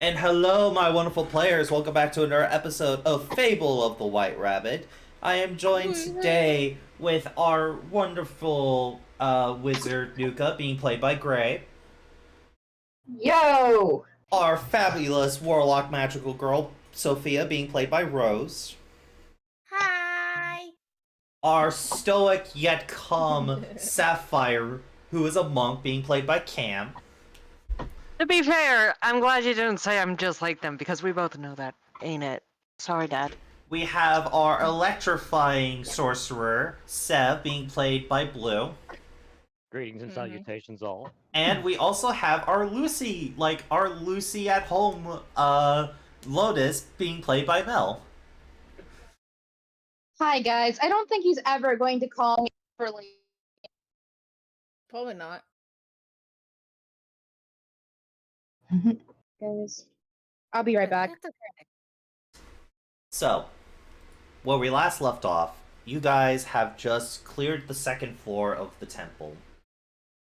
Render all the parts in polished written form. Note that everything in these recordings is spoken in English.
And hello, my wonderful players. Welcome back to another episode of Fable of the White Rabbit. I am joined today with our wonderful wizard, Nuka, being played by Gray. Yo! Our fabulous warlock magical girl, Sophia, being played by Rose. Hi! Our stoic yet calm Sapphire, who is a monk, being played by Cam. To be fair, I'm glad you didn't say I'm just like them, because we both know that, ain't it? Sorry, Dad. We have our electrifying sorcerer, Sev, being played by Blue. Greetings and salutations all. And we also have our Lucy, our Lucy at home, Lotus, being played by Mel. Hi, guys. I don't think he's ever going to call me for late. Probably not. Guys, I'll be right back. That's okay. So, where we last left off, you guys have just cleared the second floor of the temple.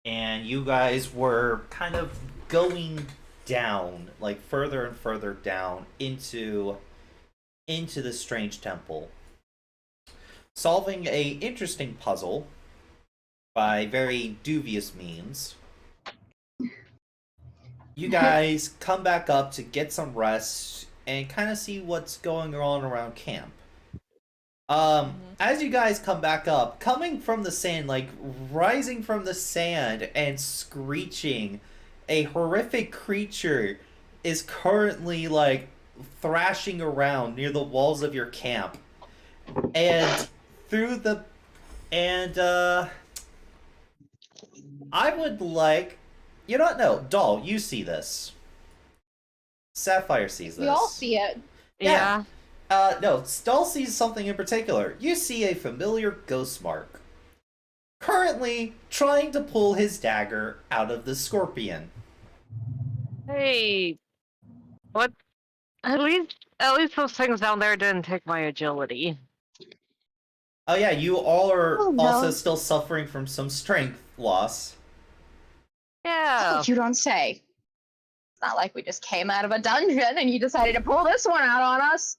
And you guys were kind of going down, like further and further down into the strange temple, solving a interesting puzzle by very dubious means. You guys come back up to get some rest and kind of see what's going on around camp. As you guys come back up, coming from the sand, like rising from the sand and screeching, a horrific creature is currently like thrashing around near the walls of your camp. And through the and I would like, you don't know, Doll, you see this. Sapphire sees this. We all see it. Yeah. No, Doll sees something in particular. You see a familiar ghost mark. Currently trying to pull his dagger out of the scorpion. Hey, what? At least those things down there didn't take my agility. Oh yeah, you all are Oh, no. also still suffering from some strength loss. Yeah. You don't say. It's not like we just came out of a dungeon and you decided to pull this one out on us.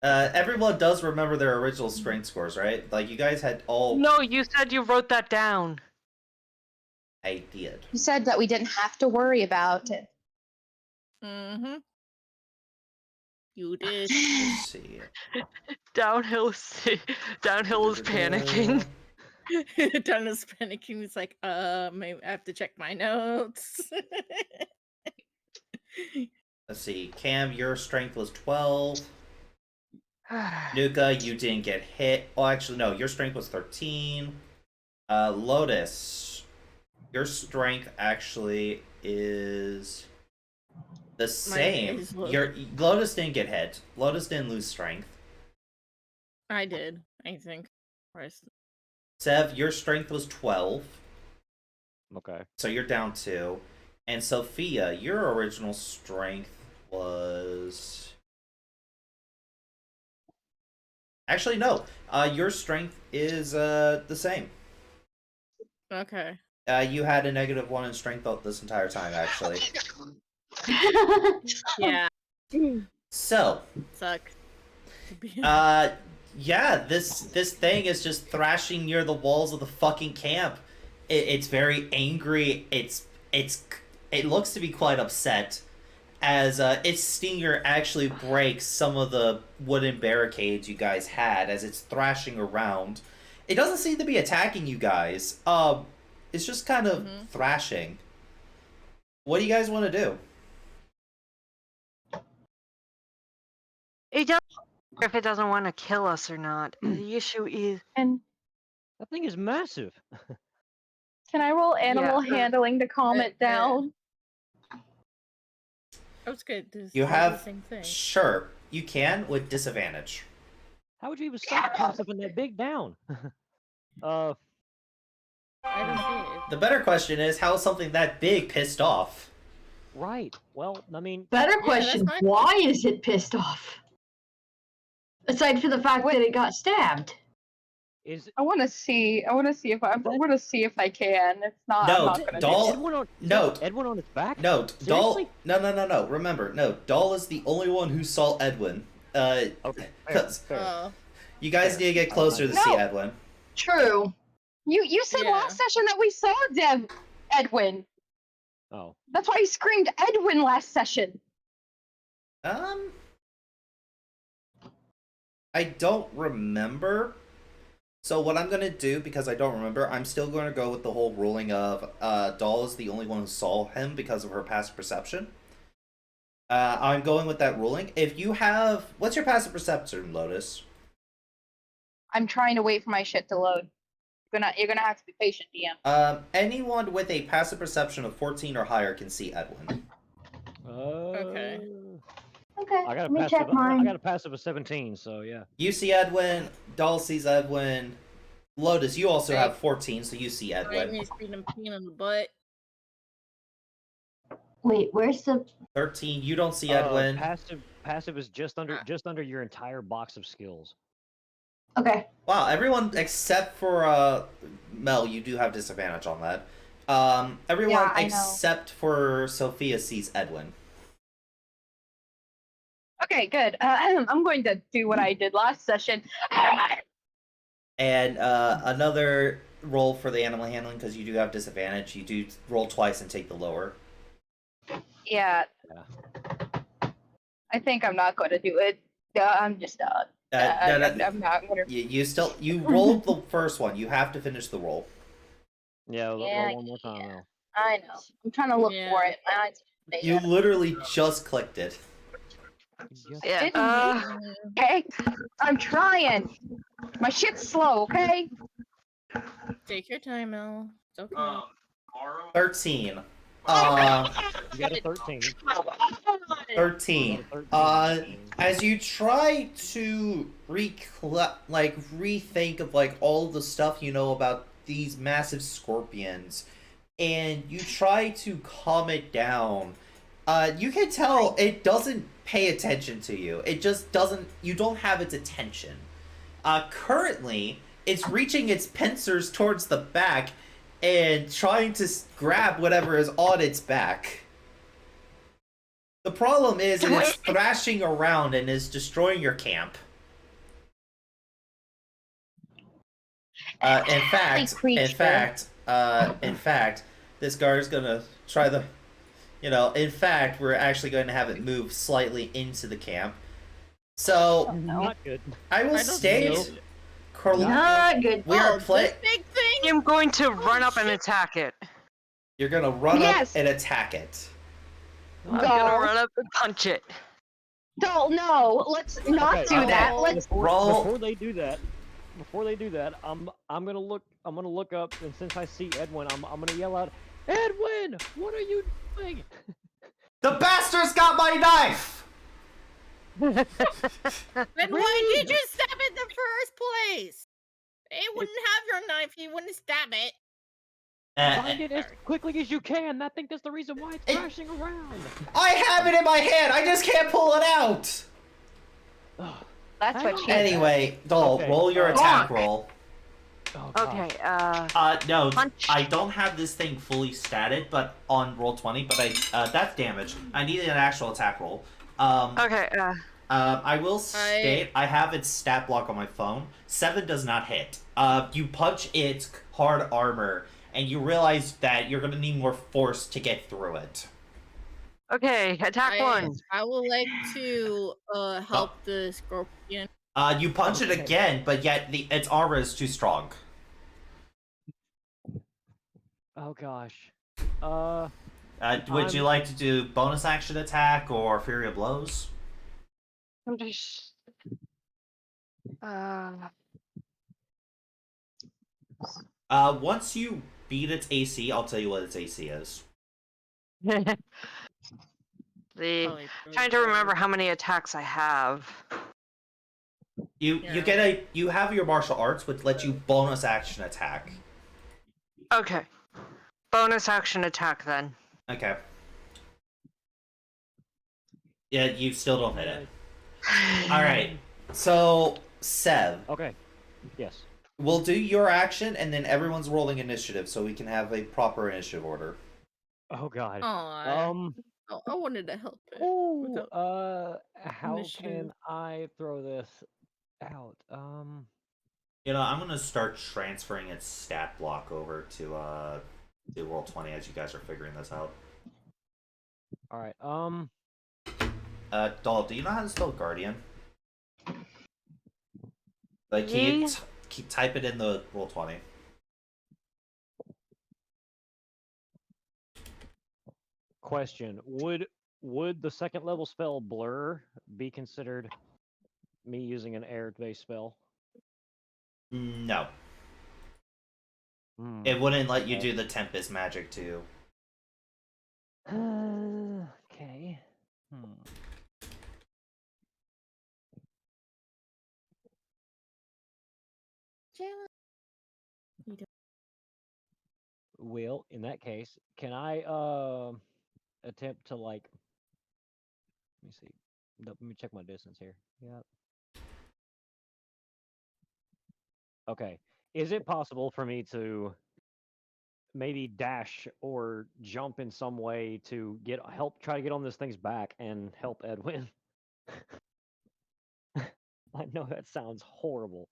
Everyone does remember their original strength scores, right? Like, you guys had all... No, you said you wrote that down. I did. You said that we didn't have to worry about it. Mm-hmm. You did. Let's see. Downhill is panicking. Done is panicking. He's like, maybe I have to check my notes. Let's see. Cam, your strength was 12. Nuka, you didn't get hit. Oh, actually, no. Your strength was 13. Lotus, your strength actually is the same. Your Lotus didn't get hit. Lotus didn't lose strength. I did, I think. Sev, your strength was 12. Okay. So you're down 2. And Sophia, your original strength was... Actually, no. Your strength is the same. Okay. You had a -1 in strength this entire time, actually. Yeah. So, Suck. yeah, this thing is just thrashing near the walls of the fucking camp. It's very angry. It looks to be quite upset, as its stinger actually breaks some of the wooden barricades you guys had as it's thrashing around. It doesn't seem to be attacking you guys. It's just kind of thrashing. What do you guys want to do? It doesn't matter if it doesn't want to kill us or not. The issue is... And That thing is massive. can I roll animal handling to calm it down? I was good. You The have... same thing. Sure, you can with disadvantage. How would you even stop something that big down? I didn't see it. The better question is, how is something that big pissed off? Right. Well, I mean, Better question, that's fine. why is it pissed off? Aside from the fact that it got stabbed. is I want to see if I can. It's not. No, I'm not gonna Doll- do it. Edwin on, is No. that Edwin on its back? No, Doll... Seriously? No. Remember, no. Doll is the only one who saw Edwin. Okay. Fair, 'Cause fair. Oh. you guys Fair. need to get closer to see No. Edwin. True. You said Yeah. last session that we saw Edwin. Oh. That's why he screamed Edwin last session. I don't remember. So what I'm gonna do, because I don't remember, I'm still gonna go with the whole ruling of Doll is the only one who saw him because of her passive perception. I'm going with that ruling. If you have... What's your passive perception, Lotus? I'm trying to wait for my shit to load. You're gonna have to be patient, DM. Anyone with a passive perception of 14 or higher can see Edwin. Okay. Okay, I got let a me passive. check I mine. got a passive of 17, so yeah. You see Edwin, Doll sees Edwin. Lotus, you also Okay. have 14, so you see Ryan Edwin. is beating him in the butt. Wait, where's the? 13, you don't see Edwin. Passive is just under your entire box of skills. Okay. Wow, everyone except for Mel, you do have disadvantage on that. Everyone Yeah, I know. except for Sophia sees Edwin. Okay, good. I'm going to do what I did last session. And another roll for the animal handling, because you do have disadvantage. You do roll twice and take the lower. Yeah. Yeah. I think I'm not going to do it. I'm just I'm not going to. You rolled the first one. You have to finish the roll. Yeah, Yeah, roll one more time now. I know. I'm trying to look for Yeah. it. You literally just clicked it. Yeah. Didn't okay, I'm trying. My shit's slow. Okay. Take your time, Mel. It's okay. 13. You got a 13. 13. You got a 13. As you try to rethink of like all the stuff you know about these massive scorpions, and you try to calm it down, you can tell it doesn't pay attention to you. It just doesn't. You don't have its attention. Currently, it's reaching its pincers towards the back and trying to grab whatever is on its back. The problem is it is thrashing around and is destroying your camp. In fact, this guard is gonna try the. In fact, we're actually going to have it move slightly into the camp. So Not good. I will I don't state, see it. Not good. we are This playing. big thing. I'm going to run up and shit. attack it. You're gonna run Yes. up and attack it. I'm Go. gonna run up and punch it. Don't no. Let's not Okay, do that. Let's. roll. Before they do that, I'm gonna look up, and since I see Edwin, I'm gonna yell out, Edwin, what are you doing? The bastard's got my knife. Then why did you stab it in the first place? He wouldn't have your knife. He wouldn't stab it. Find it as quickly as you can. I think that's the reason why it's It- crashing around. I have it in my hand. I just can't pull it out. Ugh. That's what she. Anyway, Dol, Okay, roll your attack Bonk. roll. Oh, gosh. Okay, No, Punch. I don't have this thing fully statted, but on roll 20. But that's damage. I need an actual attack roll. okay, I will state I have its stat block on my phone. 7 does not hit. You punch its hard armor, and you realize that you're gonna need more force to get through it. okay, attack one. I would like to help the scorpion. You punch it Okay. again, but yet its armor is too strong. Oh gosh. Would you like to do bonus action attack or Fury of Blows? I'm just. Once you beat its AC, I'll tell you what its AC is. the Probably trying to remember how many attacks I have. You have your martial arts, which lets you bonus action attack. Okay, bonus action attack then. Okay. Yeah, you still don't hit it. All right. So Sev, Okay. Yes. we'll do your action, and then everyone's rolling initiative, so we can have a proper initiative order. Oh god. Aw, I wanted to help it. Oh, without how initiative. can I throw this out? I'm gonna start transferring its stat block over to roll 20 as you guys are figuring this out. All right. Doll, do you know how to spell guardian? Like, Yeah. type it in the roll 20. Question: Would the second level spell blur be considered me using an air-based spell? No, Hmm. it wouldn't let you do the Tempest magic too. Okay. Well, in that case, can I attempt to let me see. Let me check my distance here. Yep. Okay. Is it possible for me to maybe dash or jump in some way to try to get on this thing's back and help Edwin. I know that sounds horrible.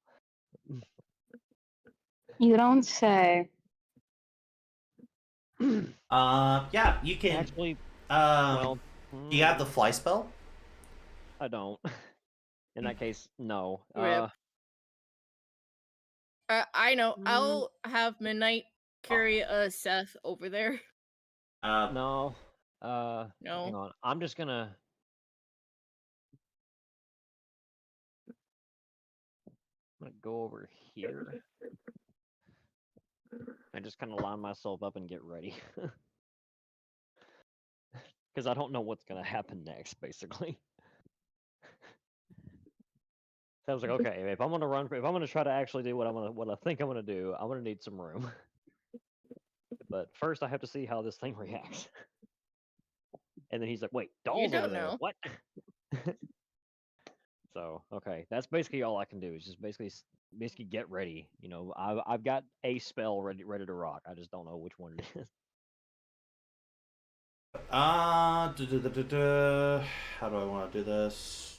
You don't say. Yeah, you can. Actually, Um, well, do you have the fly spell? I don't. In that case, no. Rip. I know. Mm. I'll have Midnight carry Seth over there. No. No. Hang on. I'm just gonna. I'm gonna go over here. I just kind of line myself up and get ready. Because I don't know what's gonna happen next, basically. So I was like, okay, if I'm gonna try to actually do what I think I'm gonna do, I'm gonna need some room. But first, I have to see how this thing reacts. And then he's like, "Wait, You dolls over don't there? know. What?" So okay, that's basically all I can do. Is just basically get ready. You know, I've got a spell ready to rock. I just don't know which one it is. How do I want to do this?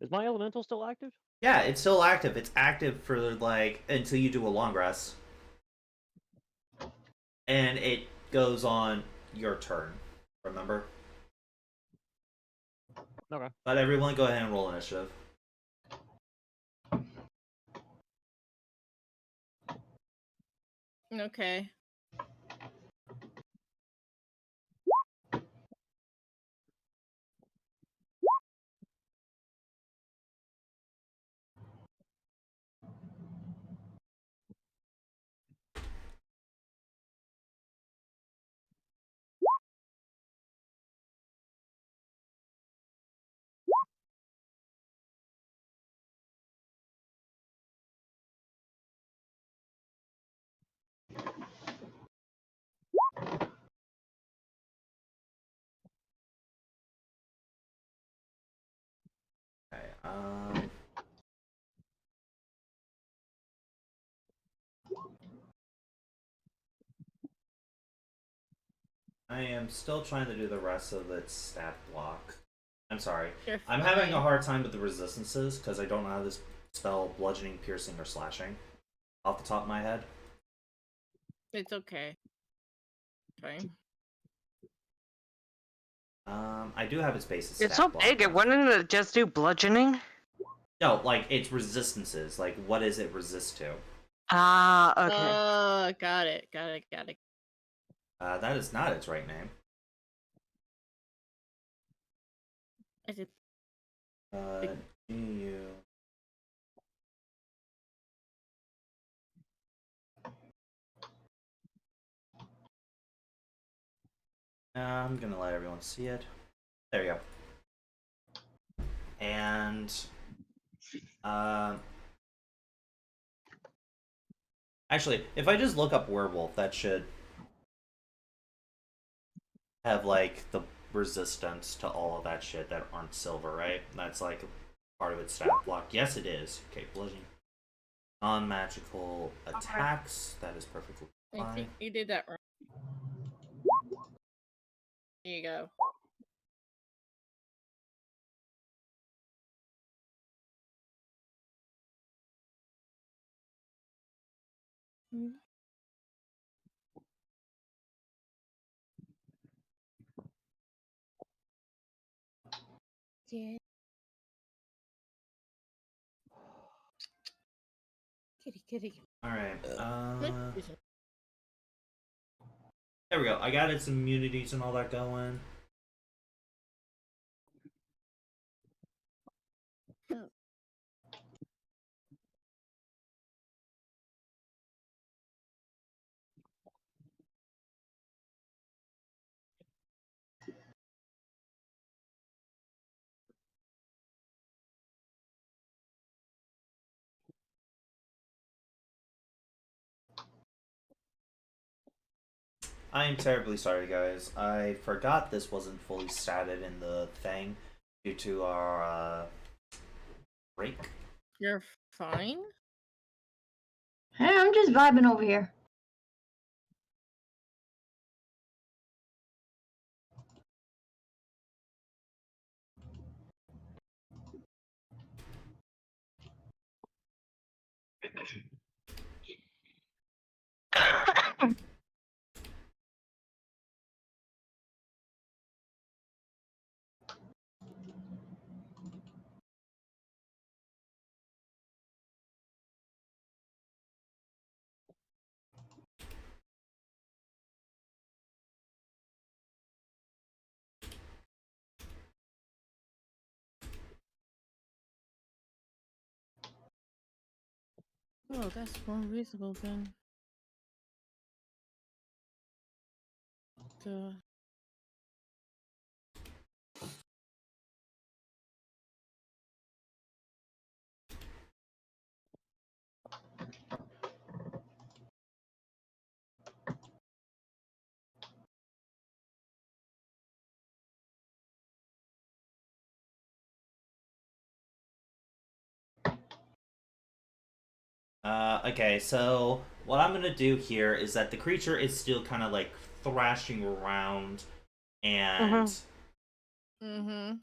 Is my elemental still active? Yeah, it's still active. It's active for like until you do a long rest, and it goes on your turn. Remember? Okay. Let everyone go ahead and roll initiative. Okay. Okay. I am still trying to do the rest of its stat block. I'm sorry. You're I'm having a fine. hard time with the resistances because I don't know how to spell bludgeoning, piercing, or slashing off the top of my head. It's okay. Fine. I do have its basic It's stat so block. big, it though. wouldn't it just do bludgeoning? No, like its resistances. Like, what does it resist to? Ah, okay. Got it. Got it. Got it. That is not its right name. Is it? GU. I'm gonna let everyone see it. There you go. And actually, if I just look up werewolf, that should have like the resistance to all of that shit that aren't silver, right? That's like part of its stat block. Yes, it is. Okay, bludgeoning. Non-magical attacks. That is perfectly I fine. think you did that wrong. Here you go. Yeah. Kitty, kitty. All right. Excuse me. There we go. I got its immunities and all that going. I am terribly sorry, guys. I forgot this wasn't fully statted in the thing due to our break. You're fine. Hey, I'm just vibing over here. Oh, that's more reasonable than the. Okay, so what I'm gonna do here is that the creature is still kind of like thrashing around, and Mm-hmm.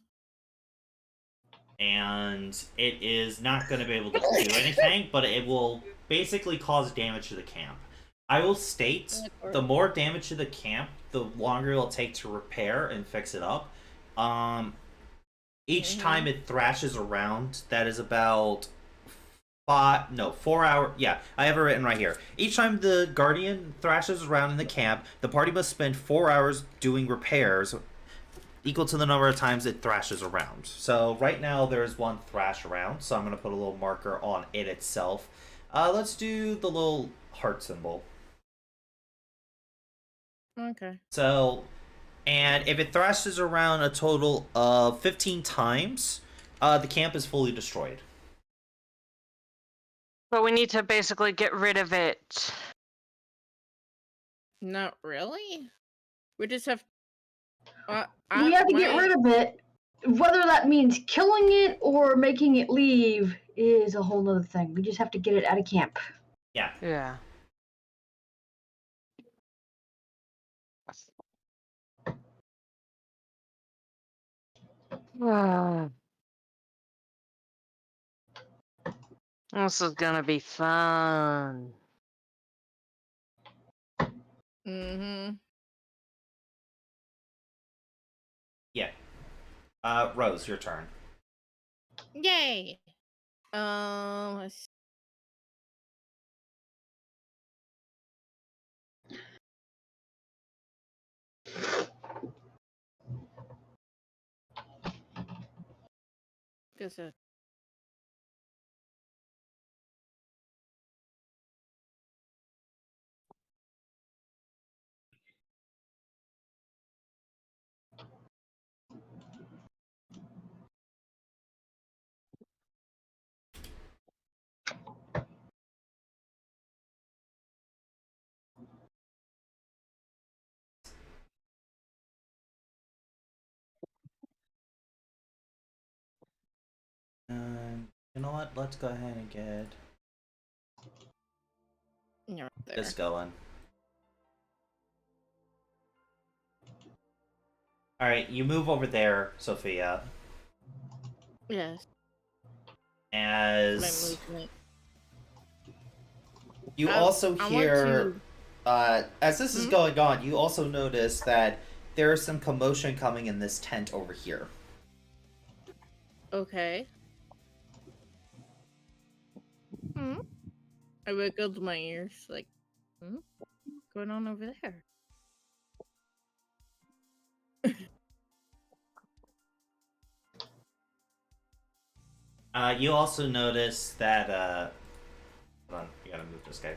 and it is not gonna be able to do anything, but it will basically cause damage to the camp. I will state the more damage to the camp, the longer it'll take to repair and fix it up. Each time it thrashes around, that is about 4 hour. Yeah, I have it written right here. Each time the guardian thrashes around in the camp, the party must spend 4 hours doing repairs, equal to the number of times it thrashes around. So right now there's one thrash around, so I'm gonna put a little marker on it itself. Let's do the little heart symbol. Okay. So, and if it thrashes around a total of 15 times, the camp is fully destroyed. But we need to basically get rid of it. Not really. We just have. We have to get rid of it. Whether that means killing it or making it leave is a whole nother thing. We just have to get it out of camp. Yeah. Yeah. This is gonna be fun. Mm-hmm. Yeah. Rose, your turn. Yay. Let's guess it. You know what? Let's go ahead and get You're right there. this going. Alright, you move over there, Sophia. Yes. As My movement. you I also want hear, as this is going on, you also notice that there is some commotion coming in this tent over here. Okay. I wiggled my ears, like, what's going on over there? You also notice that, hold on, you gotta move this guy.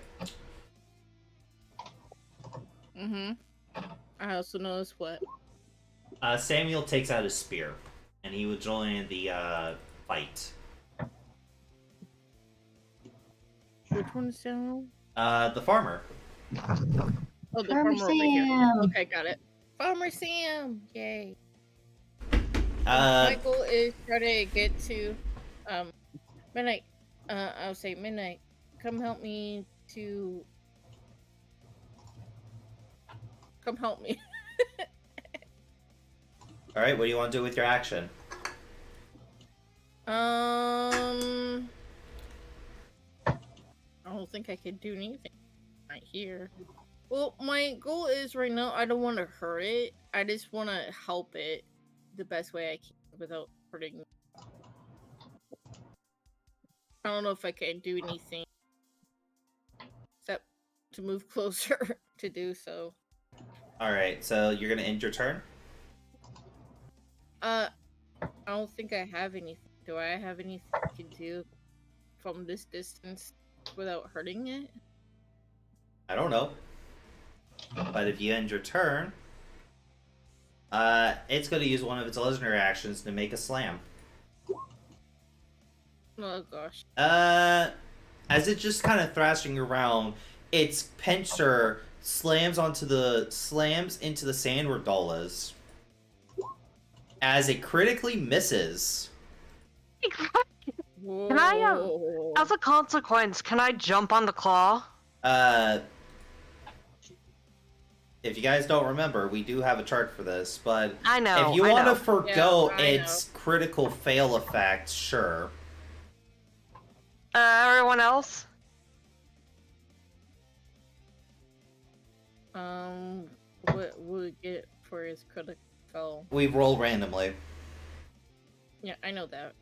I also noticed what? Samuel takes out his spear, and he would join the, fight. Which one is Samuel? The farmer. Oh, the Farmer farmer over here. Sam. Okay, got it. Farmer Sam! Yay. Uh, My goal is try to get to Midnight. I'll say Midnight. Come help me to come help me. Alright, what do you want to do with your action? I don't think I can do anything right here. Well, my goal is right now I don't want to hurt it. I just want to help it the best way I can without hurting it. I don't know if I can do anything except to move closer to do so. Alright, so you're gonna end your turn? I don't think I have anything. Do I have anything I can do from this distance without hurting it? I don't know. But if you end your turn, it's gonna use one of its legendary actions to make a slam. Oh gosh. As it's just kind of thrashing around, its pincer slams into the sand where Doll is. As it critically misses. Can I, as a consequence, can I jump on the claw? If you guys don't remember, we do have a chart for this, but I know. if you want to forgo Yeah, its critical fail effect, sure. Everyone else? What would we get for his critical? We roll randomly. Yeah, I know that.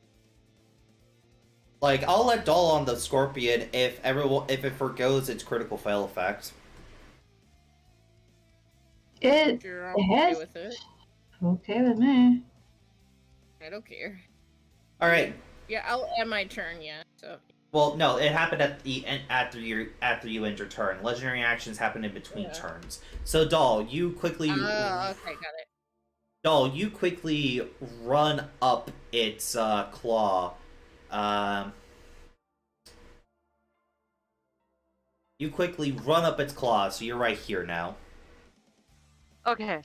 Like, I'll let Doll on the Scorpion if it forgoes its critical fail effect. Sure, I'm okay has- with it. Okay with me. I don't care. Alright. Yeah, I'll end my turn, yeah, so. Well, no, it happened at the end after you end your turn. Legendary actions happen in between turns. So, Doll, you quickly. Okay, got it. Doll, you quickly run up its claw. You quickly run up its claw, so you're right here now. Okay.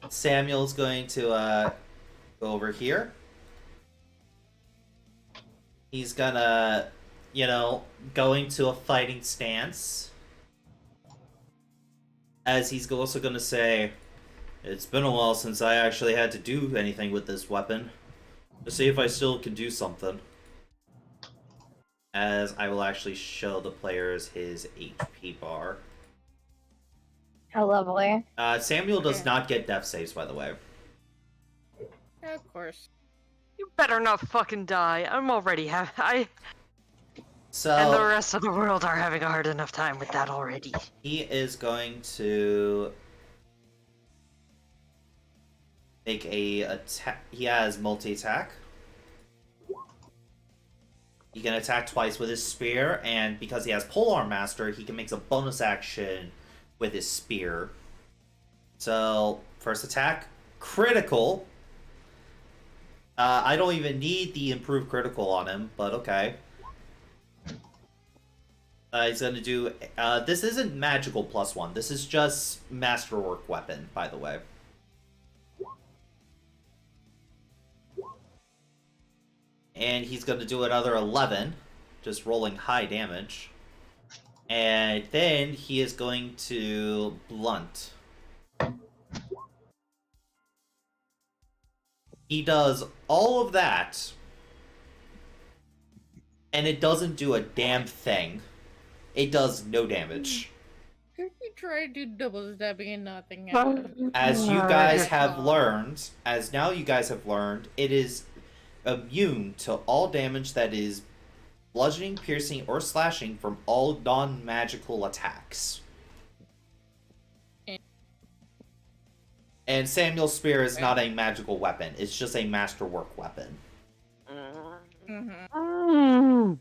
Samuel's going to go over here. He's gonna, go into a fighting stance. As he's also gonna say, it's been a while since I actually had to do anything with this weapon. To see if I still can do something. As I will actually show the players his HP bar. How lovely. Samuel does not get death saves, by the way. Yeah, of course. You better not fucking die. I'm already and the So rest of the world are having a hard enough time with that already. he is going to make a attack. He has multi-attack. He can attack twice with his spear, and because he has Polearm Master, he can make a bonus action with his spear. So, first attack, critical. I don't even need the improved critical on him, but okay. He's gonna do, this isn't magical +1, this is just masterwork weapon, by the way. And he's gonna do another 11, just rolling high damage. And then he is going to blunt. He does all of that, and it doesn't do a damn thing. It does no damage. You try to do double stabbing and nothing happens. As you guys have learned, it is immune to all damage that is bludgeoning, piercing, or slashing from all non-magical attacks. And Samuel's spear is not a magical weapon. It's just a masterwork weapon. Mm-hmm.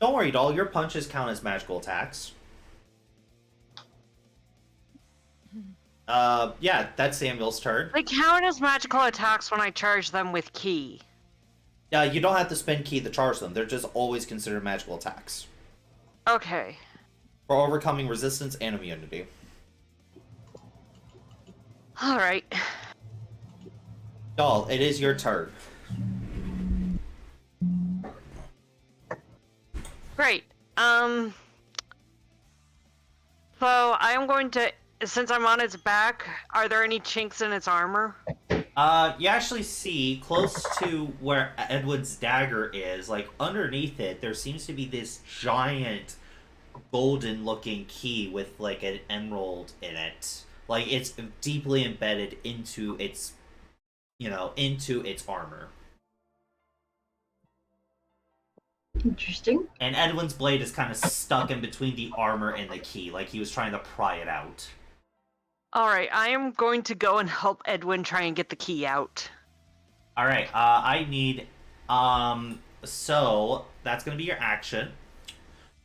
Don't worry, Doll. Your punches count as magical attacks. Yeah, that's Samuel's turn. They count as magical attacks when I charge them with ki. You don't have to spend ki to charge them. They're just always considered magical attacks. Okay. for overcoming resistance and immunity. All right. Doll, it is your turn. Great. So I am going to, since I'm on its back, are there any chinks in its armor? You actually see close to where Edwin's dagger is, like underneath it, there seems to be this giant golden-looking key with like an emerald in it. Like it's deeply embedded into its, into its armor. Interesting. And Edwin's blade is kind of stuck in between the armor and the key, like he was trying to pry it out. Alright, I am going to go and help Edwin try and get the key out. Alright, I need... So, that's going to be your action.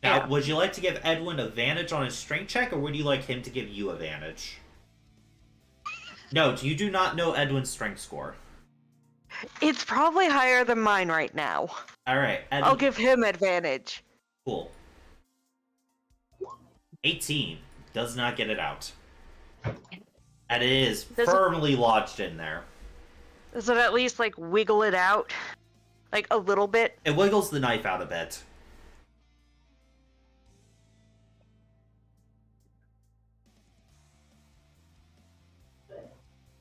Now, Yeah. would you like to give Edwin advantage on his strength check, or would you like him to give you advantage? No, you do not know Edwin's strength score. It's probably higher than mine right now. Alright, Edwin... I'll give him advantage. Cool. 18. Does not get it out. And it is firmly lodged in there. Does it at least, like, wiggle it out? Like, a little bit? It wiggles the knife out a bit.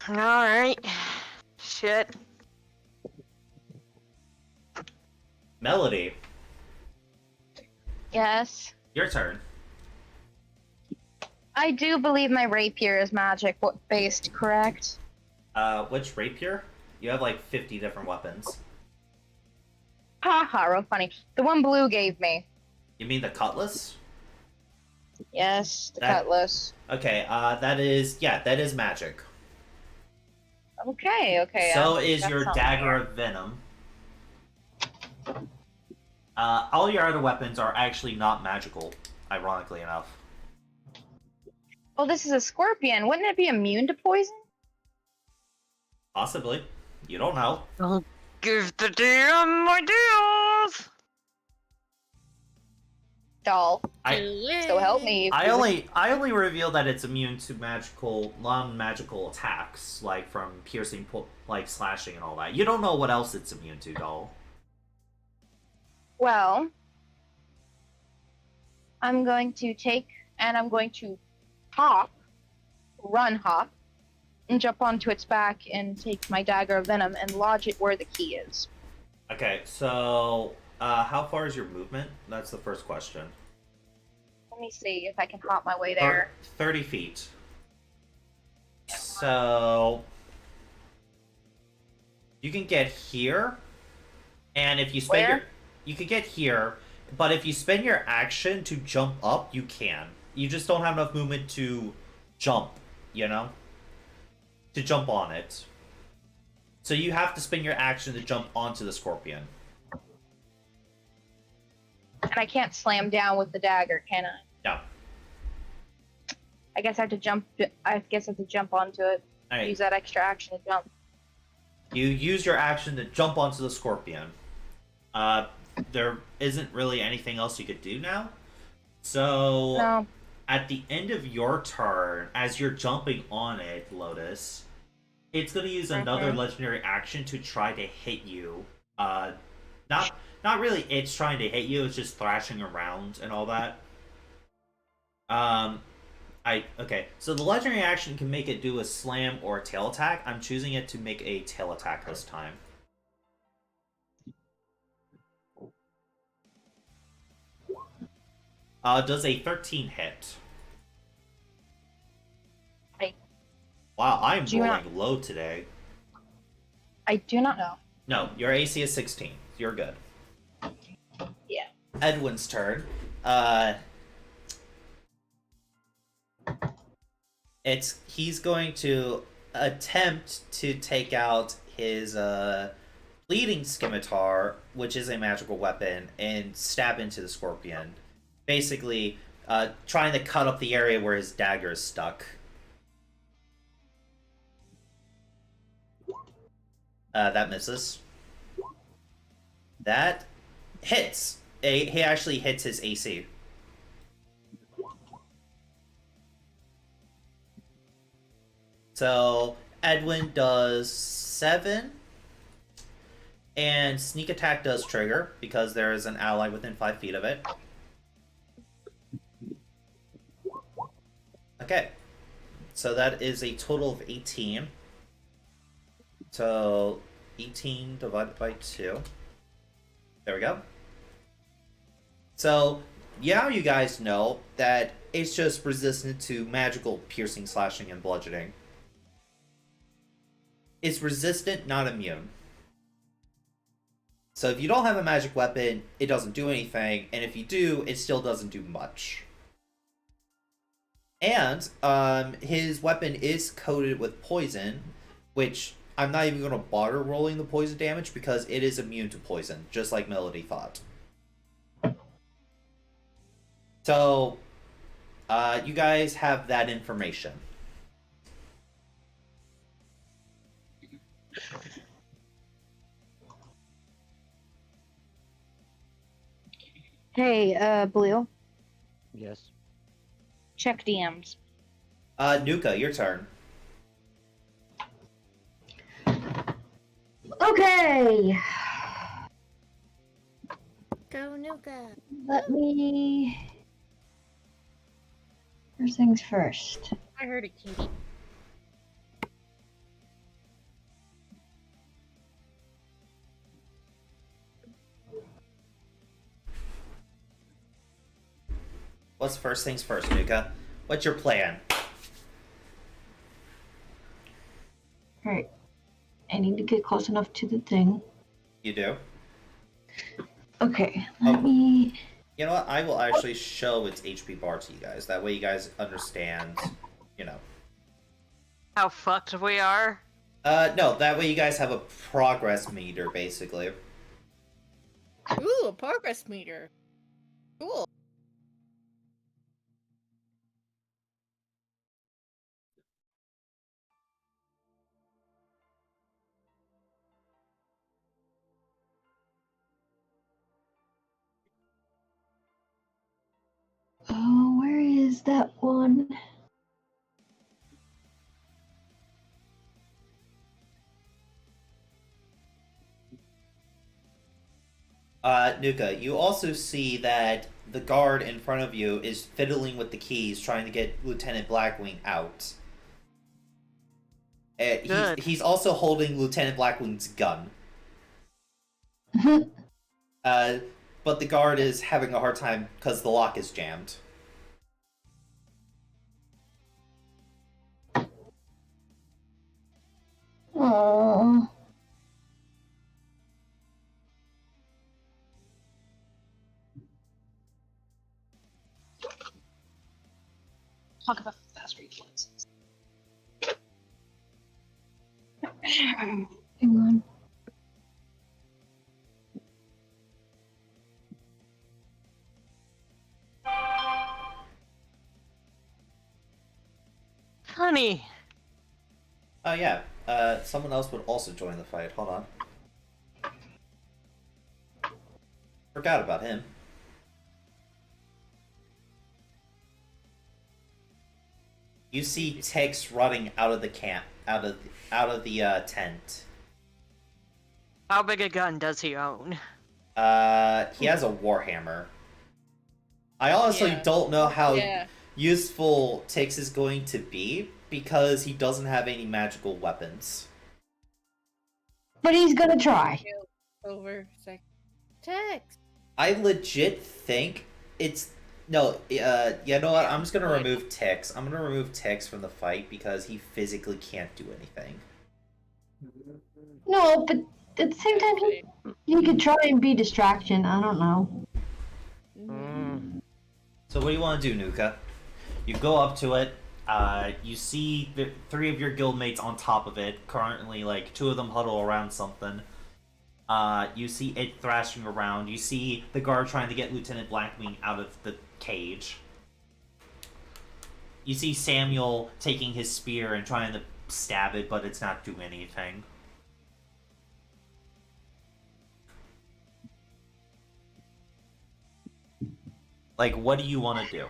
Alright. Shit. Melody, Yes. your turn. I do believe my rapier is magic based, correct? Which rapier? You have like 50 different weapons. Haha, real funny. The one Blue gave me. You mean the cutlass? Yes, the That- cutlass. Okay, that is magic. Okay. So is that your sounds dagger fair. of venom. All your other weapons are actually not magical, ironically enough. Well, this is a scorpion. Wouldn't it be immune to poison? Possibly. You don't know. I'll give the DM ideas! Doll. I So help me. I only reveal that it's immune to non-magical attacks, like from piercing, like slashing and all that. You don't know what else it's immune to, doll. Well, I'm going to take and I'm going to hop, and jump onto its back and take my dagger of venom and lodge it where the key is. Okay, so how far is your movement? That's the first question. Let me see if I can hop my way there. 30 feet. So you can get here, and if you spend Where? you can get here, but if you spend your action to jump up, you can. You just don't have enough movement to jump, to jump on it. So you have to spend your action to jump onto the scorpion. And I can't slam down with the dagger, can I? No. I guess I have to jump. I guess I have to jump onto it. All right. Use that extra action to jump. You use your action to jump onto the scorpion. There isn't really anything else you could do now. So No. at the end of your turn, as you're jumping on it, Lotus, it's gonna use another legendary action to try to hit you. Not really it's trying to hit you, it's just thrashing around and all that. Okay, so the legendary action can make it do a slam or a tail attack. I'm choosing it to make a tail attack this time. Does a 13 hit? Wow, I'm Do you rolling low today. I do not know. No, your AC is 16. You're good. Yeah. Edwin's turn. He's going to attempt to take out his bleeding scimitar, which is a magical weapon, and stab into the scorpion. Basically, trying to cut up the area where his dagger is stuck. That misses. That hits. He actually hits his AC. So Edwin does 7, and sneak attack does trigger because there is an ally within 5 feet of it. Okay, so that is a total of 18. So 18 divided by 2. There we go. So, yeah, you guys know that it's just resistant to magical piercing, slashing, and bludgeoning. It's resistant, not immune. So if you don't have a magic weapon, it doesn't do anything, and if you do, it still doesn't do much. And his weapon is coated with poison, which I'm not even going to bother rolling the poison damage because it is immune to poison, just like Melody thought. So, you guys have that information. Hey, Blue, Yes. check DMs. Nuka, your turn. Okay. Go Nuka. Let me. First things first. I heard a kitty. What's first things first, Nuka? What's your plan? Alright. I need to get close enough to the thing. You do? Okay, Oh. let me. You know what? I will actually show its HP bar to you guys. That way you guys understand, you know. How fucked we are. No, that way you guys have a progress meter, basically. Ooh, a progress meter. Cool. Oh, where is that one? Nuka, you also see that the guard in front of you is fiddling with the keys, trying to get Lieutenant Blackwing out. Good. He's also holding Lieutenant Blackwing's gun. But the guard is having a hard time because the lock is jammed. Oh. Talk about fast reflexes. Hang on. Honey. Oh yeah, someone else would also join the fight. Hold on. Forgot about him. You see Tex running out of the camp, out of the tent. How big a gun does he own? He has a warhammer. I honestly Yeah. don't know how Yeah. useful Tex is going to be because he doesn't have any magical weapons. But he's gonna try. Over. Text. I legit think it's no. You know what? I'm just gonna remove Tex. I'm gonna remove Tex from the fight because he physically can't do anything. No, but at the same time, he could try and be distraction. I don't know. Mm. So what do you want to do, Nuka? You go up to it. You see the 3 of your guildmates on top of it. Currently, like 2 of them huddle around something. You see it thrashing around. You see the guard trying to get Lieutenant Blackwing out of the cage. You see Samuel taking his spear and trying to stab it, but it's not doing anything. Like, what do you want to do?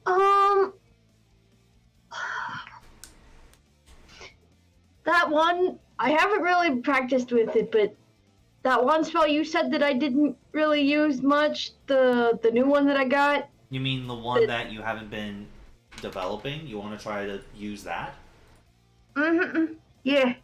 Um. that one, I haven't really practiced with it, but that one spell you said that I didn't really use much, the new one that I got. You mean the one that you haven't been developing? You want to try to use that? Mm-hmm. Yeah.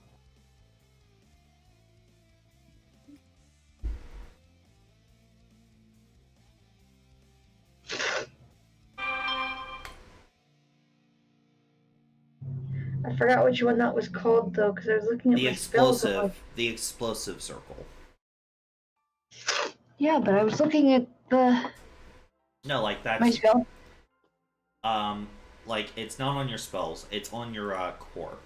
I forgot which one that was called though, because I was looking at The my spells. the explosive circle. Yeah, but I was looking at No, like that's my spell. Like it's not on your spells. It's on your core.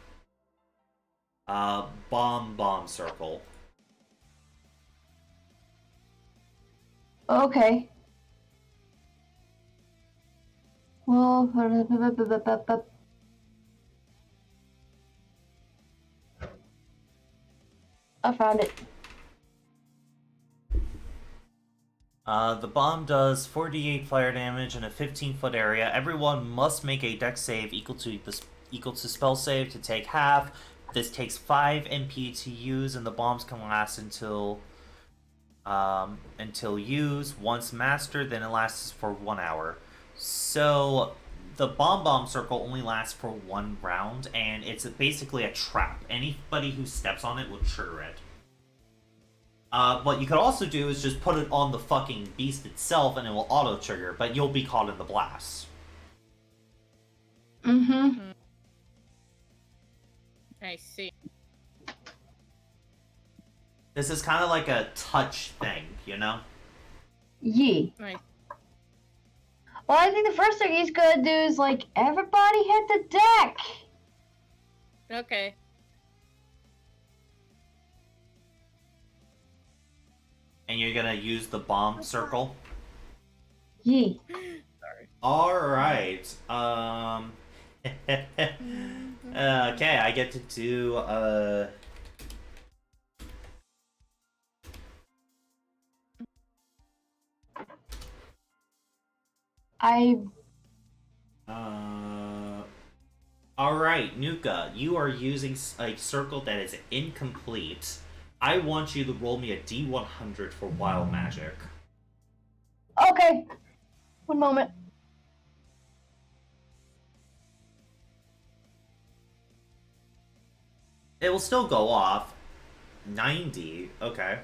Bomb circle. Okay. Well, I found it. The bomb does 4d8 fire damage in a 15-foot area. Everyone must make a dex save equal to spell save to take half. This takes 5 MP to use, and the bombs can last until used. Once mastered, then it lasts for 1 hour. So the bomb circle only lasts for 1 round, and it's basically a trap. Anybody who steps on it will trigger it. What you could also do is just put it on the fucking beast itself and it will auto-trigger, but you'll be caught in the blast. Mm-hmm. I see. This is kind of like a touch thing, you know? Yeah. Nice. Well, I think the first thing he's gonna do is, like, everybody hit the deck! Okay. And you're gonna use the bomb circle? Yeah. Sorry. Alright, okay, I get to do, Alright, Nuka, you are using a circle that is incomplete. I want you to roll me a D100 for wild magic. Okay. One moment. It will still go off. 90, okay.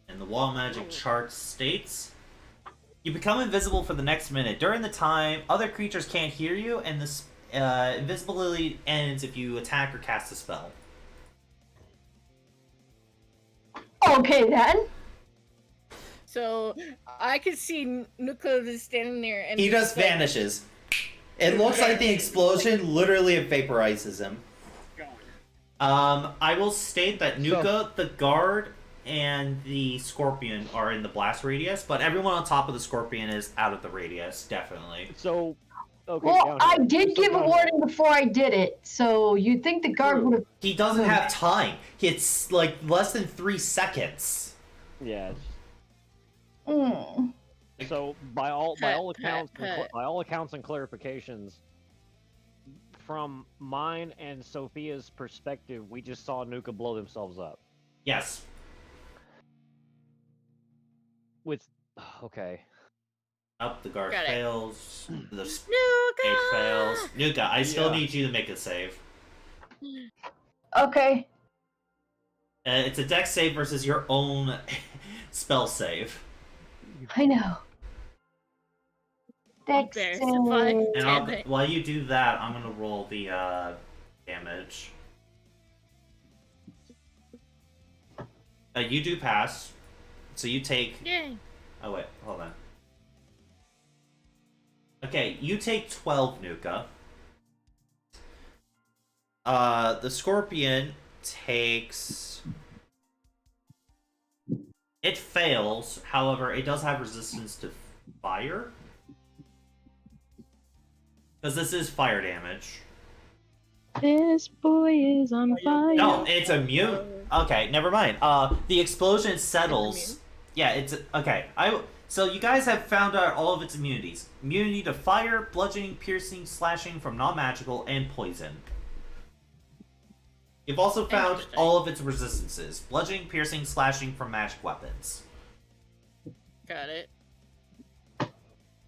And the wild magic chart states... You become invisible for the next minute. During the time, other creatures can't hear you, and this invisibility ends if you attack or cast a spell. Okay, then. So I could see Nuka is standing there, and He just vanishes. It looks like the explosion literally vaporizes him. I will state that Nuka, the guard, and the scorpion are in the blast radius, but everyone on top of the scorpion is out of the radius, definitely. So, okay. Well, I did give a warning before I did it, so you'd think the guard would have. He doesn't have time. It's like less than 3 seconds. Yeah. Mm. So by all accounts, by all accounts and clarifications, from mine and Sophia's perspective, we just saw Nuka blow themselves up. Yes. Okay. Up, the guard Got it. fails. The Nuka! it fails. Nuka, I still Yeah. need you to make a save. Okay. It's a dex save versus your own spell save. I know. Dex There's save. the five. And Damn it. while you do that, I'm gonna roll the damage. You do pass, so you take. Yay. Oh wait, hold on. Okay, you take 12, Nuka. The scorpion takes... It fails, however, it does have resistance to fire. Because this is fire damage. This boy is on fire. No, it's immune. Okay, never mind. The explosion settles. Yeah, it's... Okay, So you guys have found out all of its immunities. Immunity to fire, bludgeoning, piercing, slashing from non-magical, and poison. You've also found Interesting. all of its resistances: bludgeoning, piercing, slashing from magic weapons. Got it.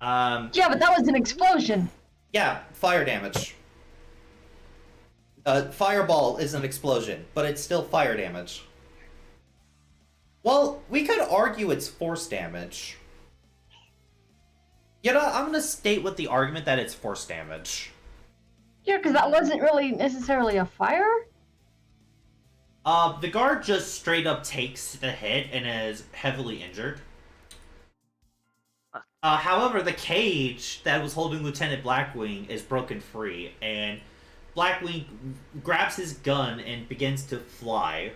Yeah, but that was an explosion. Yeah, fire damage. Fireball is an explosion, but it's still fire damage. Well, we could argue it's force damage. You know, I'm gonna state with the argument that it's force damage. Yeah, because that wasn't really necessarily a fire. The guard just straight up takes the hit and is heavily injured. However, the cage that was holding Lieutenant Blackwing is broken free, and Blackwing grabs his gun and begins to fly.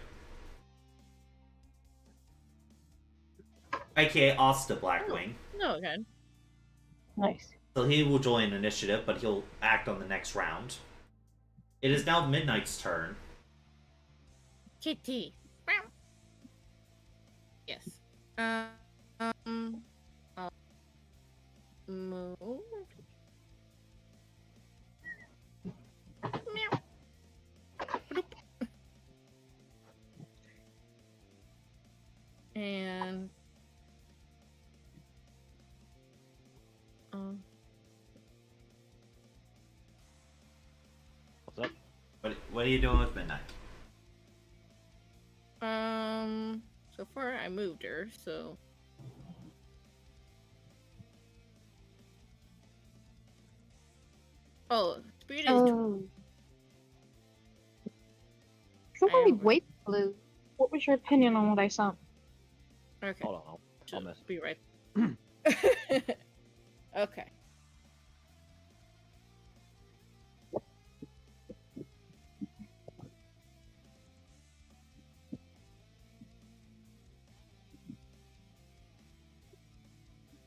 AKA Asta Blackwing. No, okay. Nice. So he will join initiative, but he'll act on the next round. It is now Midnight's turn. Kitty. Meow. Yes. I'll move. Meow. Bloop. And What's up? What are you doing with Midnight? so far I moved her, so speed is Somebody Um, wait, Blue. What was your opinion on what I saw? okay. Hold on, I'll Should mess. be right. Okay.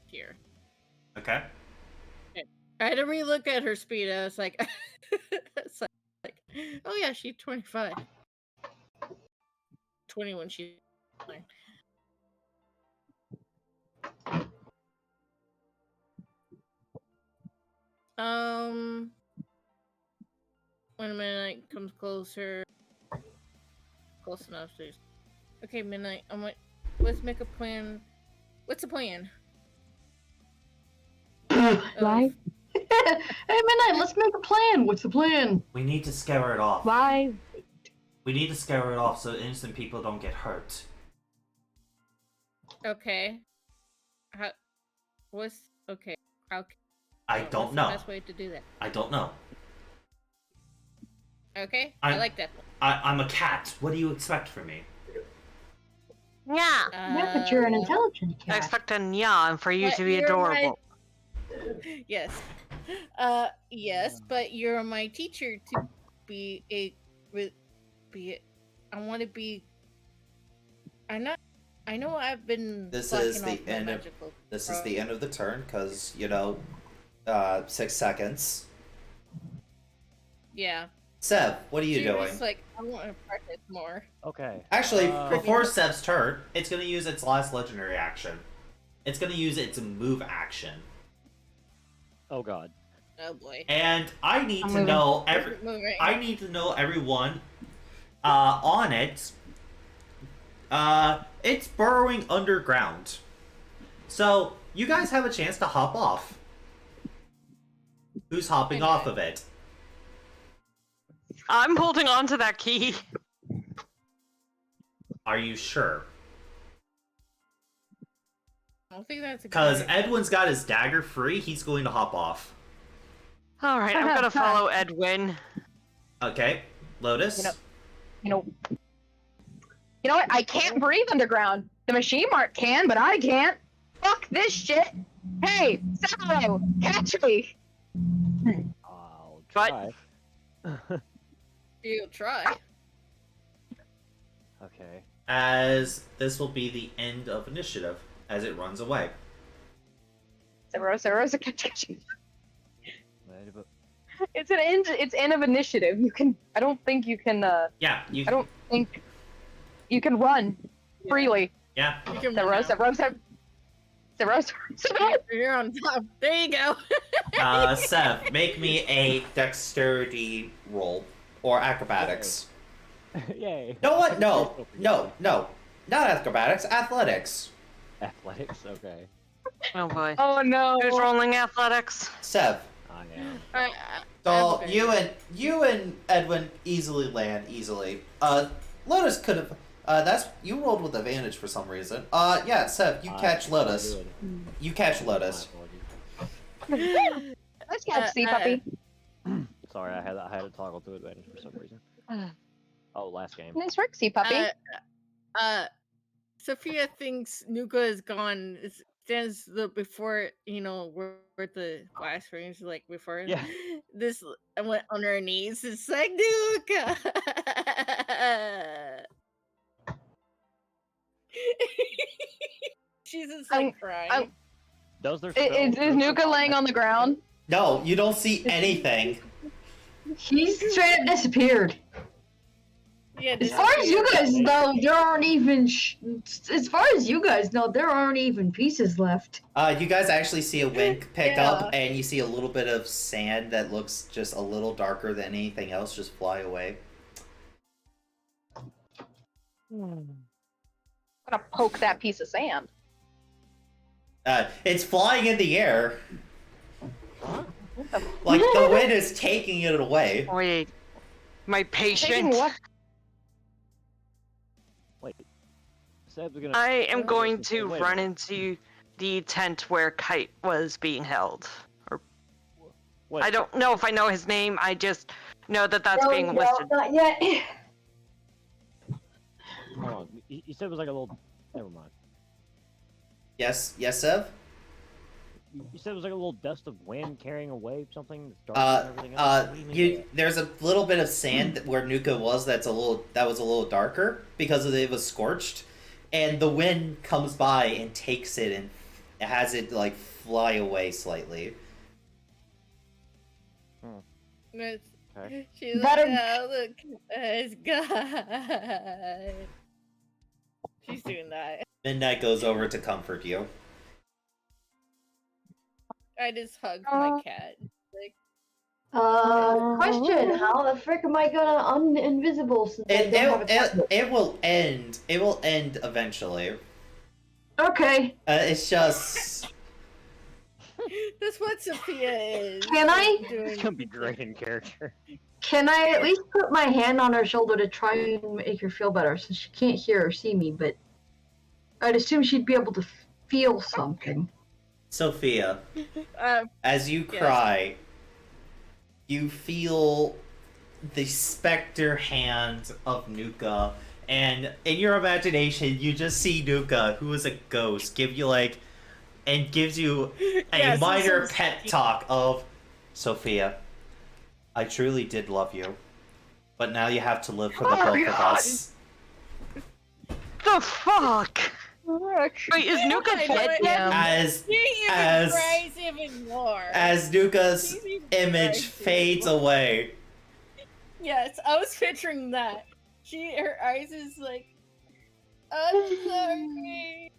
Here. Okay. I had to relook at her speed. I was like, it's like, oh yeah, she's 25. 20 when she's fine. When Midnight comes closer, close enough. Okay, Midnight. Let's make a plan. What's the plan? Why? Hey, Midnight, let's make a plan. What's the plan? We need to scare it off. Why? We need to scare it off so innocent people don't get hurt. Okay. Okay? How? I don't what's know. the best way to do that? I don't know. Okay, I I'm- like that. I'm a cat. What do you expect from me? Yeah. Yeah, but you're an intelligent I cat. expect a nya and for you But to be you're my- adorable. Yes. Yes, but you're my teacher to be I want to be. I know I've been. This slacking is the off my end of- magical This is pro- the end of the turn, because, 6 seconds. Yeah. Seb, what are you She doing? was like, I want to practice more. Okay. Actually, uh, before Seb's turn, it's going to use its last legendary action. It's going to use its move action. Oh god. Oh boy. And I need I'm to moving. know Moving. I need to know everyone on it. It's burrowing underground. So, you guys have a chance to hop off. Who's hopping Okay. off of it? I'm holding on to that key. Are you sure? I don't think that's a Because good idea. Edwin's got his dagger free, he's going to hop off. Alright, I'm gonna follow Edwin. Okay, Lotus? You know what? I can't breathe underground. The machine mark can, but I can't. Fuck this shit. Hey, Salo, catch me. I'll But- try. You'll try. Okay. As this will be the end of initiative, as it runs away. Rosa, catch me. Wait, but- It's end of initiative. I don't think you can, Yeah, you. I don't think you can run freely. Yeah. You can run now. You're on top. There you go. Seth, make me a dexterity roll or acrobatics. Yay. No what? No. No. No. Not acrobatics. Athletics. Athletics. Okay. Oh boy. Oh no. Who's rolling athletics? Sev. I am. So I'm you and Edwin easily land easily. Lotus could have. That's you rolled with advantage for some reason. Yeah, Sev, you catch Lotus. Good. You catch My Lotus. apologies. Let's catch sea puppy. Sorry, I had to toggle to advantage for some reason. Oh, last game. Nice work, sea puppy. Sophia thinks Nuka is gone. Stands before where the blast range like before. Yeah. This I went on her knees. It's like Nuka. She's just like crying. Does there Is Nuka laying on the ground? No, you don't see anything. He's straight up disappeared. Yeah, As far as you guys know, there aren't even. As far as you guys know, there aren't even pieces left. You guys actually see a wink pick Yeah. up, and you see a little bit of sand that looks just a little darker than anything else just fly away. I'm gonna poke that piece of sand. It's flying in the air. Like the wind is taking it away. Wait. My Taking patient. what? Wait. Seb's gonna. I am going Wait, to wait. run into the tent where Kite was being held. Wait. I don't know if I know his name. I just know that that's being listed. Not yet. Hold on. You said it was like a little. Never mind. Yes, Sev. You said it was like a little dust of wind carrying away something that's darker than everything else. What do you mean by that? There's a little bit of sand where Nuka was that was a little darker because it was scorched, and the wind comes by and takes it and has it like fly away slightly. Okay. She's Better- like, oh, look, it's God. She's doing that. Midnight goes over to comfort you. I just hugged my cat. Like, Question: how the frick am I gonna invisible since I don't have a tablet? It will end. It will end eventually. Okay. It's just that's what Sophia is. Can I? It's gonna be great in character. Can I at least put my hand on her shoulder to try and make her feel better, since she can't hear or see me? But I'd assume she'd be able to feel something. Sophia. Um, As you Yes. cry, you feel the specter hand of Nuka, and in your imagination, you just see Nuka, who is a ghost, gives you a Yes, minor some pep spooky- talk of Sophia. I truly did love you, but now you have to live for the Oh, both of God. us. The fuck? Wait, is Nuka I know dead it. now? As she even As- cries even more. as Nuka's She's even image cries fades even more. away, Yes, I was picturing that. Her eyes is like, I'm sorry.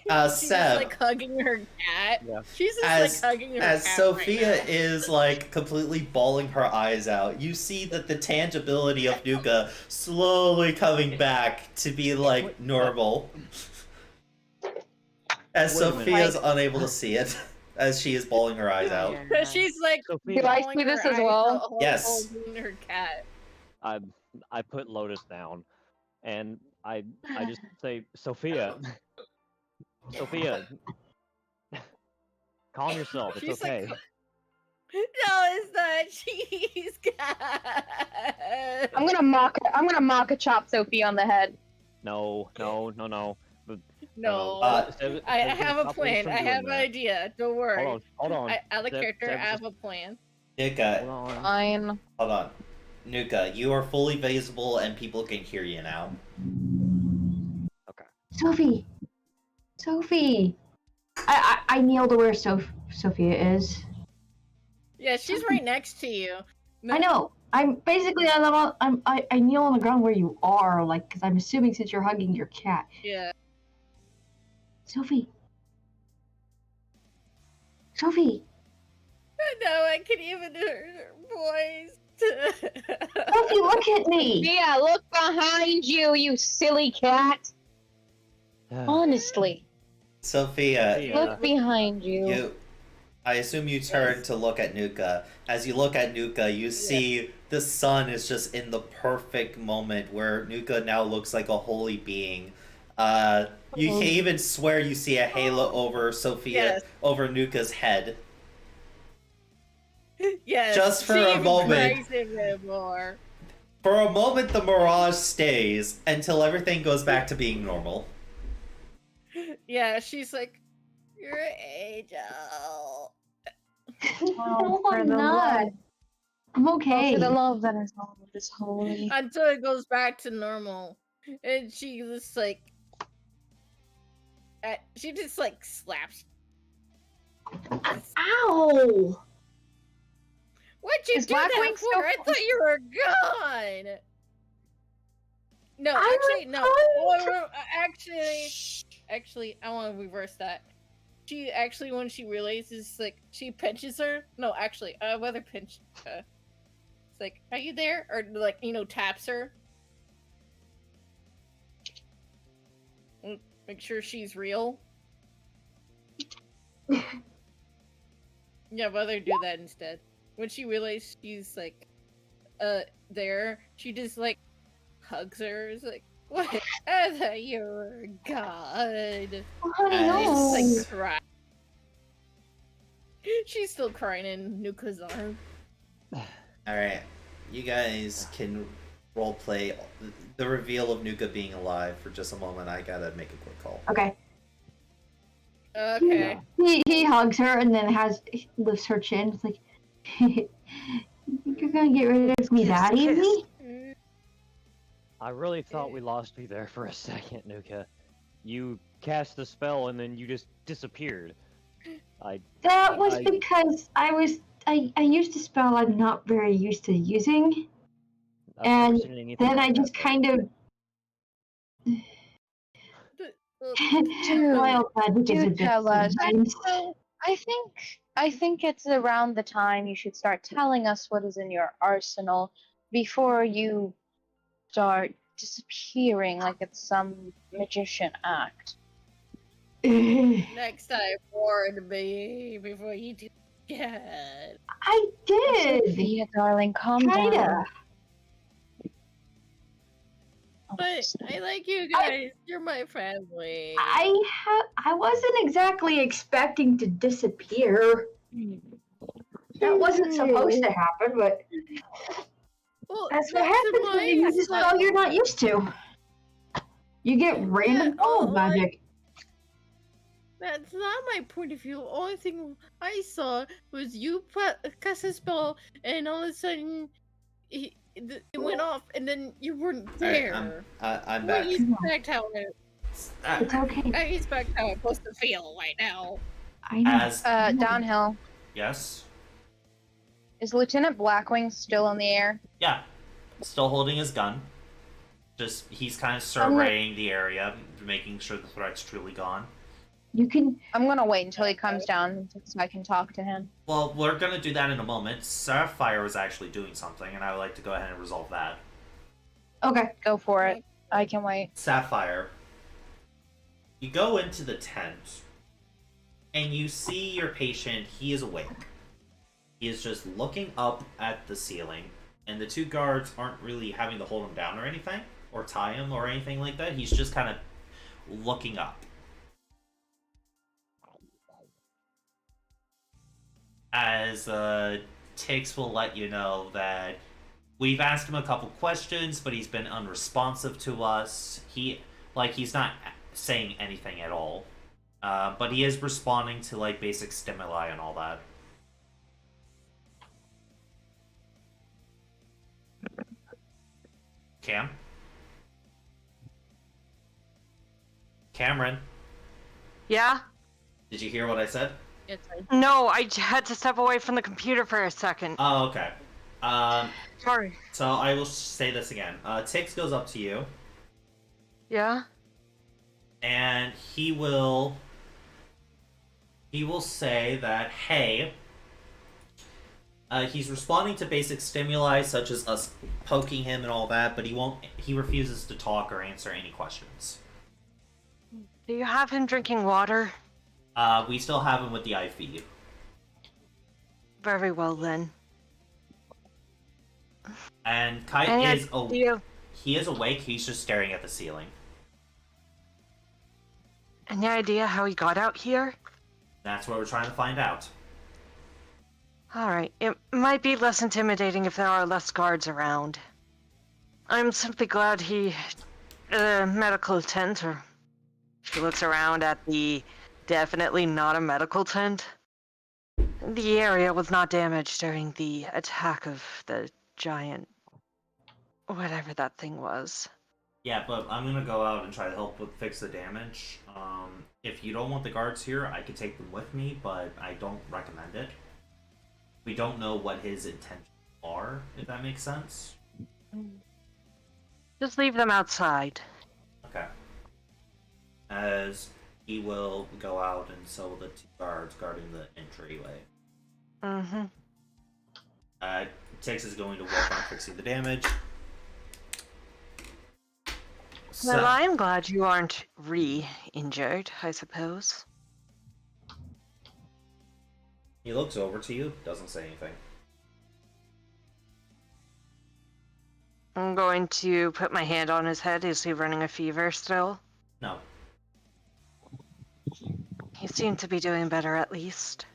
She's Seb. like hugging her cat. Yeah. She's just As- like hugging her As cat. Sophia right now. is like completely bawling her eyes out, you see that the tangibility of Nuka slowly coming back to be like normal. As Wait a minute. Sophia's unable to see it, as she is bawling her eyes out. Because she's like, Sophia, Do I bawling see this her as eyes well? out, Yes. holding her cat. I put Lotus down, and I just say, Sophia, Sophia, calm yourself. It's She's okay. like, no, it's not. She's got. I'm gonna mock a chop Sophie on the head. No. No, Seb- I Seb's gonna have a stop Lotus plan. from I doing have an that. idea. Don't worry. Hold on. I like Seb- character. Seb I have just- a plan. Nuka, Hold on. Fine. hold on. Nuka, you are fully visible and people can hear you now. Sophie! I kneel to where Sophia is. Yeah, she's right next to you. I know. I kneel on the ground where you are, like, because I'm assuming since you're hugging your cat. Yeah. Sophie! No, I can even hear her voice. Sophie, look at me. Mia, look behind you, you silly cat. Honestly, Sophia, Yeah. look behind you. I assume you turn to look at Nuka. As you look at Nuka, you see the sun is just in the perfect moment where Nuka now looks like a holy being. You can even swear you see a halo over Sophia, Yes. over Nuka's head. Yes. Just for she a even moment. cries even more. For a moment, the mirage stays until everything goes back to being normal. Yeah, she's like, "You're an angel." No, for I'm the not. love. I'm Oh, okay. for the love that is all that is holy. Until it goes back to normal, and she just like, she just like slaps. Ow! What'd you Is do that Blackwing for? still- I thought you were gone. No, I actually, no. was Well, actually, I want to reverse that. She actually, when she realizes, like, she pinches her. No, actually, whether pinch, it's like, "Are you there?" Or like, taps her. Make sure she's real. Yeah, whether do that instead. When she realizes she's like, there, she just like hugs her. It's like, what? I thought you were God. I know. Just like cry. She's still crying in Nuka's arm. Alright, you guys can roleplay the reveal of Nuka being alive for just a moment. I gotta make a quick call. Okay. Okay. He hugs her and then lifts her chin. It's like, you're gonna get rid of me that Kiss. easy? I really thought we lost you there for a second, Nuka. You cast the spell and then you just disappeared. That was because I used a spell I'm not very used to using, I've never and seen anything then like I just that, kind of wild magic is a Do bit tell us. sometimes. I think it's around the time you should start telling us what is in your arsenal before you start disappearing like it's some magician act. Next time, warn me before you do it. I did. Sophia, darling, calm Kinda. down. But I like you guys. You're my family. I wasn't exactly expecting to disappear. That wasn't supposed to happen, but Well, that's what happens when you use a spell you're not used to. You get random wild magic. That's not my point of view. The only thing I saw was you cast a spell, and all of a sudden, it went off, and then you weren't there. I'm back. I expect how It's okay. I expect how I'm supposed to feel right now. I know. Downhill. Yes? Is Lieutenant Blackwing still in the air? Yeah. Still holding his gun. Just, he's kind of surveying the area, making sure the threat's truly gone. You can. I'm gonna wait until he comes down so I can talk to him. Well, we're gonna do that in a moment. Sapphire was actually doing something, and I would like to go ahead and resolve that. Okay. Go for it. I can wait. Sapphire, you go into the tent, and you see your patient. He is awake. He is just looking up at the ceiling, and the two guards aren't really having to hold him down or anything, or tie him or anything like that. He's just kind of looking up. As Tix will let you know that we've asked him a couple questions, but he's been unresponsive to us. He's not saying anything at all. But he is responding to like basic stimuli and all that. Cameron, Yeah? did you hear what I said? It's No, I had to step away from the computer for a second. Oh, okay. Sorry. So I will say this again. Tix goes up to you, Yeah? and he will say that, hey, He's responding to basic stimuli such as us poking him and all that, but he won't. He refuses to talk or answer any questions. Do you have him drinking water? We still have him with the IV. Very well then. And Kite Any is idea, he is awake. He's just staring at the ceiling. any idea how he got out here? That's what we're trying to find out. Alright, it might be less intimidating if there are less guards around. I'm simply glad he... medical tent, or... She looks around at the definitely not a medical tent. The area was not damaged during the attack of the giant... whatever that thing was. Yeah, but I'm gonna go out and try to help fix the damage. If you don't want the guards here, I could take them with me, but I don't recommend it. We don't know what his intentions are, if that makes sense. Just leave them outside. Okay. As he will go out and so will the 2 guards guarding the entryway. Mm-hmm. Tix is going to work on fixing the damage. So, Well, I'm glad you aren't re-injured, I suppose. he looks over to you, doesn't say anything. I'm going to put my hand on his head. Is he running a fever still? No. He seemed to be doing better at least.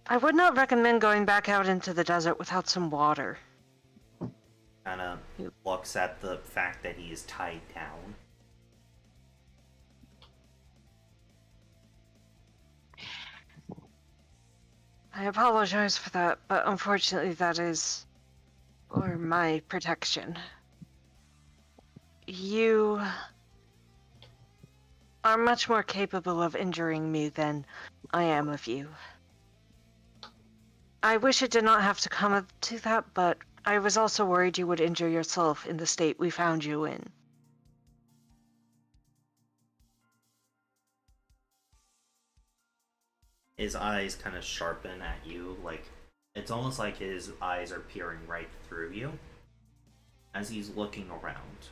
I would not recommend going back out into the desert without some water. Kind of looks at the fact that he is tied down. I apologize for that, but unfortunately that is for my protection. You are much more capable of injuring me than I am of you. I wish it did not have to come to that, but I was also worried you would injure yourself in the state we found you in. His eyes kind of sharpen at you, like it's almost like his eyes are peering right through you as he's looking around.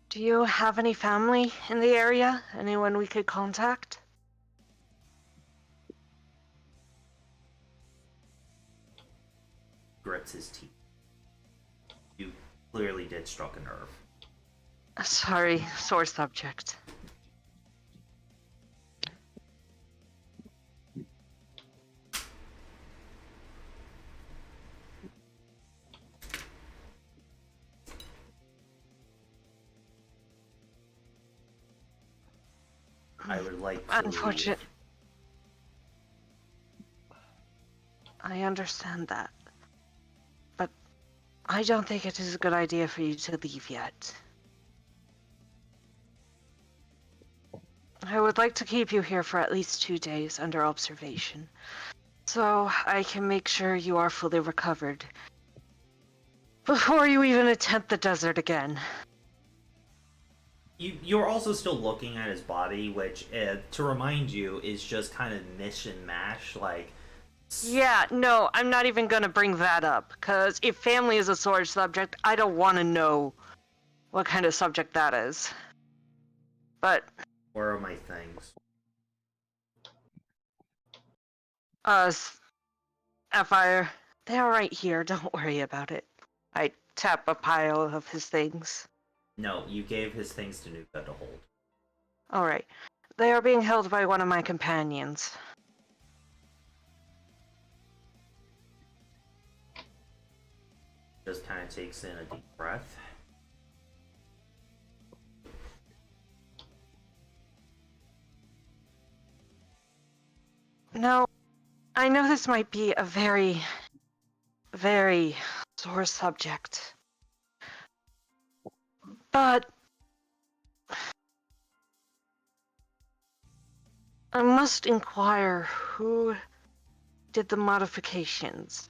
Do you have any family in the area? Anyone we could contact? Grits his teeth. You clearly did struck a nerve. Sorry, sore subject. I would like to Unfortunate. I understand that. But I don't think it is a good idea for you to leave yet. I would like to keep you here for at least 2 days under observation, so I can make sure you are fully recovered before you even attempt the desert again. You're also still looking at his body, which, to remind you, is just kind of mission mash. Like, Yeah, no, I'm not even gonna bring that up, because if family is a sore subject, I don't want to know what kind of subject that is. But, where are my things? Sapphire, they're right here, don't worry about it. I tap a pile of his things. No, you gave his things to Nuka to hold. Alright. They are being held by one of my companions. Just kind of takes in a deep breath. No, I know this might be a very, very sore subject. But I must inquire who did the modifications.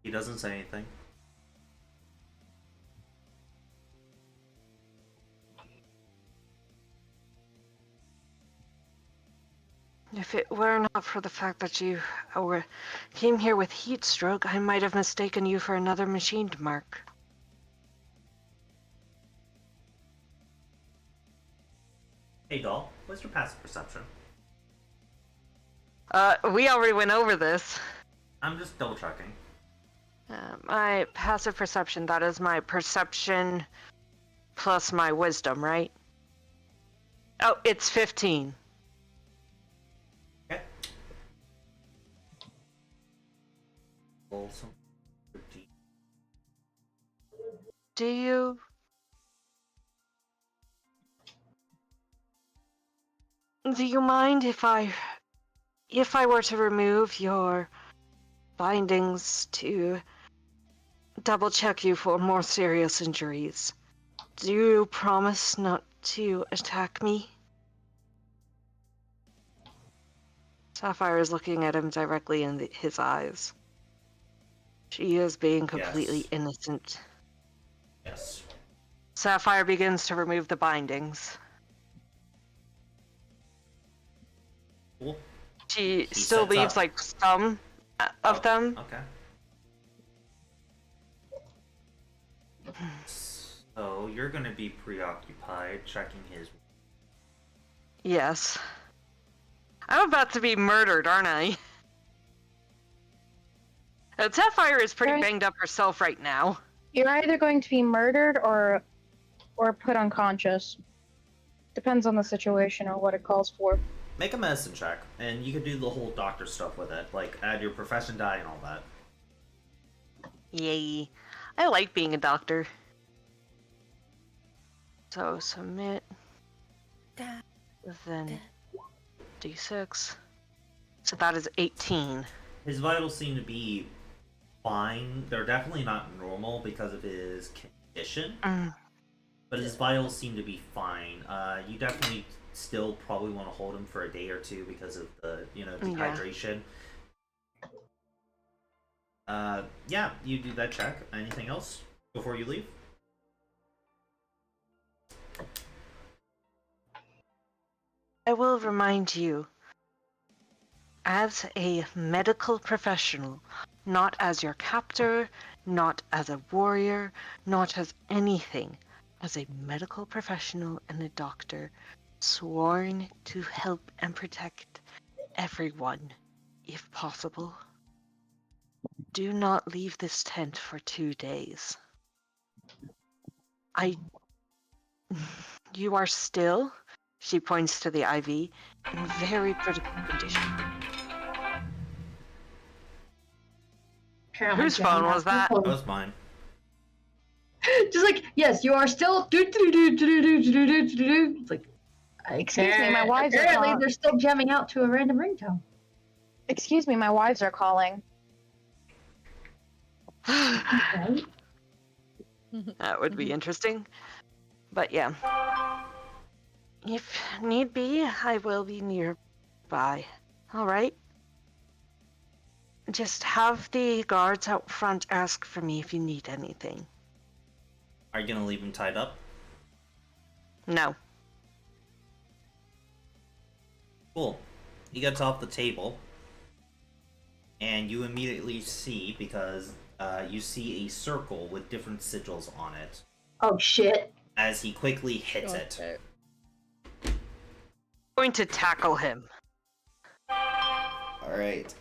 He doesn't say anything. If it were not for the fact that you came here with heat stroke, I might have mistaken you for another machined mark. Hey, doll. What's your passive perception? We already went over this. I'm just double checking. My passive perception, that is my perception plus my wisdom, right? Oh, it's 15. Okay. Roll some 13. Do you? Do you mind if I were to remove your bindings to double check you for more serious injuries? Do you promise not to attack me? Sapphire is looking at him directly in his eyes. She is being completely Yes. innocent. Yes. Sapphire begins to remove the bindings. Cool. She He still sets leaves up. like some of them. Okay. So you're gonna be preoccupied checking his. Yes. I'm about to be murdered, aren't I? Sapphire is pretty Right. banged up herself right now. You're either going to be murdered or put unconscious. Depends on the situation or what it calls for. Make a medicine check, and you can do the whole doctor stuff with it, like add your profession die and all that. Yay. I like being a doctor. So submit. Then D6. So that is 18. His vitals seem to be fine. They're definitely not normal because of his condition, but his vitals seem to be fine. You definitely still probably want to hold him for a day or two because of the, dehydration. Yeah, you do that check. Anything else before you leave? I will remind you, as a medical professional, not as your captor, not as a warrior, not as anything, as a medical professional and a doctor, sworn to help and protect everyone, if possible. Do not leave this tent for 2 days. You are still, she points to the IV, in very critical condition. Apparently Whose Jenny phone has was no that? phone. That was mine. Just like, yes, you are still It's like, Excuse me, my wives are apparently calling. they're still jamming out to a random ringtone. Excuse me, my wives are calling. Right? That would be interesting. But yeah. If need be, I will be nearby. Alright? Just have the guards out front ask for me if you need anything. Are you gonna leave him tied up? No. Cool. He gets off the table, and you immediately see, because you see a circle with different sigils on it, Oh shit. as he quickly hits it. Okay. Going to tackle him. Alright,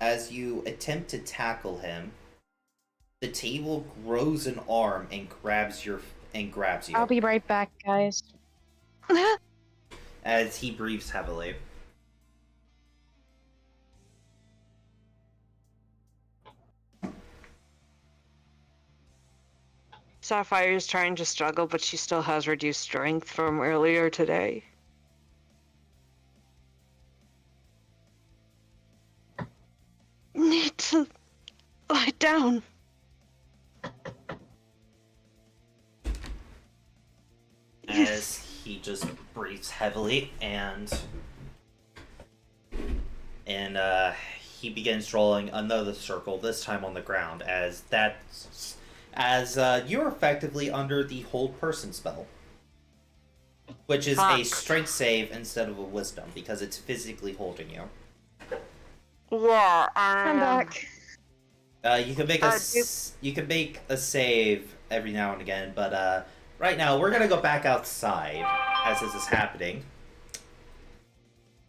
as you attempt to tackle him, the table grows an arm and grabs you. I'll be right back, guys. As he breathes heavily. Sapphire is trying to struggle, but she still has reduced strength from earlier today. Need to lie down. As he just breathes heavily and he begins drawing another circle, this time on the ground, as you're effectively under the hold person spell. which is a Fuck. strength save instead of a wisdom because it's physically holding you. Yeah, I'm back. You can make you can make a save every now and again, but right now we're gonna go back outside as this is happening.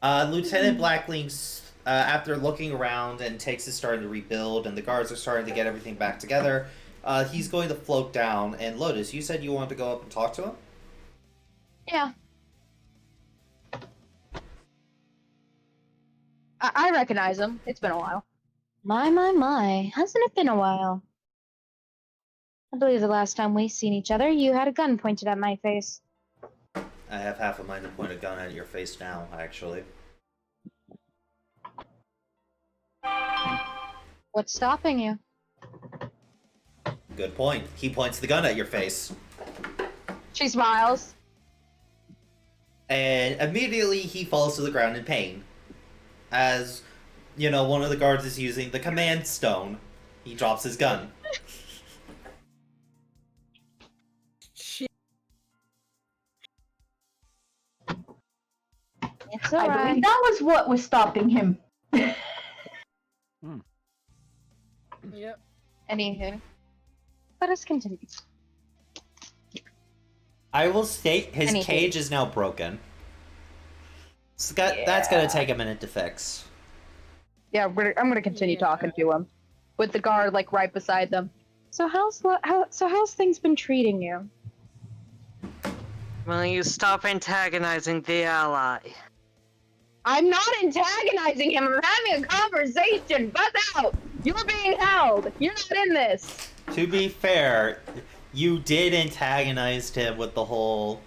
Lieutenant Blackling's after looking around and Takes is starting to rebuild and the guards are starting to get everything back together. He's going to float down. And Lotus, you said you wanted to go up and talk to him? Yeah. I recognize him. It's been a while. My. Hasn't it been a while? I believe the last time we seen each other, you had a gun pointed at my face. I have half a mind to point a gun at your face now, actually. What's stopping you? Good point. He points the gun at your face. She smiles. And immediately he falls to the ground in pain. As, you know, one of the guards is using the command stone. He drops his gun. Shit. It's I alright. believe that was what was stopping him. Yep. Anywho, let us continue. I will state his Anywho. cage is now broken. That's gonna take a minute to fix. Yeah, I'm gonna continue Yeah. talking to him, with the guard like right beside them. So how's things been treating you? will you stop antagonizing the ally? I'm not antagonizing him. I'm having a conversation. Buzz out. You're being held. You're not in this. To be fair, you did antagonize him with the whole,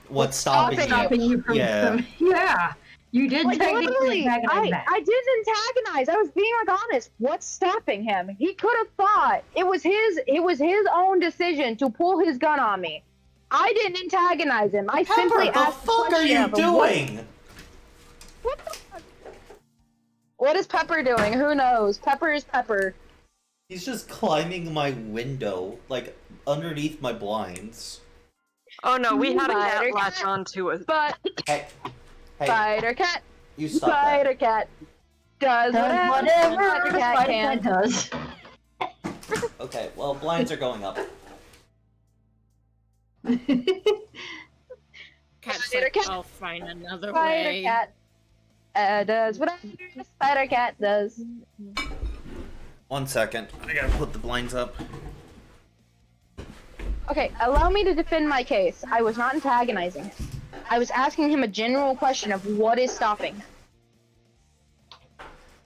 what's stopping Stopping you from Yeah. Yeah. You did Like technically literally, antagonize that. I didn't antagonize. I was being like honest. What's stopping him? He could have thought it was his own decision to pull his gun on me. I didn't antagonize him. I simply Pepper, the asked fuck are question you of him, doing? What the fuck? What is Pepper doing? Who knows? Pepper is Pepper. He's just climbing my window, like, underneath my blinds. Oh no, we had a Spider cat latch cat. onto it. But Hey, Spider Cat, you stop that. Spider Cat does Does whatever whatever Spider Cat Spider can. Cat does. Okay, well, blinds are going up. Cat's Spider like, cat. I'll find another Spider way. Cat does whatever Spider Cat does. 1 second. I gotta put the blinds up. Okay, allow me to defend my case. I was not antagonizing him. I was asking him a general question of what is stopping him.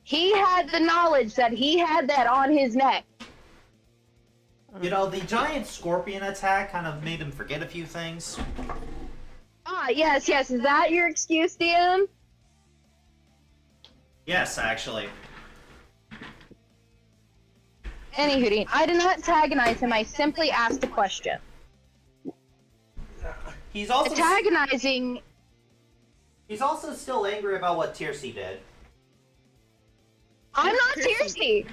He had the knowledge that he had that on his neck. You know, the giant scorpion attack kind of made him forget a few things. Ah, yes. Is that your excuse, DM? Yes, actually. Anywho, I did not antagonize him. I simply asked a question. He's also Antagonizing. he's also still angry about what Tiercy did. I'm not Piercy. Tiercy.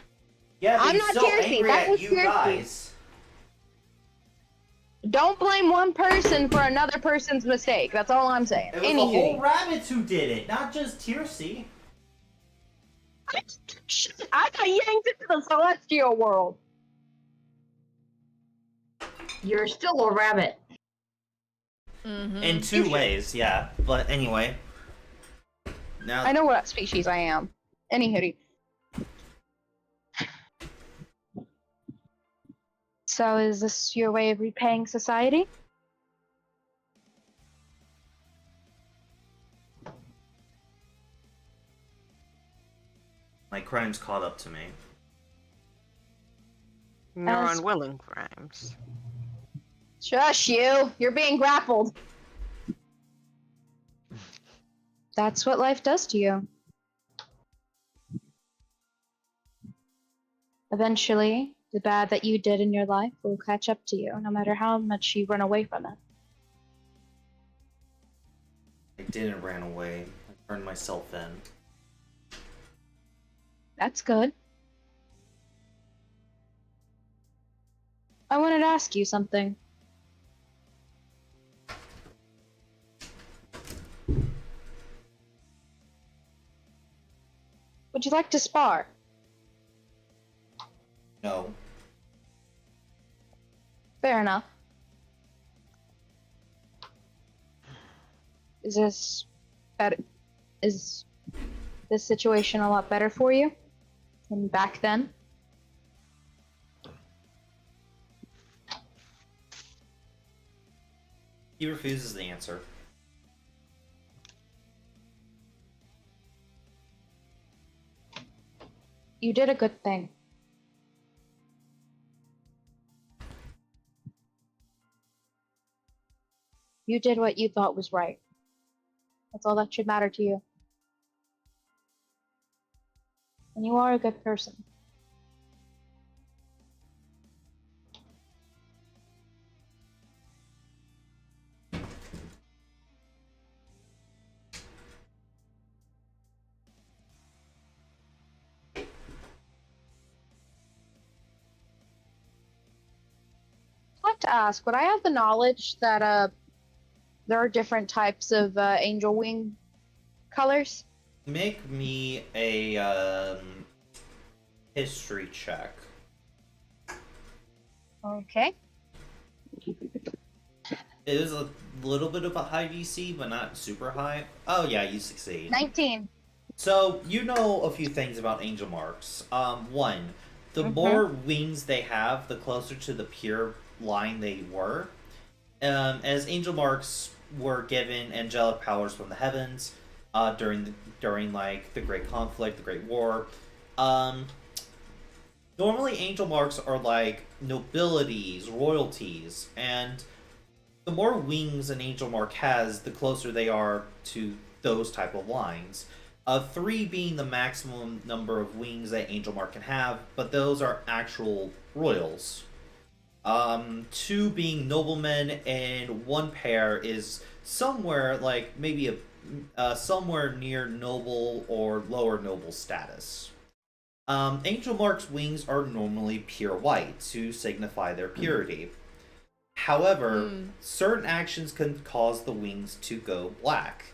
Yeah, but I'm he's not still Tiercy, angry that at was you Tiercy. guys. Don't blame one person for another person's mistake. That's all I'm saying. It was the whole Anywho, rabbits who did it, not just Tiercy. I got yanked into the celestial world. You're still a rabbit. Mm-hmm. In two ways, yeah. But anyway. Now I know what species I am. Anywho. So is this your way of repaying society? my crimes caught up to me. Your As- unwilling crimes. Shush you! You're being grappled. That's what life does to you. Eventually, the bad that you did in your life will catch up to you, no matter how much you run away from it. I didn't run away. I turned myself in. That's good. I wanted to ask you something. Would you like to spar? No. Fair enough. Is this better? Is this situation a lot better for you than back then? He refuses the answer. You did a good thing. You did what you thought was right. That's all that should matter to you. And you are a good person. I'd like to ask, would I have the knowledge that there are different types of angel wing colors? Make me a history check. Okay. It is a little bit of a high DC, but not super high. Oh yeah, you succeed. 19. So you know a few things about angel marks. One, the more wings they have, the closer to the pure line they were. As angel marks were given angelic powers from the heavens, during like the Great Conflict, the Great War. Normally angel marks are like nobilities, royalties, and the more wings an angel mark has, the closer they are to those type of lines. 3 being the maximum number of wings that angel mark can have, but those are actual royals. 2 being noblemen, and 1 pair is somewhere like maybe somewhere near noble or lower noble status. Angel mark's wings are normally pure white to signify their purity. However, certain actions can cause the wings to go black,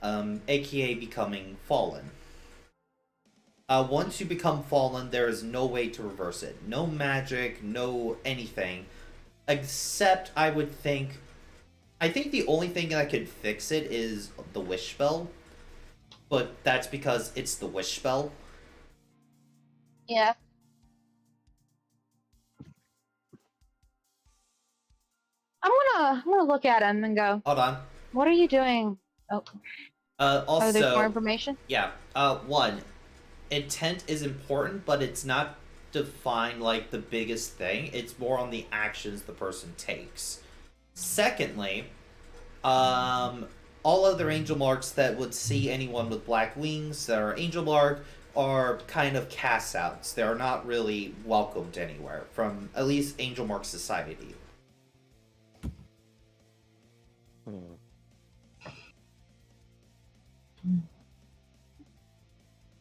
aka becoming fallen. Once you become fallen, there is no way to reverse it. No magic, no anything. Except, I think the only thing that could fix it is the wish spell. But that's because it's the wish spell. Yeah. I'm gonna look at him and go, Hold on. what are you doing? Oh, Also, there's more information? yeah. 1, intent is important, but it's not defined like the biggest thing. It's more on the actions the person takes. Secondly, all other angel marks that would see anyone with black wings that are angel mark are kind of cast outs. They're not really welcomed anywhere from at least angel mark society.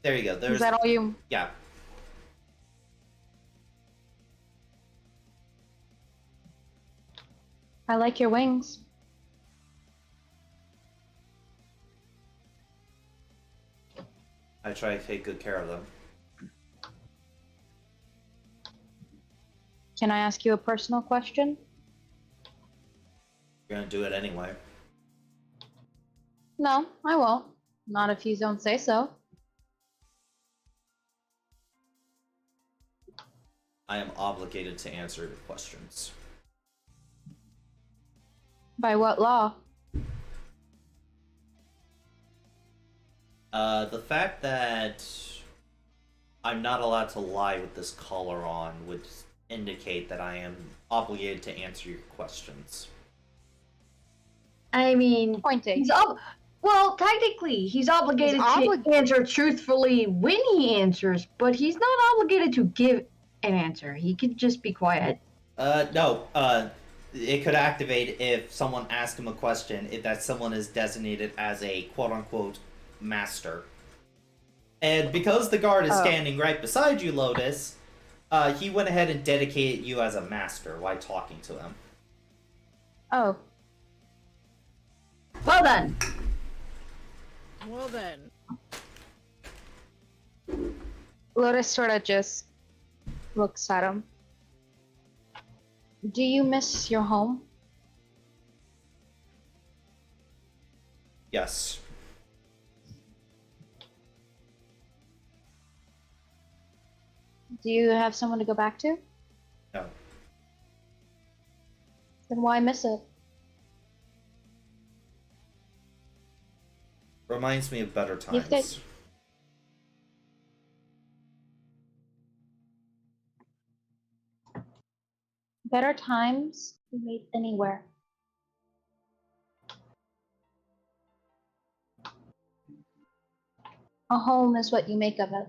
There you go. Is that all you? Yeah. I like your wings. I try to take good care of them. Can I ask you a personal question? You're gonna do it anyway. No, I won't. Not if you don't say so. I am obligated to answer your questions. By what law? The fact that I'm not allowed to lie with this collar on would indicate that I am obligated to answer your questions. I mean, Pointing. well, technically, he's obligated to answer truthfully when he answers, but he's not obligated to give an answer. He could just be quiet. No. It could activate if someone asks him a question, if that someone is designated as a quote-unquote master. And because the guard is standing right beside you, Lotus, he went ahead and dedicated you as a master while talking to him. Oh. Well then. Well then. Lotus sort of just looks at him. Do you miss your home? Yes. Do you have someone to go back to? No. Then why miss it? Reminds me of better If they- times. Better times be made anywhere. A home is what you make of it.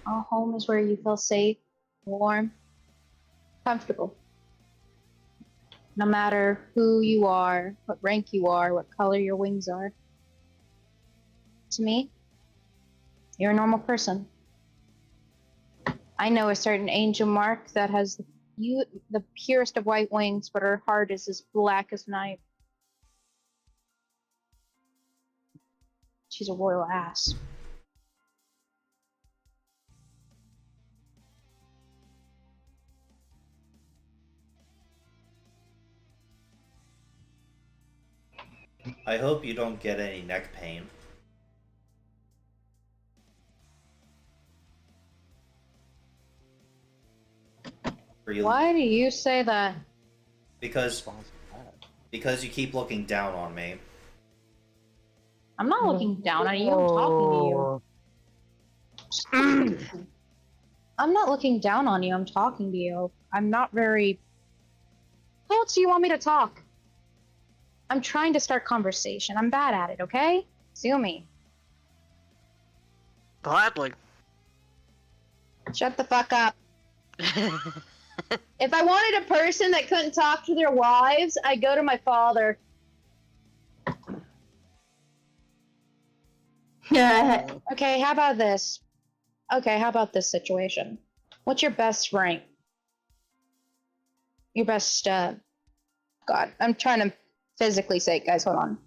A home is where you feel safe, warm, comfortable. No matter who you are, what rank you are, what color your wings are. To me, you're a normal person. I know a certain angel mark that has the purest of white wings, but her heart is as black as night. She's a royal ass. I hope you don't get any neck pain. Or you- Why do you say that? Because you keep looking down on me. I'm not looking down on you, I'm talking to you. I'm not looking down on you, I'm talking to you. I'm not very... How else do you want me to talk? I'm trying to start conversation. I'm bad at it, okay? Sue me. Gladly. Shut the fuck up. If I wanted a person that couldn't talk to their wives, I'd go to my father. Okay, how about this? Okay, how about this situation? What's your best rank? Your best, God, I'm trying to physically say it, guys, hold on.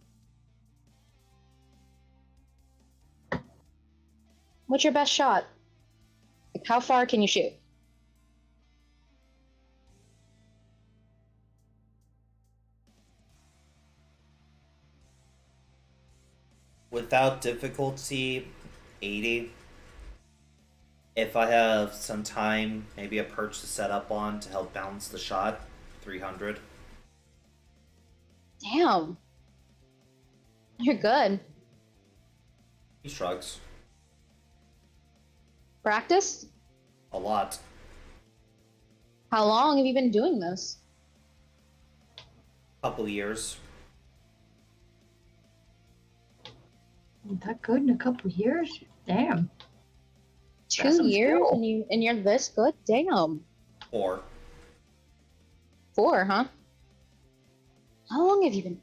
What's your best shot? Like, how far can you shoot? Without difficulty, 80. If I have some time, maybe a perch to set up on to help balance the shot, 300. Damn. You're good. He shrugs. Practice? A lot. How long have you been doing this? Couple years. That good in a couple years? Damn. 2 years skill. and you're this good? Damn. 4. 4, huh? How long have you been?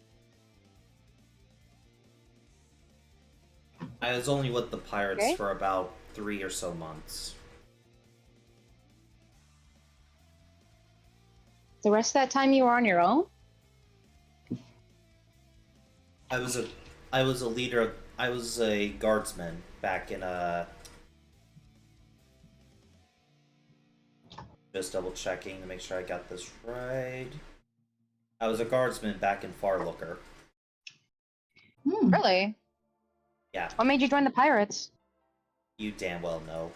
I was only with the pirates Okay. for about 3 or so months. The rest of that time you were on your own? I was a leader. I was a guardsman back in Just double checking to make sure I got this right. I was a guardsman back in Farlooker. Really? Yeah, What made you join the pirates? you damn well know.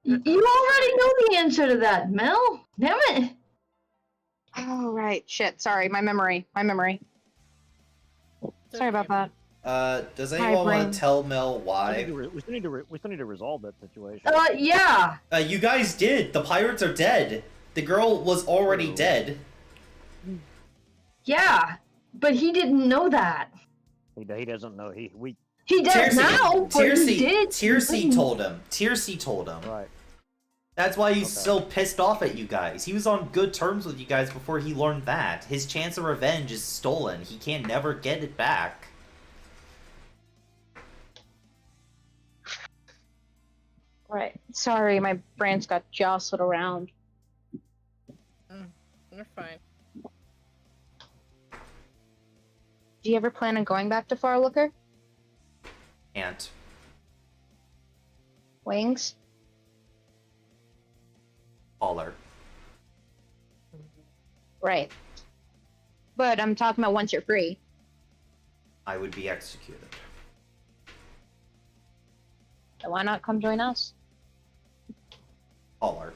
You already know the answer to that, Mel. Damn it. Oh, right. Shit. Sorry. My memory. Sorry about that. Does Hi, anyone want brain. to tell Mel why? We still need to resolve that situation. Yeah. You guys did. The pirates are dead. The girl was already Oh. dead. Yeah. But he didn't know that. He doesn't know. He does Tiercy- now, but he did. Tiercy told him. Tiercy told him. right. That's why he's Okay. so pissed off at you guys. He was on good terms with you guys before he learned that. His chance of revenge is stolen. He can never get it back. Right. Sorry, my brains got jostled around. We're fine. Do you ever plan on going back to Farlooker? Ant. Wings? Taller. Right. But I'm talking about once you're free. I would be executed. So why not come join us? Taller.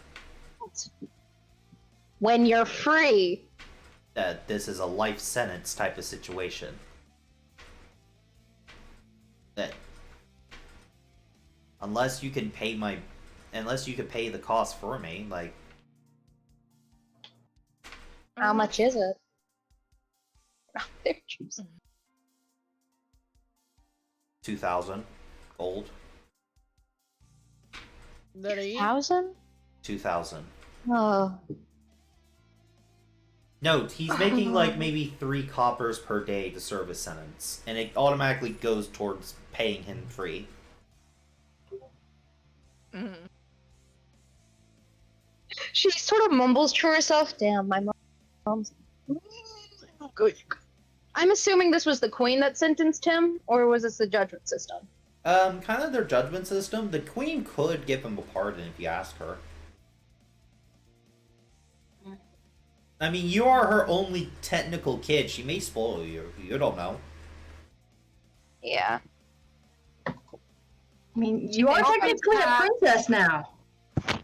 When you're free. That this is a life sentence type of situation. That unless you can pay the cost for me, like How much is it? They're choosing. 2,000 gold. That are you? 1,000? 2,000. Oh. No, he's making like maybe 3 coppers per day to serve his sentence, and it automatically goes towards paying him free. Mhm. She sort of mumbles to herself. Damn, my mom's. Good. I'm assuming this was the queen that sentenced him, or was this the judgment system? Kind of their judgment system. The queen could give him a pardon if you ask her. I mean, you are her only technical kid. She may spoil you. You don't know. Yeah. I mean, you are technically a princess now.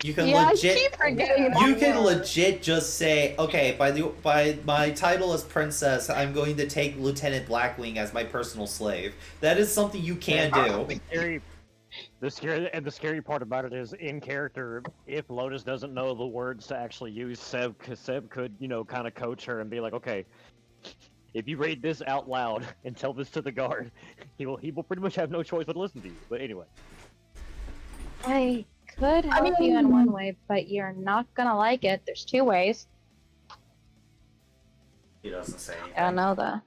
You can Yeah, legit. I keep forgetting about You can that. legit just say, okay, by my title as princess, I'm going to take Lieutenant Blackwing as my personal slave. That is something you can do. The scary part about it is, in character, if Lotus doesn't know the words to actually use, Seb could, kind of coach her and be like, okay, if you read this out loud and tell this to the guard, he will pretty much have no choice but to listen to you. But anyway. I could help you in one way, but you're not gonna like it. There's 2 ways. He doesn't say anything. I know that.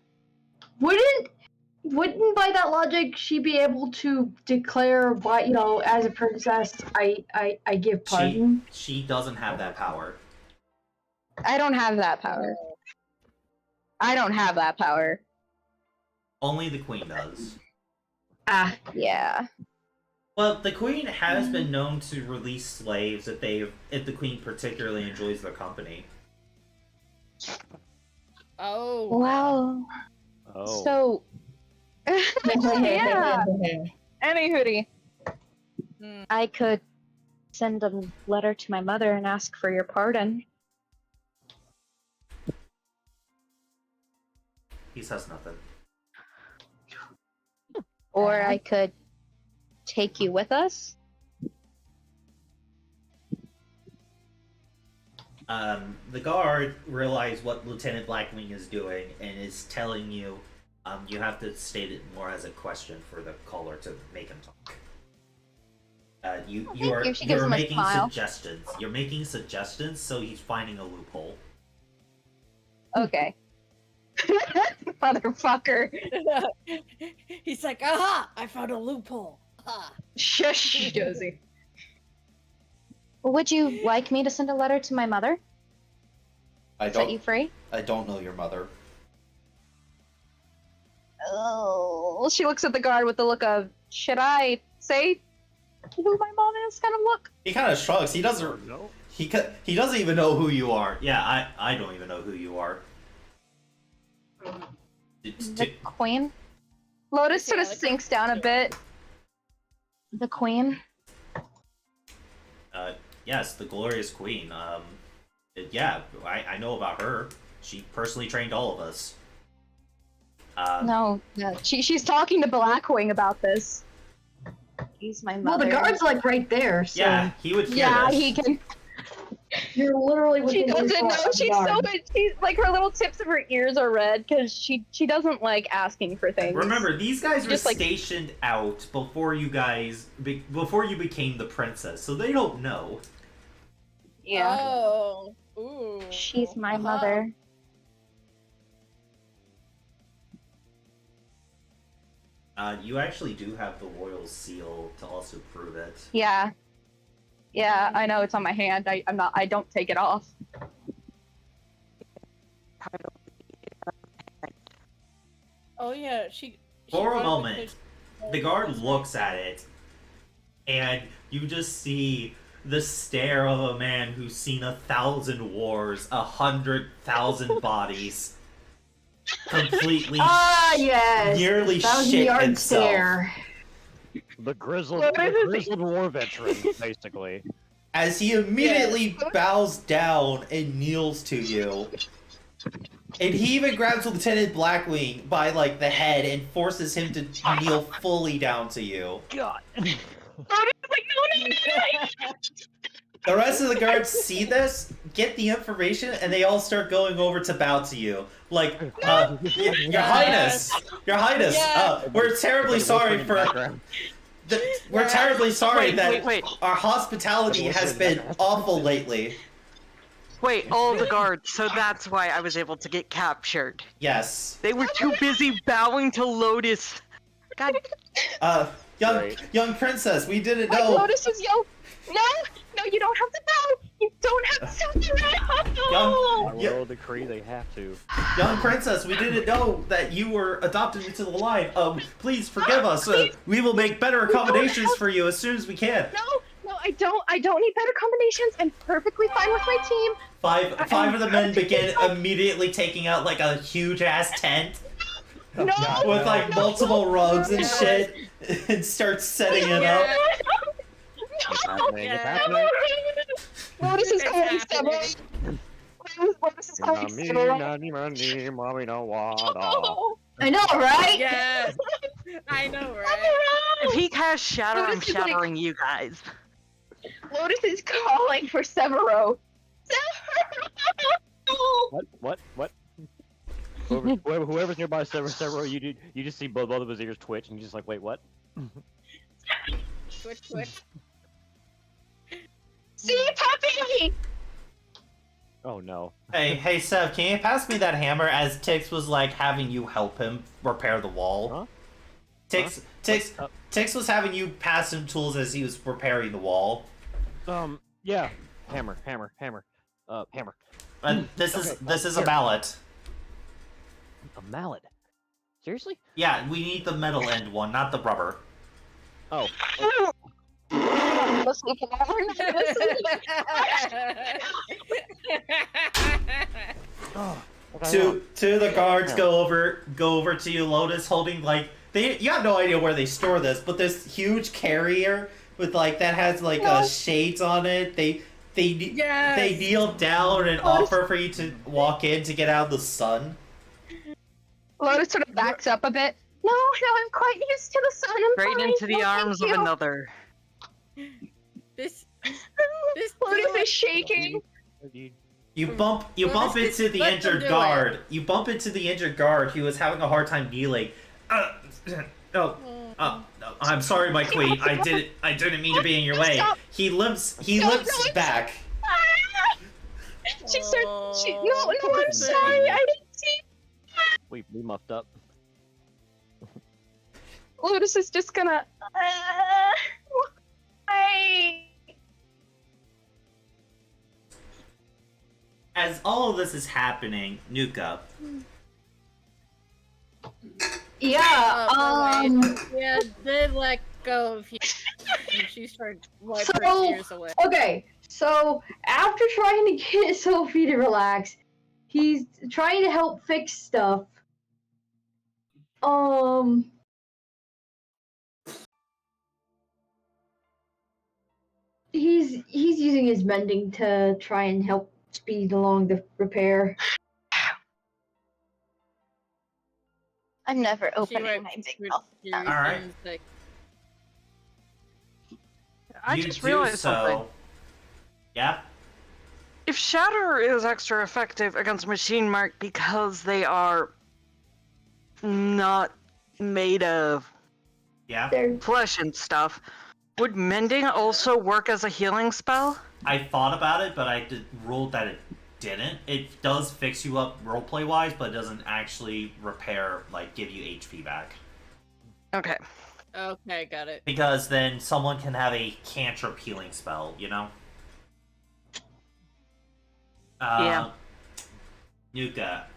Wouldn't by that logic she be able to declare why, as a princess I give pardon? She doesn't have that power. I don't have that power. I don't have that power. Only the queen does. Yeah. Well, the queen has been known to release slaves if the queen particularly enjoys their company. Oh. Wow. Oh. So. Yeah. Any hoodie. Hmm. I could send a letter to my mother and ask for your pardon. He says nothing. Or I could take you with us. The guard realized what Lieutenant Blackwing is doing and is telling you, you have to state it more as a question for the caller to make him talk. You're making suggestions. You're making suggestions, so he's finding a loophole. Okay. Motherfucker. He's like, aha! I found a loophole. Ha. Shush, Josie. Would you like me to send a letter to my mother? Set you free? I don't know your mother. Oh, she looks at the guard with the look of, should I say who my mom is kind of look? He kind of shrugs. He doesn't. No. He doesn't even know who you are. Yeah, I don't even know who you are. The queen? Lotus sort of sinks down a bit. The queen? Yes, the glorious queen. Yeah, I know about her. She personally trained all of us. No, she's talking to Blackwing about this. He's my mother. Well, the guard's like right there. So Yeah, he would hear yeah, this. he can. You're literally She within doesn't earshot know. of the She's guard. so. She's like her little tips of her ears are red because she doesn't like asking for things. Remember, these guys were Just like- stationed out before you became the princess, so they don't know. Yeah. Oh. Ooh. She's my Uh-huh. mother. You actually do have the royal seal to also prove it. Yeah. Yeah, I know it's on my hand. I don't take it off. Oh yeah, she For a wanted moment, because- The guard looks at it, and you just see the stare of a man who's seen 1,000 wars, 100,000 bodies, completely, yes. nearly That was the shit yard himself. stare. The grizzled war veteran, basically. As he immediately bows down and kneels to you. And he even grabs Lieutenant Blackwing by, like, the head and forces him to kneel fully down to you. God. The rest of the guards see this, get the information, and they all start going over to bow to you. Like, Your Highness! Your Highness! We're terribly sorry for... We're terribly sorry that our hospitality has been awful lately. Wait, all the guards, so that's why I was able to get captured. Yes. They were too busy bowing to Lotus. God. Young princess, we didn't My know. Lotus is young. No, you don't have to bow. You don't have to bow. By royal decree, they have to. Young princess, we didn't know that you were adopted into the line. Please forgive us. We will make better accommodations for you as soon as we can. No, I don't need better combinations. I'm perfectly fine with my team. Five of the men begin immediately taking out like a huge ass tent with like multiple rugs and shit, and start setting it up. It's happening. Lotus is calling Several. Lotus is calling Several. I know, right? Yes. I know, right? If he casts Shatter, I'm Lotus is like- shattering you guys. Lotus is calling for Severo. What? Whoever's nearby Severo, you just see both of his ears twitch, and you're just like, wait, what? Twitch. See, puppy! Oh no. Hey, Sev, can you pass me that hammer? As Tix was like having you help him repair the wall. Huh? Tix was having you pass him tools as he was repairing the wall. Yeah. Hammer. And this is a mallet. A mallet? Seriously? Yeah, we need the metal end one, not the rubber. Oh. Two of the guards go over to you, Lotus, holding like you have no idea where they store this, but this huge carrier with like that has like shades on it. They kneel down and offer for you to walk in to get out of the sun. Lotus sort of backs up a bit. No, I'm quite used to the sun. I'm Right fine. into the No, arms thank of you. another. This Lotus is shaking. You bump Lotus, into the let them injured do guard. it. You bump into the injured guard who was having a hard time kneeling. I'm sorry, my queen. I didn't mean to be in your way. Stop. He limps No, back. She started. No, I'm poor sorry. thing. I didn't see. We muffed up. Lotus is just gonna. As all of this is happening, Nuka, Yeah. Yeah, they let go of you. And she started wiping her So- tears away. Okay. So after trying to get Sophie to relax, he's trying to help fix stuff. He's using his mending to try and help speed along the repair. I'm never She opening wiped my big her mouth. tears Alright. and, like, I you just do realized so. something. Yeah. If Shatter is extra effective against Machine Mark because they are not made of Yeah. There. flesh and stuff, would Mending also work as a healing spell? I thought about it, but I ruled that it didn't. It does fix you up roleplay wise, but it doesn't actually repair, like give you HP back. Okay. okay, got it. Because then someone can have a cantrip healing spell, you know? Yeah. Nuka,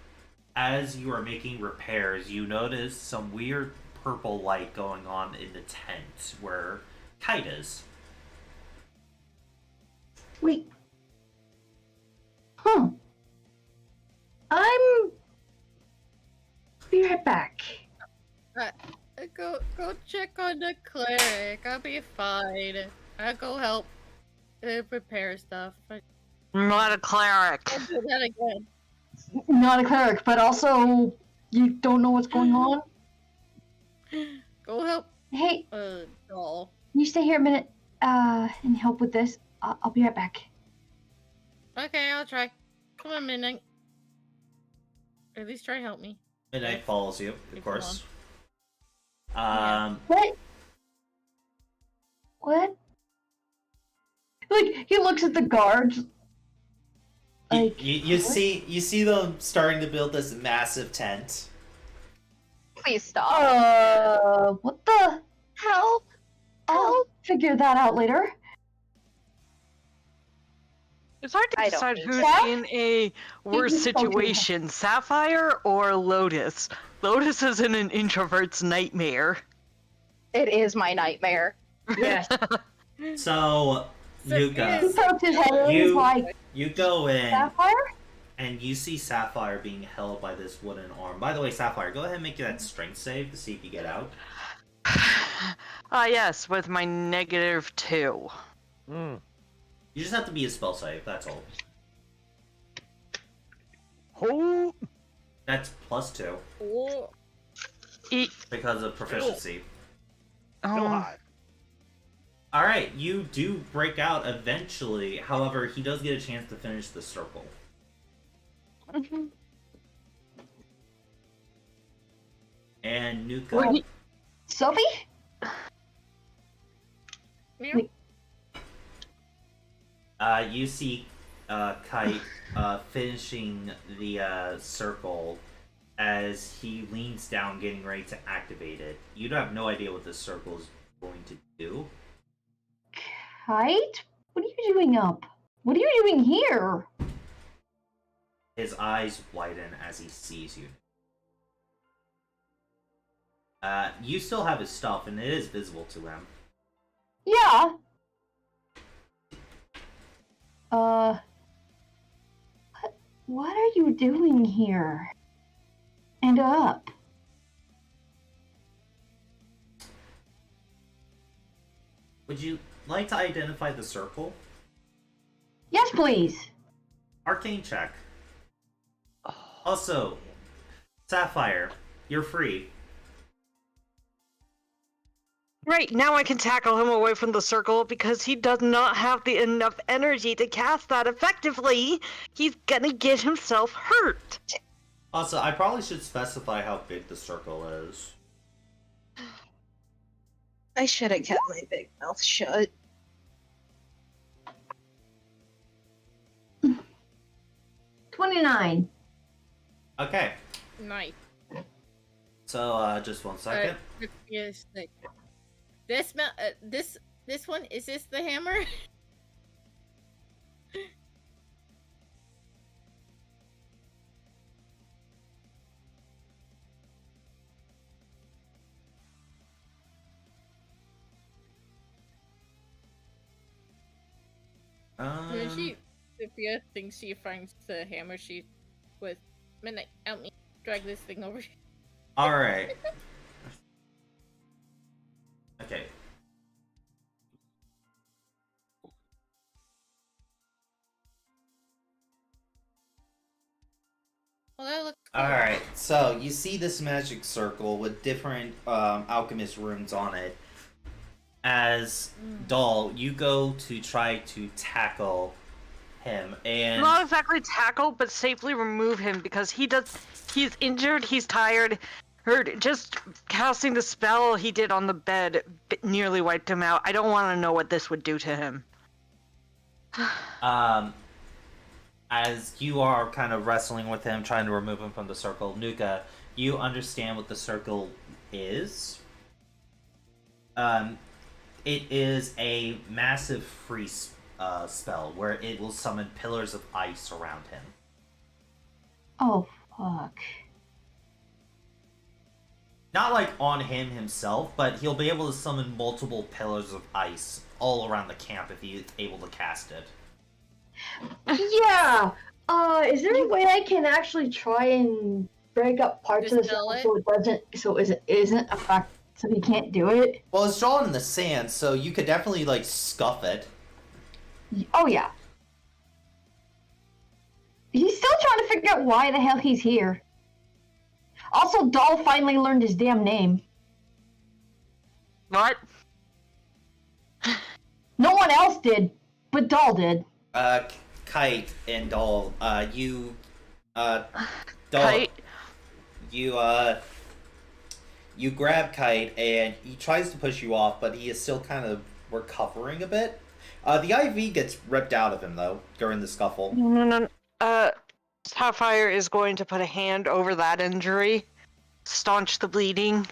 as you are making repairs, you notice some weird purple light going on in the tent where Kite is. Wait. Huh. I'm... Be right back. Go check on the cleric. I'll be fine. I'll go help prepare stuff. I'm not a cleric. I'll do that again. Not a cleric, but also you don't know what's going on. Go help. Hey, Doll. can you stay here a minute and help with this? I'll be right back. Okay, I'll try. Come on, Midnight. At least try to help me. Midnight follows you, of If course. Yeah. What? What? Like, he looks at the guards. Like, you see them starting to build this massive tent. Please stop. What the? Help! I'll figure that out later. It's hard to I don't decide think who's so. in a worse just don't do that. situation, Sapphire or Lotus. Lotus is in an introvert's nightmare. It is my nightmare. Yes. So, Yuka, He pokes his head in, he's like, you go in Sapphire? and you see Sapphire being held by this wooden arm. By the way, Sapphire, go ahead and make that strength save to see if you get out. Yes, with my -2. Mm. You just have to be a spell save, that's all. Oh! That's +2 Oh, because of proficiency. Still Oh, high. Alright, you do break out eventually. However, he does get a chance to finish the circle. And Nuka. Sophie? meow. You see Kite finishing the circle as he leans down, getting ready to activate it. You have no idea what this circle is going to do. Kite? What are you doing up? What are you doing here? His eyes widen as he sees you. You still have his stuff, and it is visible to him. Yeah. What are you doing here? And up? Would you like to identify the circle? Yes, please. Arcane check. Also, Sapphire, you're free. right, now I can tackle him away from the circle because he does not have the enough energy to cast that effectively. He's gonna get himself hurt. Also, I probably should specify how big the circle is. I should have kept my big mouth shut. $29. Okay, Nice. so just one second. Yes, like this one, is this the hammer? When Sophia thinks she finds the hammer, she with Midnight, help me drag this thing over. All right. Okay. Well, that looks cool. All right. So you see this magic circle with different alchemist runes on it. As Doll, you go to try to tackle him, and Not exactly tackle, but safely remove him because he's injured, he's tired, hurt. Just casting the spell he did on the bed nearly wiped him out. I don't want to know what this would do to him. as you are kind of wrestling with him, trying to remove him from the circle, Nuka, you understand what the circle is. It is a massive freeze spell where it will summon pillars of ice around him. Oh, fuck. not like on him himself, but he'll be able to summon multiple pillars of ice all around the camp if he's able to cast it. Yeah. Is there a way I can actually try and break up parts of the Dispel circle so it isn't a fact, so he can't do it? Well, it's drawn in the sand, so you could definitely like scuff it. Oh yeah. He's still trying to figure out why the hell he's here. Also, Doll finally learned his damn name. What? No one else did, but Doll did. Kite and Doll, Doll, Kite? you grab Kite and he tries to push you off, but he is still kind of recovering a bit. The IV gets ripped out of him though during the scuffle. No. Sapphire is going to put a hand over that injury, staunch the bleeding,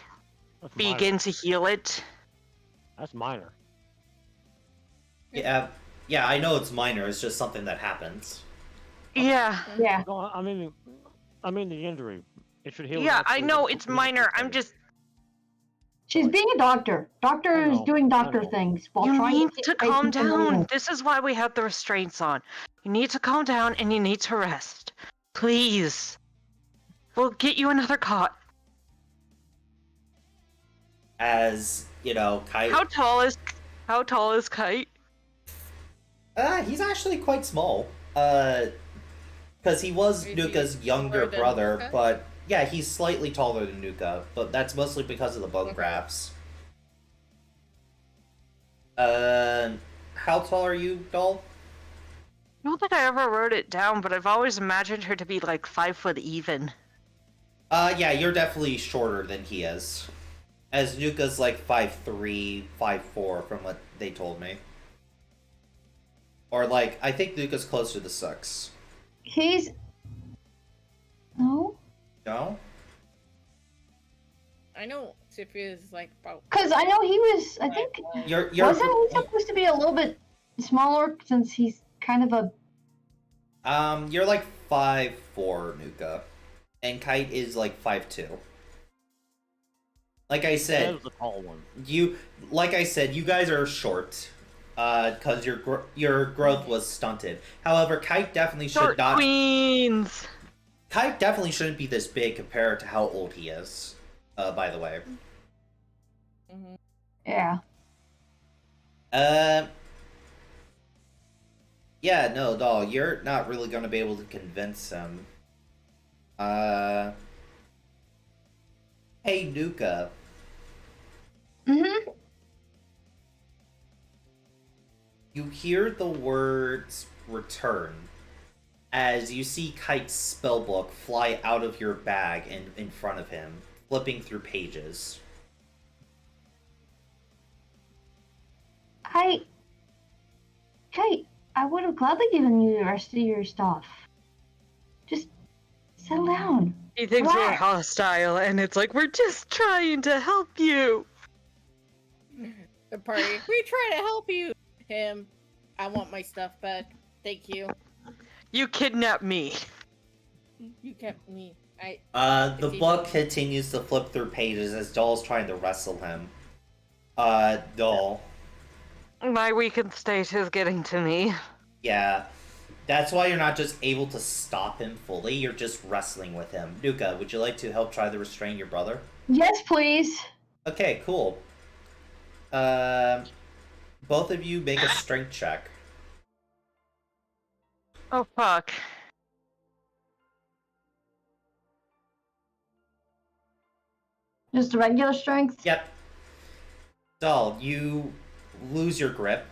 That's minor. begin to heal it. That's minor. Yeah, I know it's minor. It's just something that happens. Yeah. Yeah. No, I mean the injury. It should heal. Yeah, I naturally know with it's the minor. I'm healing. just. She's being a doctor. Doctor I is know, doing I doctor know. things while You trying need to to get calm patients in down. the This is why we have the restraints on. You need to calm down and you need to rest. Please. We'll get you another cot. As you know, Kite. How tall is Kite? He's actually quite small. Because he was Is he Nuka's younger taller than brother, Nuka? but yeah, he's slightly taller than Nuka, but that's mostly because of the bone Okay. grafts. How tall are you, Doll? I don't think I ever wrote it down, but I've always imagined her to be like 5 foot even. Yeah, you're definitely shorter than he is. As Nuka's like 5'3", 5'4", from what they told me. Or like, I think Nuka's closer to 6. He's no, No? I know Sophia's like about. because I know he was. I think You're wasn't he supposed to be a little bit smaller since he's kind of a. You're like 5'4", Nuka. And Kite is like 5'2". Like I That said, was the tall one. you guys are short. Because your growth was stunted. However, Kite definitely should Short not. queens! Kite definitely shouldn't be this big compared to how old he is. By the way. Mhm. Yeah. Yeah, no, Doll, you're not really gonna be able to convince him. Hey, Nuka. Mm-hmm. You hear the words return as you see Kite's spellbook fly out of your bag and in front of him, flipping through pages. Kate, I would have gladly given you the rest of your stuff. Just settle down. He thinks we're Relax. hostile, and it's like, we're just trying to help you. The party. We try to help you. Him. I want my stuff back. Thank you. You kidnapped me. You kept me. The Is he book doing- continues to flip through pages as Doll's trying to wrestle him. Doll. My weakened state is getting to me. Yeah. That's why you're not just able to stop him fully, you're just wrestling with him. Nuka, would you like to help try to restrain your brother? Yes, please. Okay, cool. Both of you make a strength check. Oh, fuck. Just a regular strength. Yep. Doll, you lose your grip.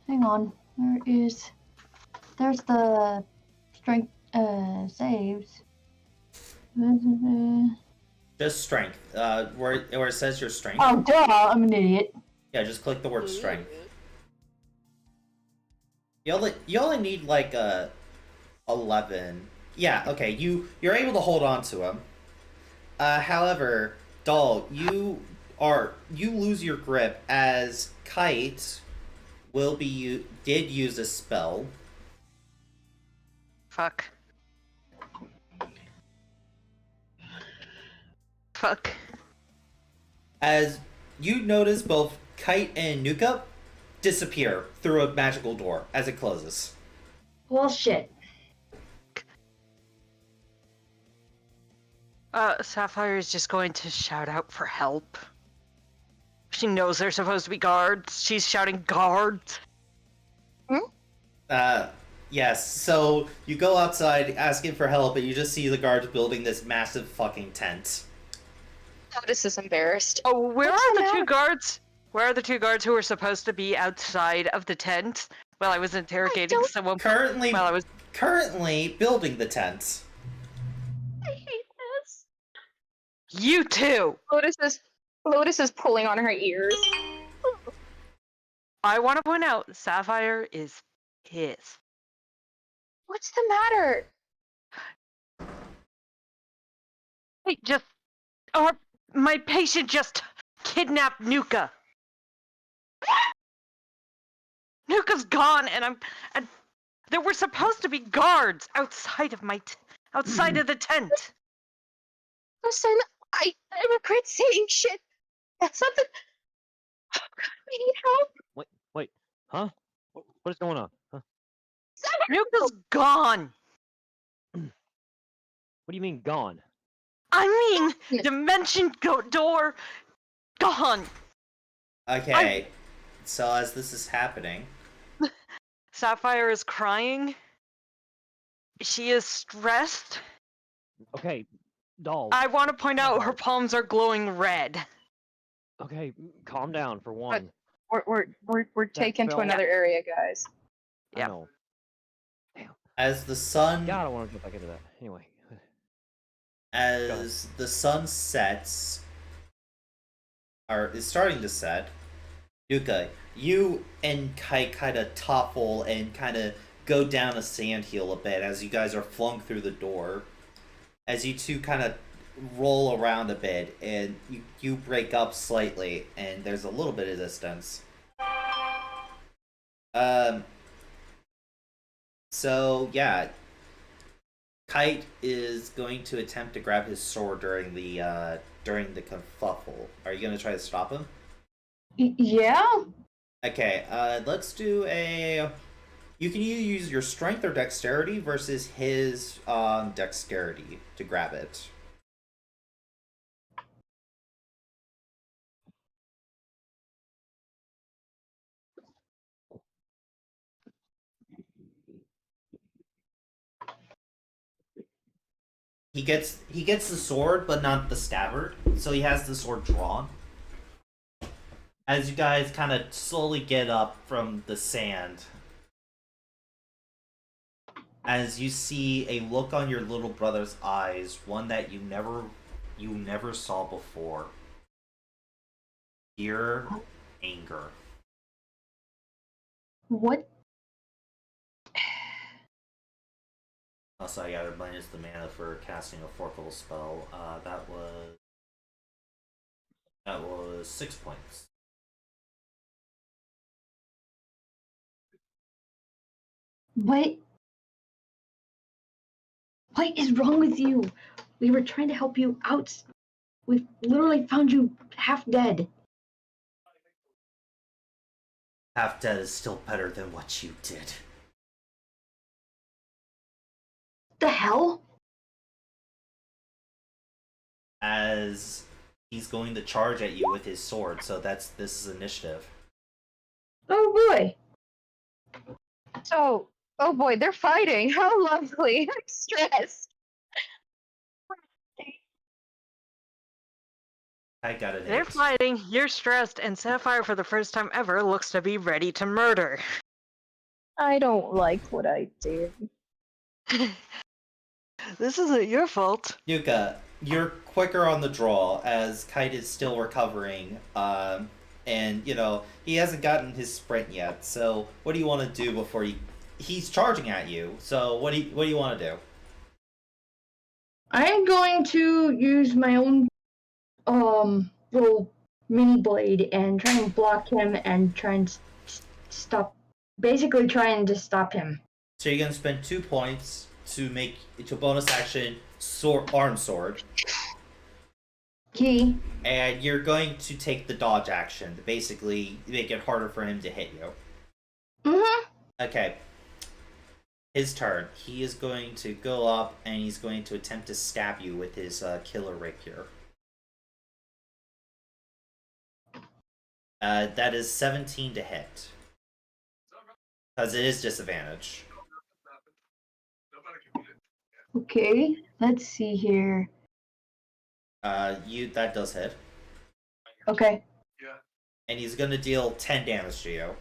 Hang on. There's the strength saves. Just strength. Where it says your strength. Oh, duh! I'm an idiot. Yeah, just click the word strength. You only need like 11. Yeah, okay. You're able to hold on to him. However, Doll, you lose your grip as Kite did use a spell. Fuck. fuck. As you notice both Kite and Nuka disappear through a magical door as it closes. Well, shit. Sapphire is just going to shout out for help. She knows there's supposed to be guards. She's shouting guards. Yes, so you go outside asking for help, and you just see the guards building this massive fucking tent. Lotus is embarrassed. Oh, where What's are the the two matter? guards? Where are the two guards who were supposed to be outside of the tent while I was interrogating don't- someone? Currently While I was building the tent. I hate this. You two! Lotus is pulling on her ears. I want to point out, Sapphire is pissed. What's the matter? My patient just kidnapped Nuka. Nuka's gone, and there were supposed to be guards outside of outside of the tent. Listen, I regret saying shit. That's something. Oh God, we need help. Wait, huh? What is going on? Huh? Nuka's gone. What do you mean gone? I mean, dimension door gone. Okay, so as this is happening... Sapphire is crying. She is stressed. Okay, doll. I want to point out her palms are glowing red. Okay, calm down for one. We're taken to felt- another area, guys. Yeah. I know. As the sun... God, I want to get back into that. Anyway. As the sun sets, or is starting to set, Yuka, you and Kite kind of topple and kind of go down a sandhill a bit as you guys are flung through the door. As you two kind of roll around a bit, and you break up slightly, and there's a little bit of distance. So yeah, Kite is going to attempt to grab his sword during the kerfuffle. Are you going to try to stop him? Yeah? Okay, let's do a... You can either use your strength or dexterity versus his dexterity to grab it. He gets the sword, but not the scabbard, so he has the sword drawn. As you guys kind of slowly get up from the sand, as you see a look on your little brother's eyes, one that you never saw before. Pure anger. What? Also, I gotta minus the mana for casting a fourth level spell. That was 6 points. What is wrong with you? We were trying to help you out. We literally found you half dead. Half dead is still better than what you did. The hell? As he's going to charge at you with his sword, so this is initiative. Oh boy. So, oh boy, they're fighting. How lovely. I'm stressed. I got it. They're fighting, you're stressed, and Sapphire, for the first time ever, looks to be ready to murder. I don't like what I did. This isn't your fault. Yuka, you're quicker on the draw as Kite is still recovering, and he hasn't gotten his sprint yet. So what do you want to do before he's charging at you? So what do you want to do? I'm going to use my own little mini blade and try and block him and try and basically trying to stop him. So you're gonna spend 2 points to make it to a bonus action arm sword. Key. And you're going to take the dodge action to basically make it harder for him to hit you. Mm-hmm. Okay. His turn. He is going to go up and he's going to attempt to stab you with his killer rapier. That is 17 to hit. Because it is disadvantage. Okay, let's see here. That does hit. Okay. And he's gonna deal 10 damage to you.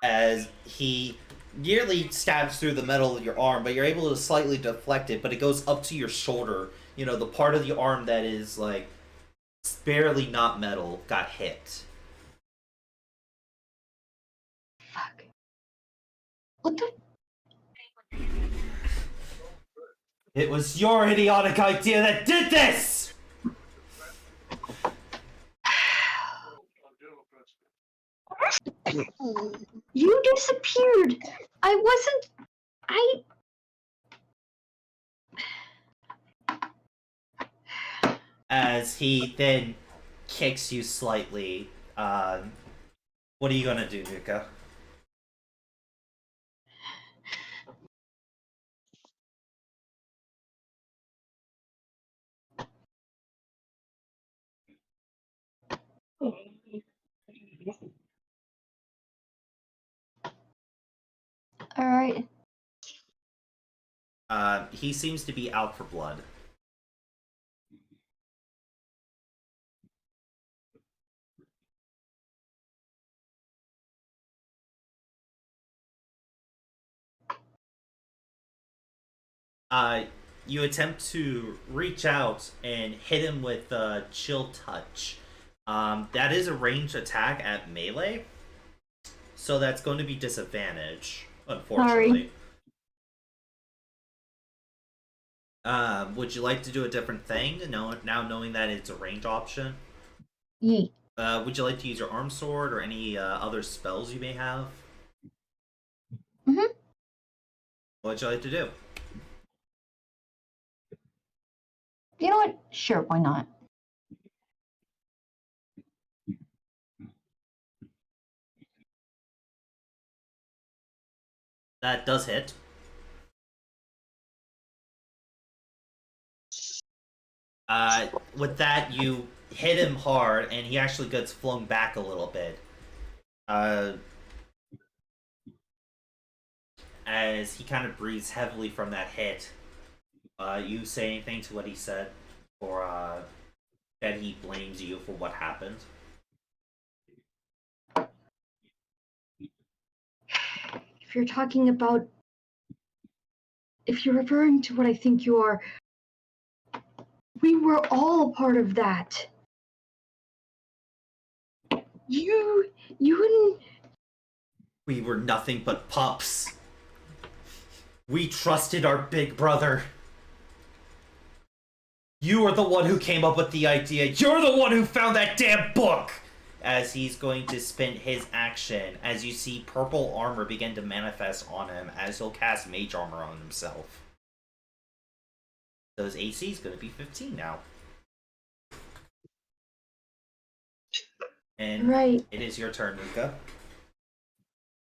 As he nearly stabs through the metal of your arm, but you're able to slightly deflect it, but it goes up to your shoulder. You know, the part of the arm that is, like, barely not metal got hit. Fuck. What the? It was your idiotic idea that did this! You disappeared. I wasn't. As he then kicks you slightly. What are you gonna do, Nuka? All right. He seems to be out for blood. You attempt to reach out and hit him with Chill Touch. That is a ranged attack at melee, so that's going to be disadvantage, unfortunately. Would you like to do a different thing, now knowing that it's a range option? Yeet. Would you like to use your arm sword or any other spells you may have? Mm-hmm. What would you like to do? You know what? Sure, why not? That does hit. With that, you hit him hard, and he actually gets flung back a little bit. As he kind of breathes heavily from that hit. You say anything to what he said? Or, that he blames you for what happened? If you're talking about... If you're referring to what I think you are... We were all a part of that. You and... We were nothing but pups. We trusted our big brother. You are the one who came up with the idea. You're the one who found that damn book! As he's going to spend his action, as you see purple armor begin to manifest on him, as he'll cast mage armor on himself. So his AC is going to be 15 now. And Right. it is your turn, Nuka.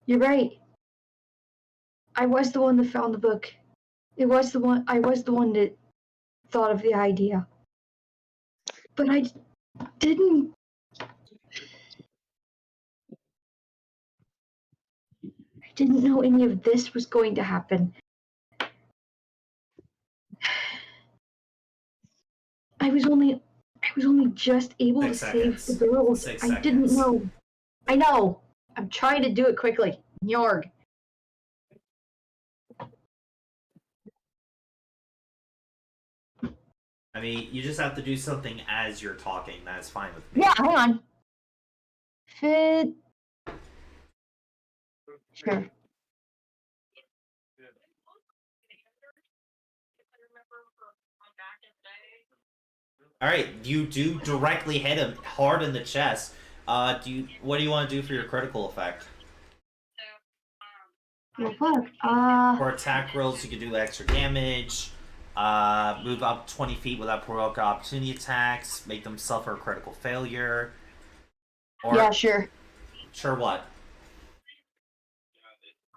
You're right. I was the one that found the book. I was the one that thought of the idea. But I didn't... I didn't know any of this was going to happen. I was only just able to save the girls. I didn't know. I know. I'm trying to do it quickly. Yorg. I mean, you just have to do something as you're talking. That's fine with me. Yeah, hang on. Fit. Sure. Alright, you do directly hit him hard in the chest. What do you want to do for your critical effect? Well, fuck. For attack rolls, you can do extra damage. Move up 20 feet without provoking opportunity attacks. Make them suffer critical failure. Or Yeah, sure. sure what?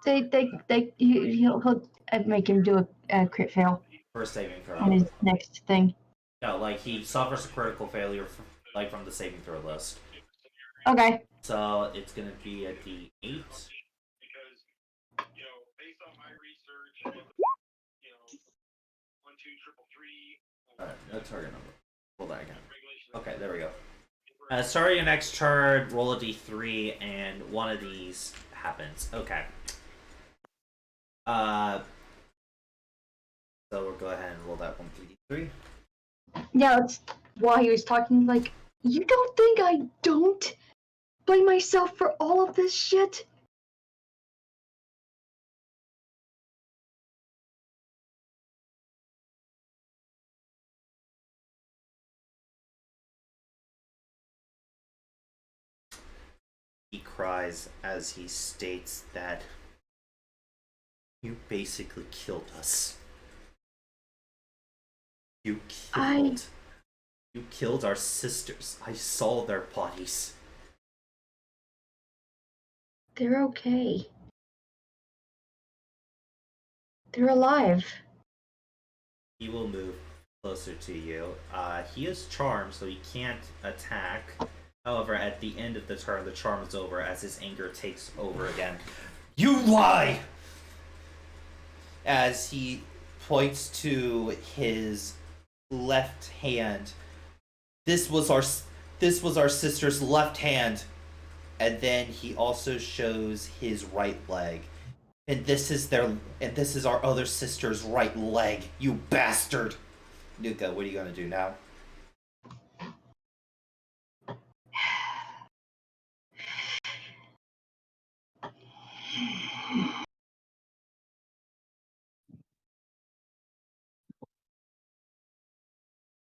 He'll make him do a crit fail First saving throw. on his next thing. No, like he suffers a critical failure from the saving throw list. Okay. So it's gonna be a D8. No target number. Roll that again. Okay, there we go. Starting your next turn, roll a D3, and one of these happens. Okay. So we'll go ahead and roll that 1 3D3. Yeah, that's while he was talking, like, you don't think I don't blame myself for all of this shit? He cries as he states that you basically killed us. You killed our sisters. I saw their bodies. They're okay. They're alive. He will move closer to you. He is charmed, so he can't attack. However, at the end of the turn, the charm is over as his anger takes over again. You lie! As he points to his left hand. This was our sister's left hand. And then he also shows his right leg. And this is our other sister's right leg, you bastard. Nuka, what are you gonna do now?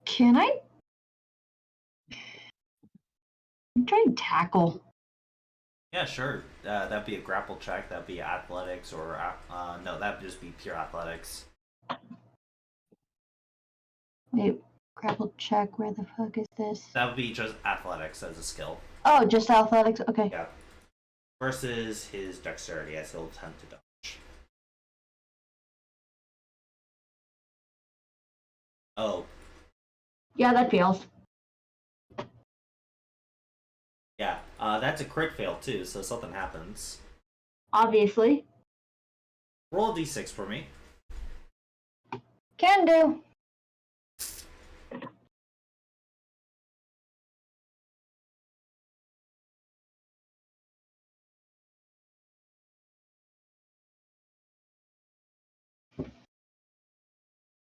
Can I? I'm trying to tackle. Yeah, sure. That'd be a grapple check. That'd be athletics, or no, that'd just be pure athletics. Wait, grapple check. Where the fuck is this? That would be just athletics as a skill. Oh, just athletics. Okay. Yeah. Versus his dexterity, as he'll attempt to dodge. Oh, Yeah, that fails. yeah. That's a crit fail too, so something happens. Obviously. Roll a d6 for me. Can do.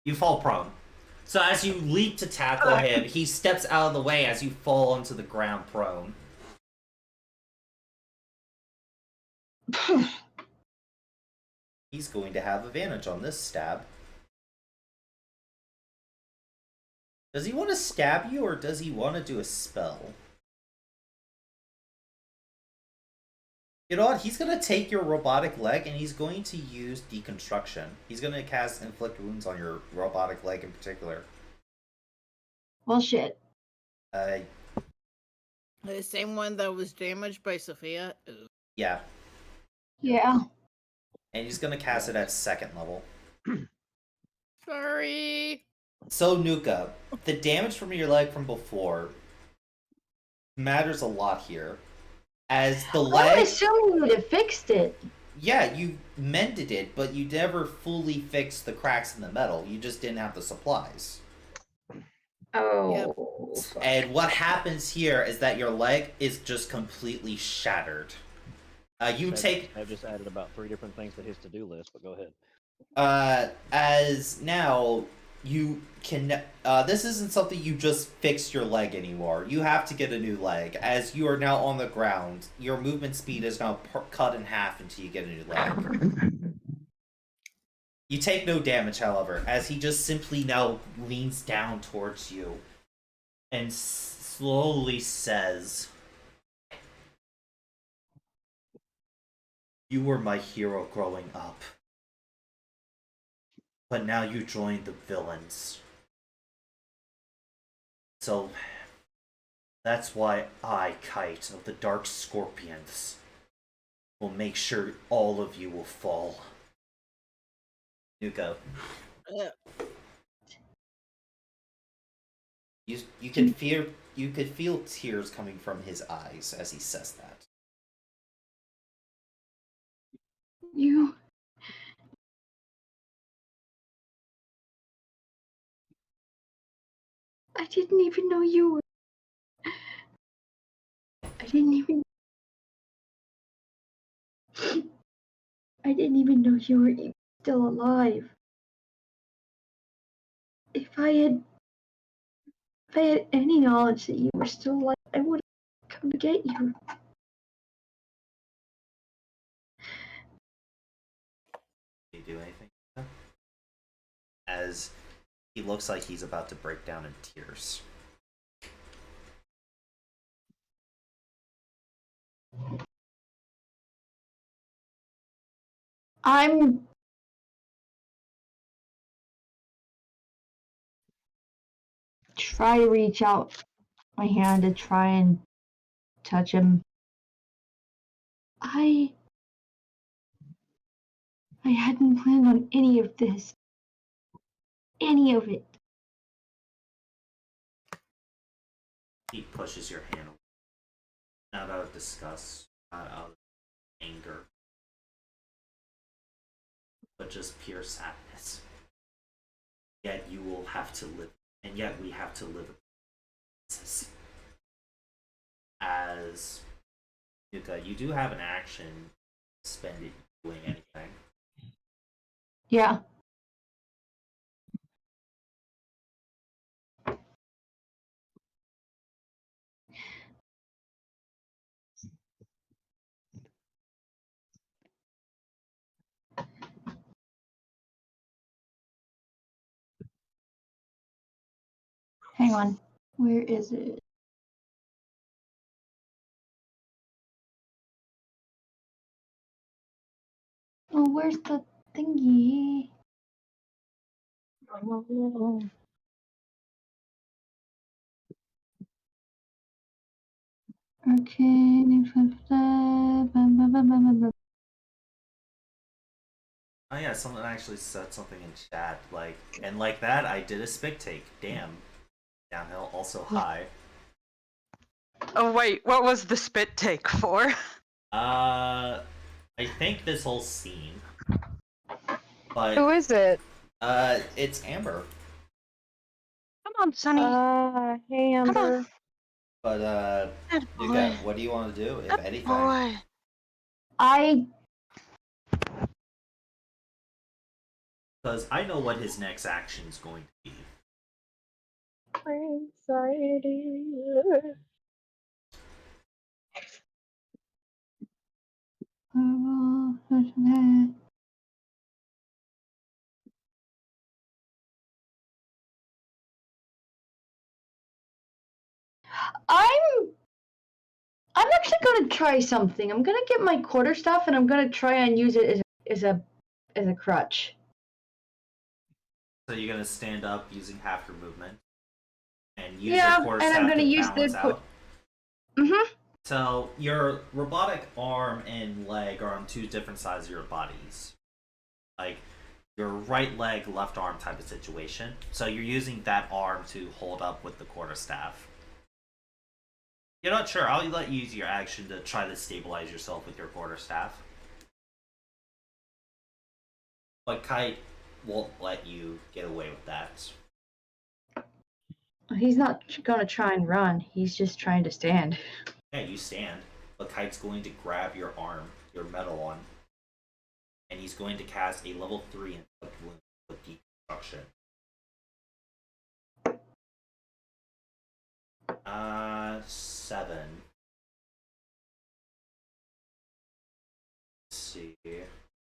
You fall prone. So as you leap to tackle him, he steps out of the way as you fall onto the ground prone. He's going to have advantage on this stab. Does he want to stab you, or does he want to do a spell? You know what? He's going to take your robotic leg and he's going to use deconstruction. He's going to cast inflict wounds on your robotic leg in particular. Well, shit. The same one that was damaged by Sophia. Yeah. Yeah. And he's going to cast it at second level. Sorry. So, Nuka, the damage from your leg from before matters a lot here. As the I'm leg... assuming you would have fixed it. Yeah, you mended it, but you never fully fixed the cracks in the metal. You just didn't have the supplies. Oh. Yep. Fuck. And what happens here is that your leg is just completely shattered. I've just added about 3 different things to his to-do list, but go ahead. As now you can. This isn't something you just fix your leg anymore. You have to get a new leg. As you are now on the ground, your movement speed is now cut in half until you get a new leg. You take no damage, however, as he just simply now leans down towards you and slowly says, "You were my hero growing up. but now you join the villains. So that's why I, Kite of the Dark Scorpions, will make sure all of you will fall. Nuka. You could feel tears coming from his eyes as he says that. You. I didn't even know you were. I didn't even. I didn't even know you were still alive. If I had any knowledge that you were still alive, I would have come to get you. Do you do anything? As he looks like he's about to break down in tears. I'm. Try to reach out my hand to try and touch him. I hadn't planned on any of this. Any of it. He pushes your hand away. Not out of disgust, not out of anger, but just pure sadness. Yet you will have to live, and yet we have to live as Yuka, you do have an action. Spend it doing anything. Yeah. Hang on. Where is it? Oh, where's the thingy? Okay. Oh yeah, someone actually said something in chat, like, and like that, I did a spit take. Damn. Downhill, also high. Oh wait, what was the spit take for? I think this whole scene. But Who is it? it's Amber. Come on, Sonny. Hey Come on. Amber. But Good you boy. got what do you want to do, if Good anything? boy. Because I know what his next action is going to be. Anxiety. I'm actually gonna try something. I'm gonna get my quarterstaff and I'm gonna try and use it as a crutch. So you're gonna stand up using half your movement and use Yeah, your core and I'm staff gonna to use balance the out. Mm-hmm. So your robotic arm and leg are on two different sides of your bodies. Like your right leg, left arm type of situation. So you're using that arm to hold up with the quarterstaff. You're not sure. I'll let you use your action to try to stabilize yourself with your quarterstaff. But Kite won't let you get away with that. He's not gonna try and run. He's just trying to stand. Yeah, you stand. But Kite's going to grab your arm, your metal one, and he's going to cast a level 3 inflict wound with deconstruction. 7. Let's see.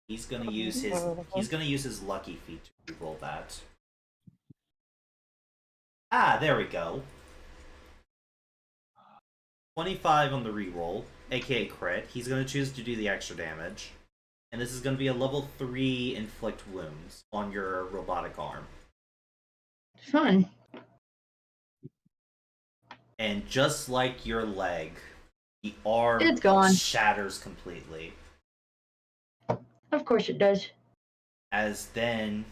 He's gonna use his lucky feat to reroll that. Ah, there we go. 25 on the reroll, aka crit. He's gonna choose to do the extra damage. and this is going to be a level 3 inflict wounds on your robotic arm. Fun. And just like your leg, the arm It's gone. shatters completely. Of course it does. As then,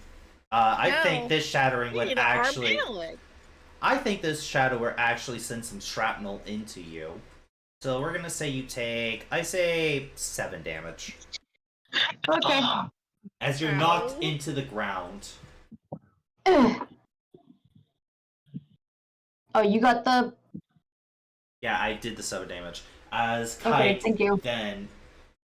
I think this shattering would actually. I think this shadow would actually send some shrapnel into you. So we're gonna say you take, I say 7 damage. Okay. As you're knocked into the ground. Oh, you got the. Yeah, I did the 7 damage. As Okay, Kite thank you. then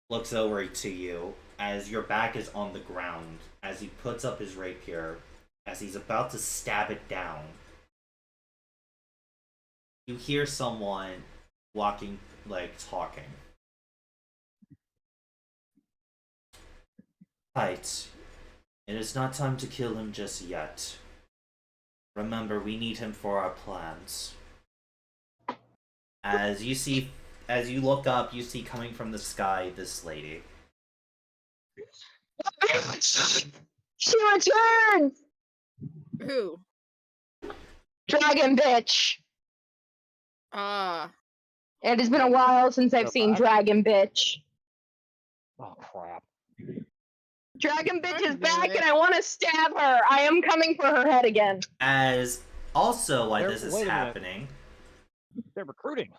looks over to you as your back is on the ground, as he puts up his rapier, as he's about to stab it down. You hear someone walking, like, talking. Kite, it is not time to kill him just yet. Remember, we need him for our plans. As you look up, you see coming from the sky this lady. She returned! Who? Dragon bitch! Ah. It has been a while since I've seen Dragon bitch. Oh crap! Dragon bitch is back and I want to stab her! I am coming for her head again. As also, while There- this is wait a minute. happening, They're recruiting.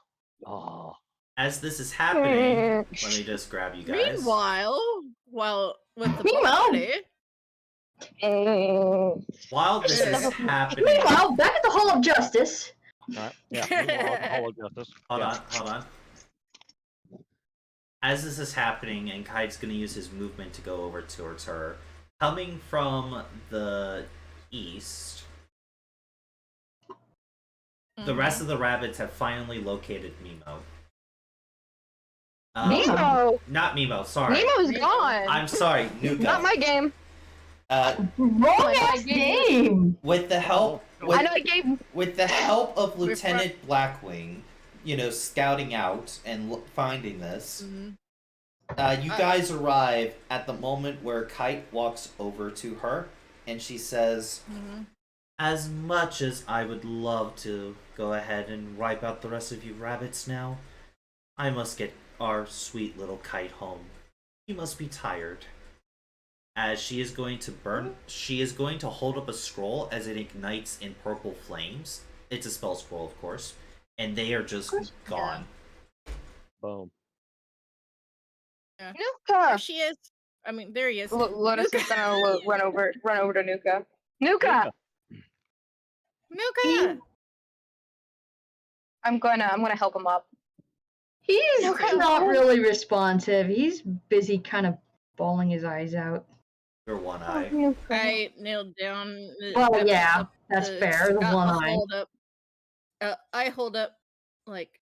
Oh. as this is happening, let me just grab you guys. Meanwhile, with the Meanwhile. party, While this is Yeah. happening, Meanwhile, back at the Hall of Justice. Alright, yeah. Meanwhile, the Hall of Justice. hold Yeah. on. As this is happening, and Kite's gonna use his movement to go over towards her, coming from the east, the rest of the rabbits have finally located Mimo. Nemo! Not Mimo, sorry. Nemo's gone! I'm sorry, Nuka. Not my game. Romance game. With the help, I know I gave. with the help of Lieutenant Blackwing, scouting out and finding this, you guys arrive at the moment where Kite walks over to her, and she says, "As much as I would love to go ahead and wipe out the rest of you rabbits now, I must get our sweet little Kite home. You must be tired." As she is going to hold up a scroll as it ignites in purple flames. It's a spell scroll, of course, and they are just gone. Boom. There Nuka! she is. I mean, there he is. Lotus is gonna run over to Nuka. Nuka! Nuka! I'm gonna help him up. He's Okay. not really responsive. He's busy kind of bawling his eyes out. Your one eye. I nailed down. Well, yeah, that's fair. The one eye. Hold up. I hold up like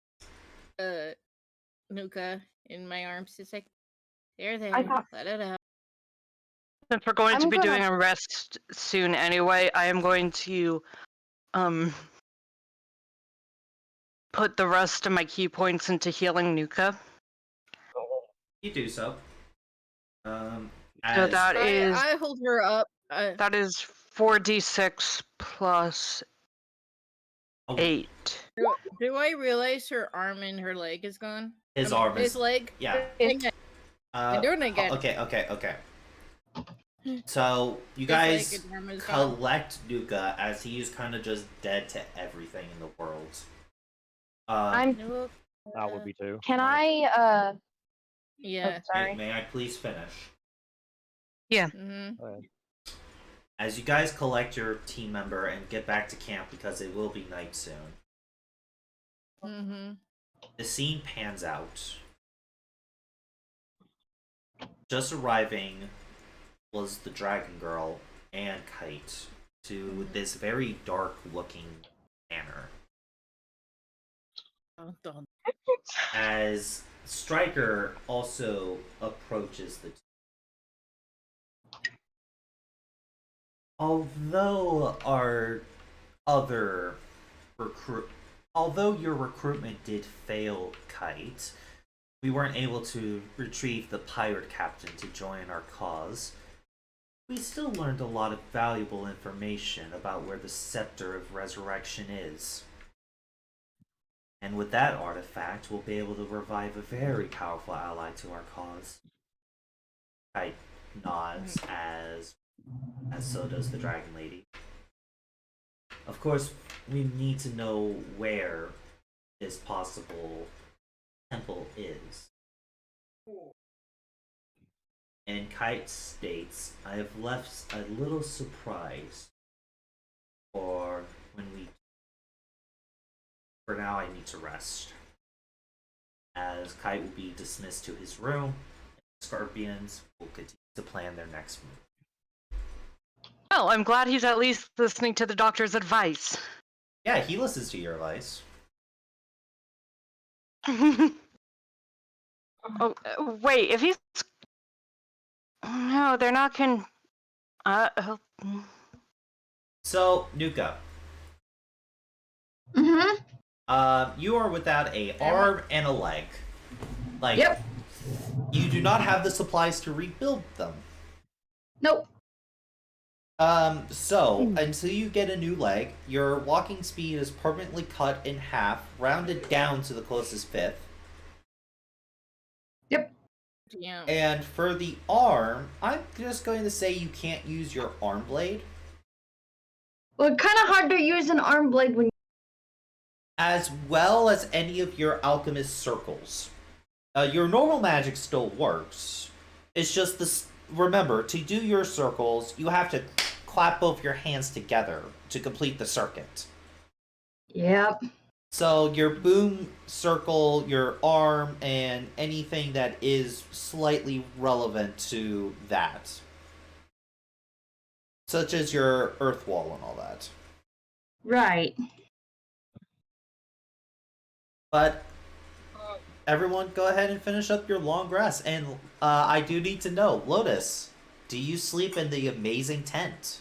Nuka in my arms. It's like, there, I thought- let it out. Since we're going to I'm be gonna- doing a rest soon anyway, I am going to put the rest of my key points into healing Nuka. You do so. So that is I hold her up. that is 4d6 plus 8. Do I realize her arm and her leg is gone? His I mean, arm is. His leg. Yeah. I'm doing it again. Okay. So you His guys leg and arm is gone. collect Nuka as he is kind of just dead to everything in the world. I'm. Nuka. I would be too. Can I? Yeah. Sorry. May I please finish? Mm-hmm. As you guys collect your team member and get back to camp because it will be night soon, Mm-hmm. the scene pans out. Just arriving was the Dragon Girl and Kite to this very dark looking manor. Dun. As Stryker also approaches the although your recruitment did fail, Kite, we weren't able to retrieve the pirate captain to join our cause, we still learned a lot of valuable information about where the Scepter of Resurrection is. And with that artifact, we'll be able to revive a very powerful ally to our cause. Kite nods as so does the Dragon Lady. Of course, we need to know where this possible temple is. And Kite states, I have left a little surprise for when we. For now, I need to rest. As Kite will be dismissed to his room, Scorpions will continue to plan their next move. Well, I'm glad he's at least listening to the doctor's advice. Yeah, he listens to your advice. Oh, wait, if he's... No, they're not So, Nuka, you are without a arm and a leg. Like, Yep. you do not have the supplies to rebuild them. Nope. So, until you get a new leg, your walking speed is permanently cut in half, rounded down to the closest fifth. Yep. Yeah. And for the arm, I'm just going to say you can't use your arm blade. Well, it's kind of hard to use an arm blade when. As well as any of your alchemist circles. Your normal magic still works. It's just this. Remember, to do your circles, you have to clap both your hands together to complete the circuit. Yep. So your boom circle, your arm, and anything that is slightly relevant to that. Such as your earth wall and all that. Right. But everyone, go ahead and finish up your long rest. And I do need to know, Lotus, do you sleep in the amazing tent?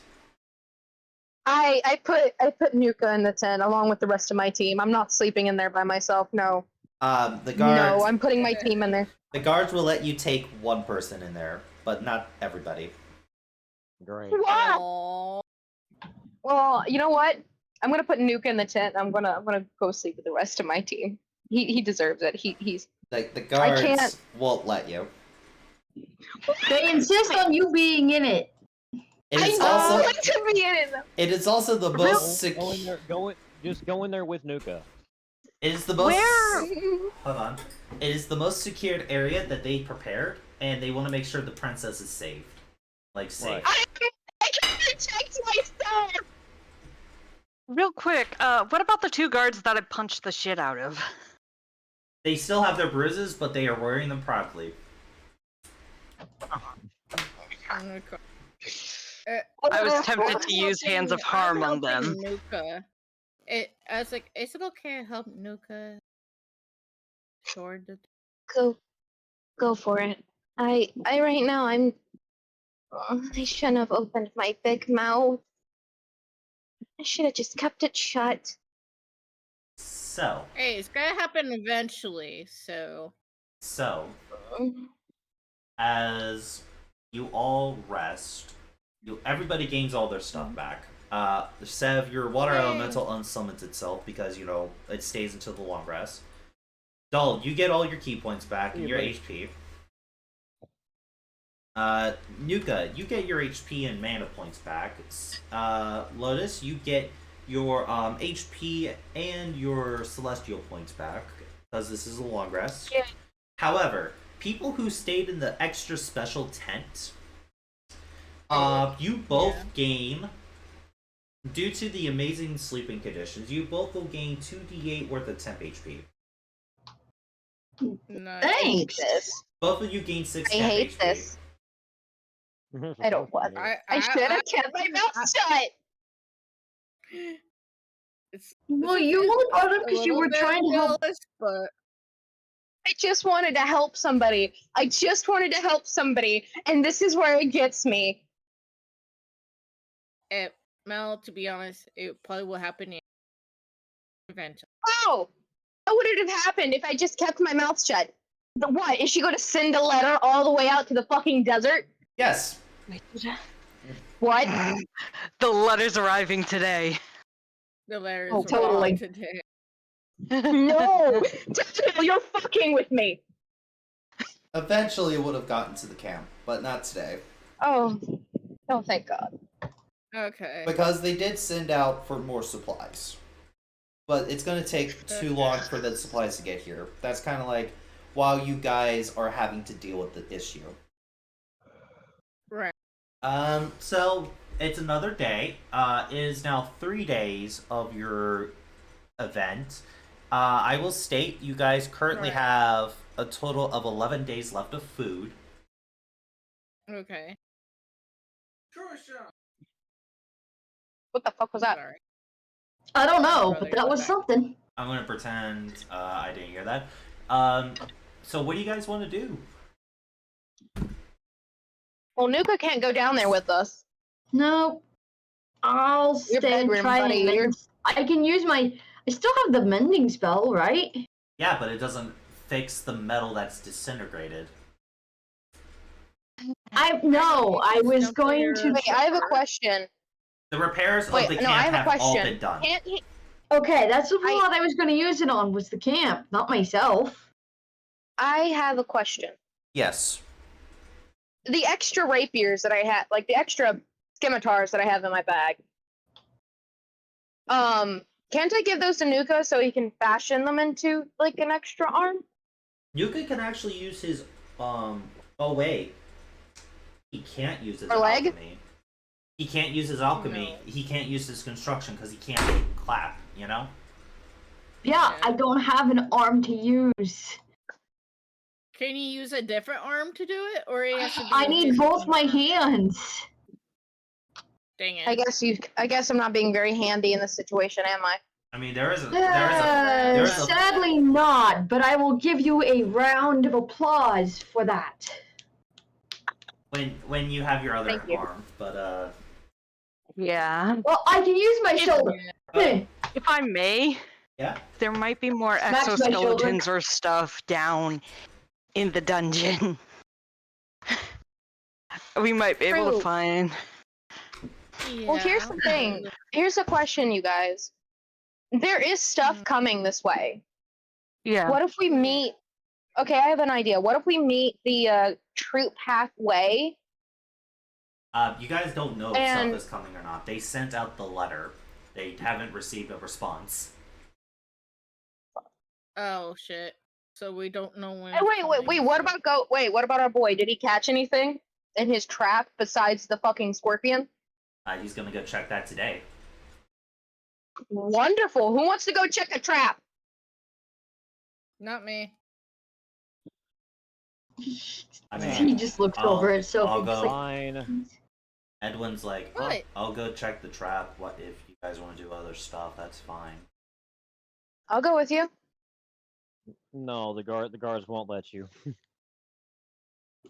I put Nuka in the tent along with the rest of my team. I'm not sleeping in there by myself. No. The guards. No, I'm putting my team in there. The guards will let you take one person in there, but not everybody. Great. Wow. Well, you know what? I'm gonna put Nuka in the tent. I'm gonna go sleep with the rest of my team. He deserves it. He's. Like the guards can't- won't let you. They insist on you being in it. It is I also want to be in it. it is also the most Go in there. Just go in there with Nuka. It is the most. Where? Hold on. It is the most secured area that they prepared, and they want to make sure the princess is saved. Like safe. Right. I can't protect myself. Real quick, what about the two guards that I punched the shit out of? They still have their bruises, but they are wearing them proudly. I was tempted to use hands of harm on them. Nuka. I was like, is it okay to help Nuka? Sure. Go for it. I right now I shouldn't have opened my big mouth. I should have just kept it shut. So, Hey, it's gonna happen eventually, so. as you all rest, everybody gains all their stuff back. Sev, your water Yay. elemental unsummons itself because it stays until the long rest. Dull, you get all your key points back and Yeah, your buddy. HP. Nuka, you get your HP and mana points back. Lotus, you get your HP and your celestial points back because this is a long rest. Yeah. However, people who stayed in the extra special tent, you both gain, due to the amazing sleeping conditions, you both will gain 2d8 worth of temp HP. No. Thanks. This. Both of you gain 6 I temp hate HP. this. I don't want. I should have kept my mouth shut. Well, you only brought it up because you were trying to help. But I just wanted to help somebody. And this is where it gets me. Mel, to be honest, it probably will happen eventually. Oh, how would it have happened if I just kept my mouth shut? What? Is she going to send a letter all the way out to the fucking desert? Yes. What? The letter's arriving today. The letters Oh, are totally. wrong today. No! Daniel, you're fucking with me! Eventually it would have gotten to the camp, but not today. Oh. Oh, thank God. Okay. Because they did send out for more supplies. But it's going to take too long for the supplies to get here. That's kind of like while you guys are having to deal with the issue. Right. So it's another day. It is now 3 days of your event. I will state you guys currently Right. have a total of 11 days left of food. Okay. What the fuck was that? Sorry. I don't know, Brother but that was back. something. I'm going to pretend I didn't hear that. So what do you guys want to do? Well, Nuka can't go down there with us. No, I'll Your stay and bedroom, try buddy, and you're- mend. I can use my. I still have the mending spell, right? Yeah, but it doesn't fix the metal that's disintegrated. I was Don't going clear- to. Wait, I have a question. The repairs of the Wait, camp no, I have a all question. been done. Can't he? Okay, that's what I was going to use it on. Was the camp, not myself. I have a question. Yes. The extra rapiers that I had, like the extra scimitars that I have in my bag. Can't I give those to Nuka so he can fashion them into like an extra arm? Yuka can actually use his oh wait. He can't use his Or leg? alchemy. He can't use his alchemy. No. He can't use his construction because he can't clap, you know? Yeah, Okay. I don't have an arm to use. Can you use a different arm to do it, or it has to be? I a need physical both my arm? hands. Dang it! I guess I'm not being very handy in this situation, am I? I mean there is a Sadly not, but I will give you a round of applause for that. when you have your other Thank you. arm, but Yeah. Well, I can use my If- shoulder. uh, If I may, yeah. there might be more Smash my shoulder. exoskeletons or stuff down in the dungeon. We might be able True. to find. Well, here's the thing. Here's a question, you guys. There is stuff coming this way. Yeah. What if we meet? Okay, I have an idea. What if we meet the troop halfway? You guys don't know if And- stuff is coming or not. They sent out the letter. They haven't received a response. Oh shit! So we don't know when. Hey, wait. What about What about our boy? Did he catch anything in his trap besides the fucking scorpion? He's gonna go check that today. Wonderful. Who wants to go check a trap? Not me. I He mean, just looks I'll- over at Sophie. I'll just go. like, Fine. Edwin's like, What? I'll go check the trap. What if you guys want to do other stuff? That's fine. I'll go with you. No, the guards won't let you.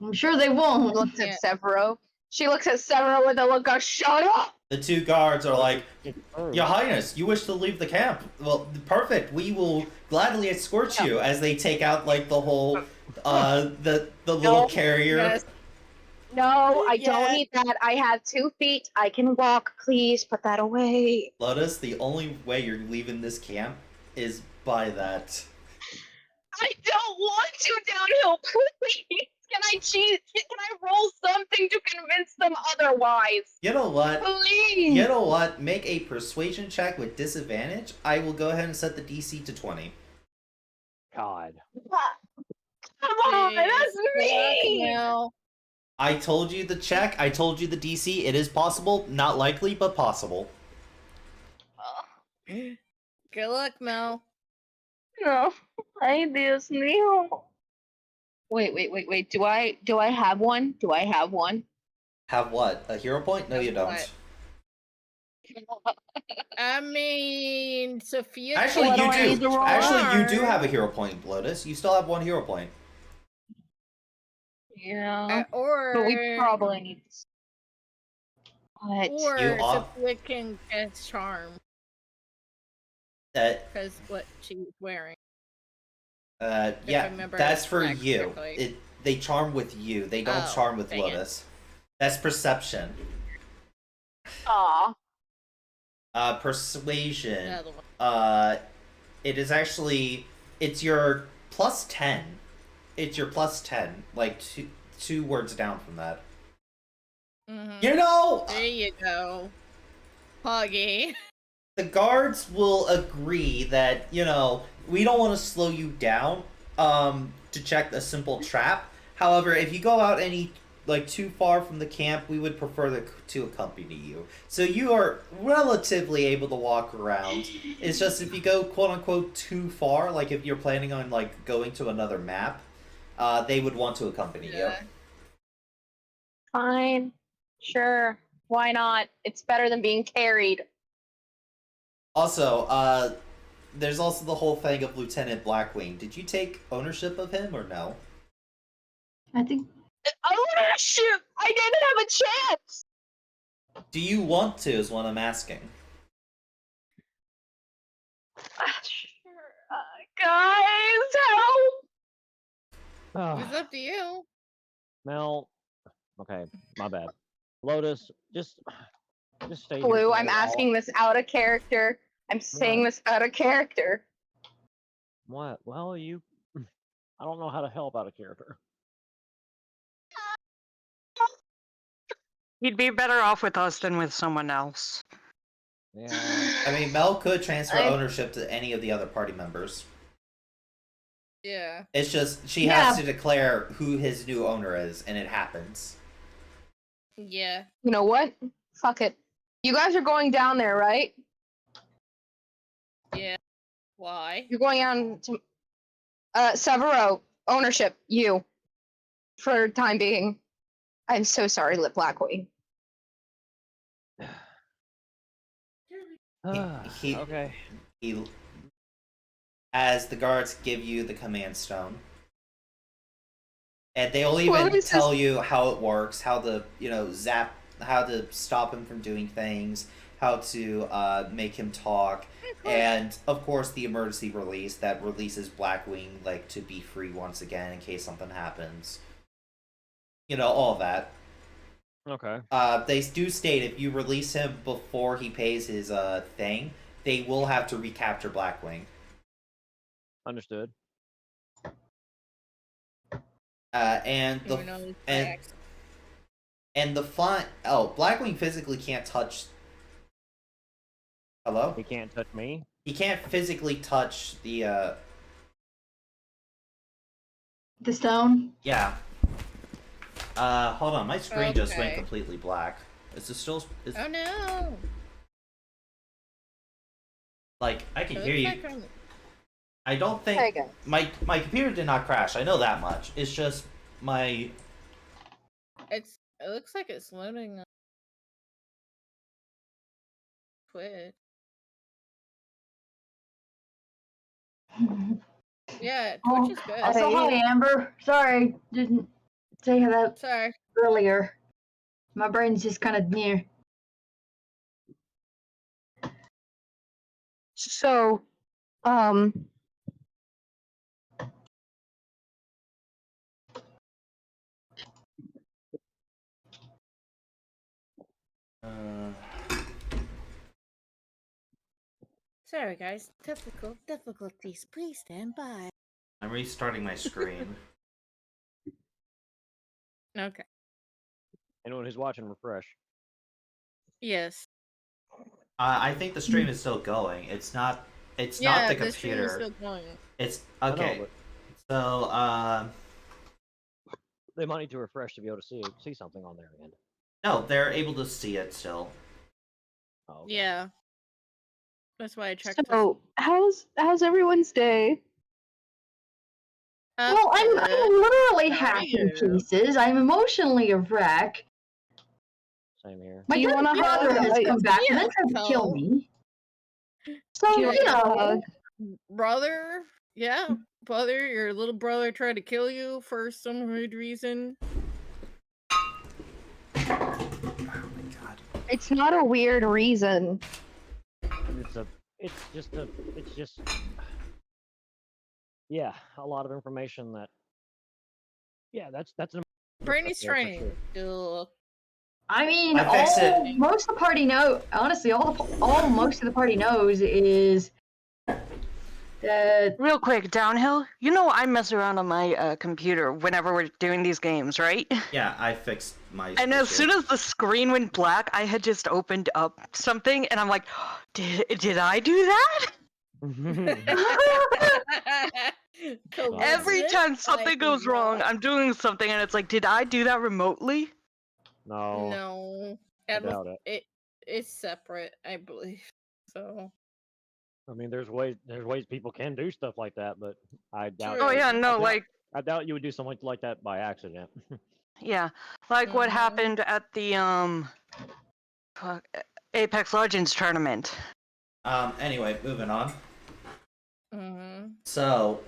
I'm sure they She won't. looks at Severo. She looks at Severo with a look of shut up. The two guards are like, Oh. Your Highness, you wish to leave the camp? Well, perfect. We will gladly escort you as they take out like the whole, the little carrier. Yes. No, I Yeah. don't need that. I have 2 feet. I can walk. Please put that away. Lotus, the only way you're leaving this camp is by that. I don't want to downhill. Please. Can I cheat? Can I roll something to convince them otherwise? You know what? Please. You know what? Make a persuasion check with disadvantage. I will go ahead and set the DC to 20. God. Come on, that's Please, me. Now. I told you the check. I told you the DC. It is possible. Not likely, but possible. Good luck, Mel. No, ay Dios mío. Wait. Do I have one? Do I have one? Have what? A hero point? No, you don't. What? I mean, Sophia. Actually, What do I you need do. to roll? Actually, you do have a hero point, Lotus. You still have 1 hero point. Yeah. Or But we probably need. What? Or You off- Sophia can get charm That because what she's wearing. I Yeah, remember that's for that you. correctly. They charm with you. They don't Oh, charm with dang it. Lotus. That's perception. Aw. Persuasion. Another one. It is actually it's your plus 10. It's your plus 10, like two words down from that. Mhm. You know, There you go. Poggy. the guards will agree that, you know, we don't want to slow you down to check a simple trap. However, if you go out any like too far from the camp, we would prefer to accompany you. So you are relatively able to walk around. It's just if you go quote unquote too far, like if you're planning on like going to another map, they would want to accompany you. Yeah. Fine. Sure. Why not? It's better than being carried. Also, there's also the whole thing of Lieutenant Blackwing. Did you take ownership of him or no? I think Ownership! I didn't have a chance! Do you want to, is what I'm asking. Sure. Guys, help! It's up to you. Mel, okay, my bad. Lotus, just stay here. Blue, for I'm a while. asking this out of character. I'm saying this out of character. What? Well, you. I don't know how to help out of character. You'd be better off with us than with someone else. Yeah. I mean, Mel could transfer I- ownership to any of the other party members. Yeah. It's just she Yeah. has to declare who his new owner is, and it happens. Yeah. You know what? Fuck it. You guys are going down there, right? Yeah. Why? You're going on to Severo, ownership, you. For the time being. I'm so sorry, Lip Blackwing. He- Okay. He, as the guards give you the command stone, and they'll even What is tell you how it works, how to zap, how to stop him from doing things, how to make him talk, and of course the emergency release that releases Blackwing like to be free once again in case something happens. You know, all of that. Okay. They do state if you release him before he pays his thing, they will have to recapture Blackwing. Understood. And the Even though it's and facts. and the fun. Oh, Blackwing physically can't touch. Hello. He can't touch me. He can't physically touch the. the stone. Yeah. Hold on. My screen just went Okay. completely black. Is it still? Is, Oh no! like I can It hear looks you. like I'm- I don't think There you go. my computer did not crash. I know that much. It's just my. It looks like it's loading. Twitch. Yeah, Twitch Oh, is good. also, hi, Amber. Sorry, didn't say that Sorry. earlier. My brain's just kind of near. So, Sorry, guys. Technical difficulties. Please stand by. I'm restarting my screen. Okay. Anyone who's watching, refresh. Yes. I think the stream is still going. It's not. It's Yeah, not the this stream is computer. still going. It's I know, okay. but So they might need to refresh to be able to see something on their end. no, they're able to see it still. Oh, okay. Yeah. That's why I checked. so how's everyone's day? Well, I'm literally How are hacked in you? pieces. I'm emotionally a wreck. Same here. My Do you dead wanna brother hug? has come back and Yeah, then tried to kill so- me. So, Do you you want a know, hug? Brother, yeah, brother, your little brother tried to kill you for some weird reason. Oh my god. It's not a weird reason. It's just yeah, a lot of information that. Yeah, that's an Bernie's there for trying sure. to. I mean, I fixed it. most of the party know. Honestly, all most of the party knows is that. Real quick, downhill. You know I mess around on my computer whenever we're doing these games, right? Yeah, I fixed my And as issue. soon as the screen went black, I had just opened up something, and I'm like, did I do that? Every Coincidence? time I something think goes wrong, not. I'm doing something, and it's like, did I do that remotely? No, No, I and with doubt it. it's separate, I believe. So I mean, there's ways people can do stuff like that, but I doubt. True. Oh yeah, I no, doubt, like I doubt you would do something like that by accident. yeah, like what Mhm. happened at the fuck, Apex Legends tournament. Anyway, moving on. Mhm. So,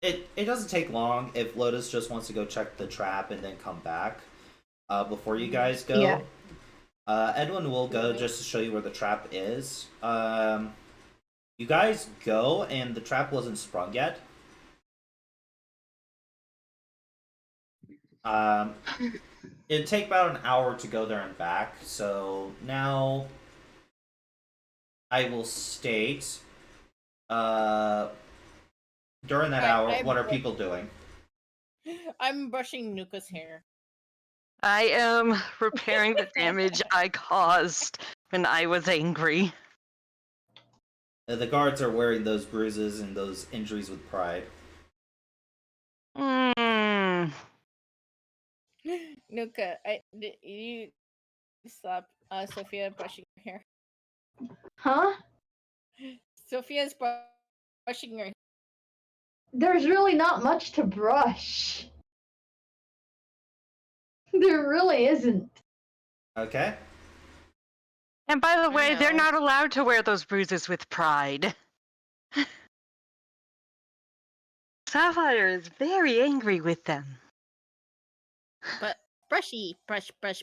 it doesn't take long if Lotus just wants to go check the trap and then come back. Before you guys go, Yeah. Edwin will go Mhm. just to show you where the trap is. You guys go, and the trap wasn't sprung yet. Um, it'd take about an hour to go there and back. So now I will state. Uh, During that hour, I'm what are people doing? I'm brushing Nuka's hair. I am repairing the damage I caused when I was angry. The guards are wearing those bruises and those injuries with pride. Mm. Nuka, you stop Sophia brushing her hair. Huh? Sophia's brushing her. There's really not much to brush. There really isn't. Okay. And by the way, they're know. not allowed to wear those bruises with pride. Sapphire is very angry with them. But brushy, brush.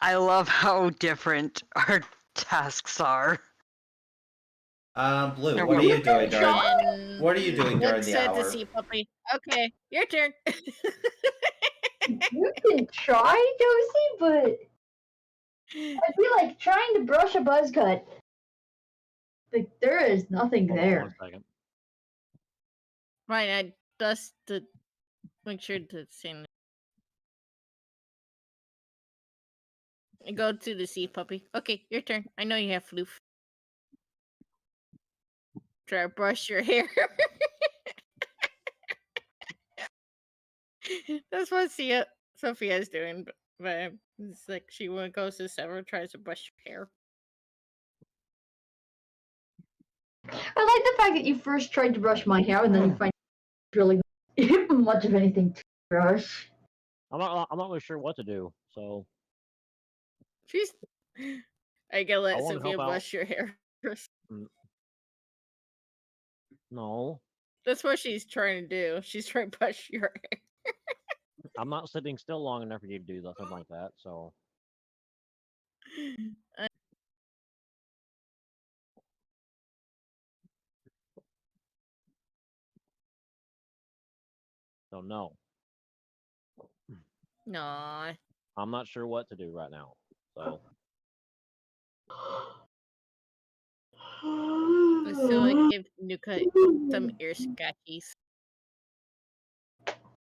I love how different our tasks are. Blue, Or what are we- you doing during? And What are you doing during Nook the said to hour? see puppy. Okay, your turn. You can try, Josie, but I'd be like trying to brush a buzz cut. Like there is nothing Hold on there. 1 second. Right, I just to make sure to sing. Go to the sea puppy. Okay, your turn. I know you have floof. Try to brush your hair. That's what Sophia's doing, but it's like she goes to Sever, tries to brush your hair. I like the fact that you first tried to brush my hair and then you find really much of anything to brush. I'm not really sure what to do, so She's. I gotta I let want to Sophia help out. brush your hair first. No, That's what she's trying to do. She's trying to brush your hair. I'm not sitting still long enough for you to do something like that. So no, No. I'm not sure what to do right now. So So I give Nuka some ear scratchies.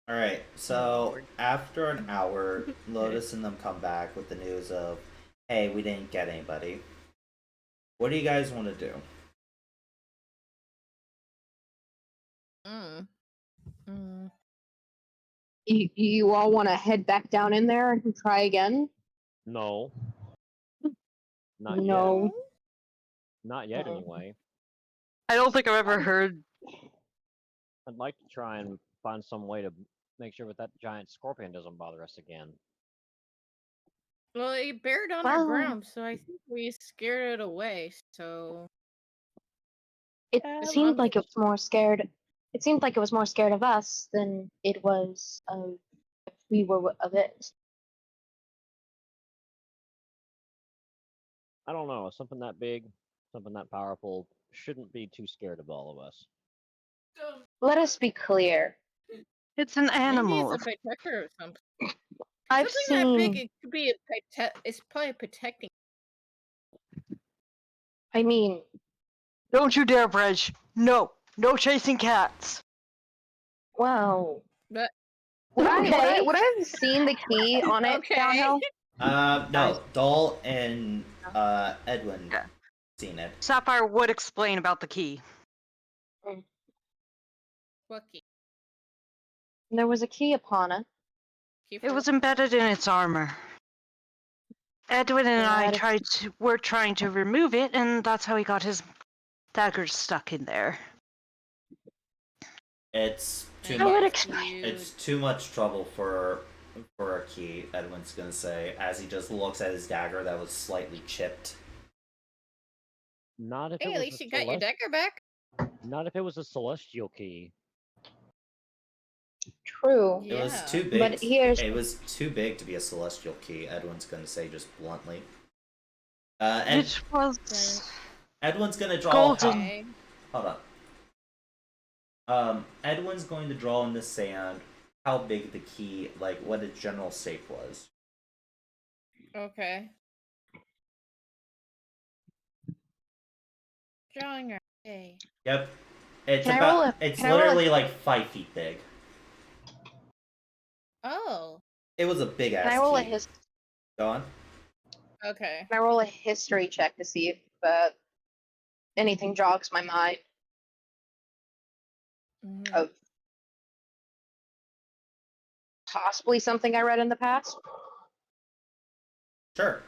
All right. Oh, So Lord. after an hour, Lotus and them come back with the news of, "Hey, we didn't get anybody." What do you guys want to do? Mm. Mm. You all want to head back down in there and try again? no, not yet. No. Not yet, Uh-uh. anyway. I don't think I've ever heard. I'd like to try and find some way to make sure that giant scorpion doesn't bother us again. Well, it buried on our ground, so I think we scared it away. So It as seemed long like it was more scared. It seemed like it was more scared of us than it was of if we were of it. I don't know. Something that big, something that powerful shouldn't be too scared of all of us. Let us be clear. It's an Maybe animal. it's a protector or something. I've Something that big, seen. it could be it's probably protecting. I mean, Don't you dare, Brej. No. No chasing cats. wow. But Would Okay. I have seen the key on it, okay. Downhill? No. Dol and Edwin Yeah. seen it. Sapphire would explain about the key. Lucky. There was a key upon it. It was embedded in its armor. Edwin and I That- were trying to remove it, and that's how he got his daggers stuck in there. It's too I would much. explain. It's too much trouble for a key. Edwin's gonna say as he just looks at his dagger that was slightly chipped. Not if Hey, it at was least a you got your dagger back. Not if it was a celestial key. True. It was Yeah. too big. But here's- It was too big to be a celestial key. Edwin's gonna say just bluntly. It was Edwin's gonna draw. golden. Okay. Hold on. Edwin's going to draw in the sand how big the key, like what its general shape was. Okay. Drawing our day. Yep. It's Can I roll about. a- It's can I roll a- literally like 5 feet big. Oh. It was a big ass Can I roll a key. Go on. Okay. Can I roll a history check to see if anything jogs my mind Mhm. of possibly something I read in the past? Sure.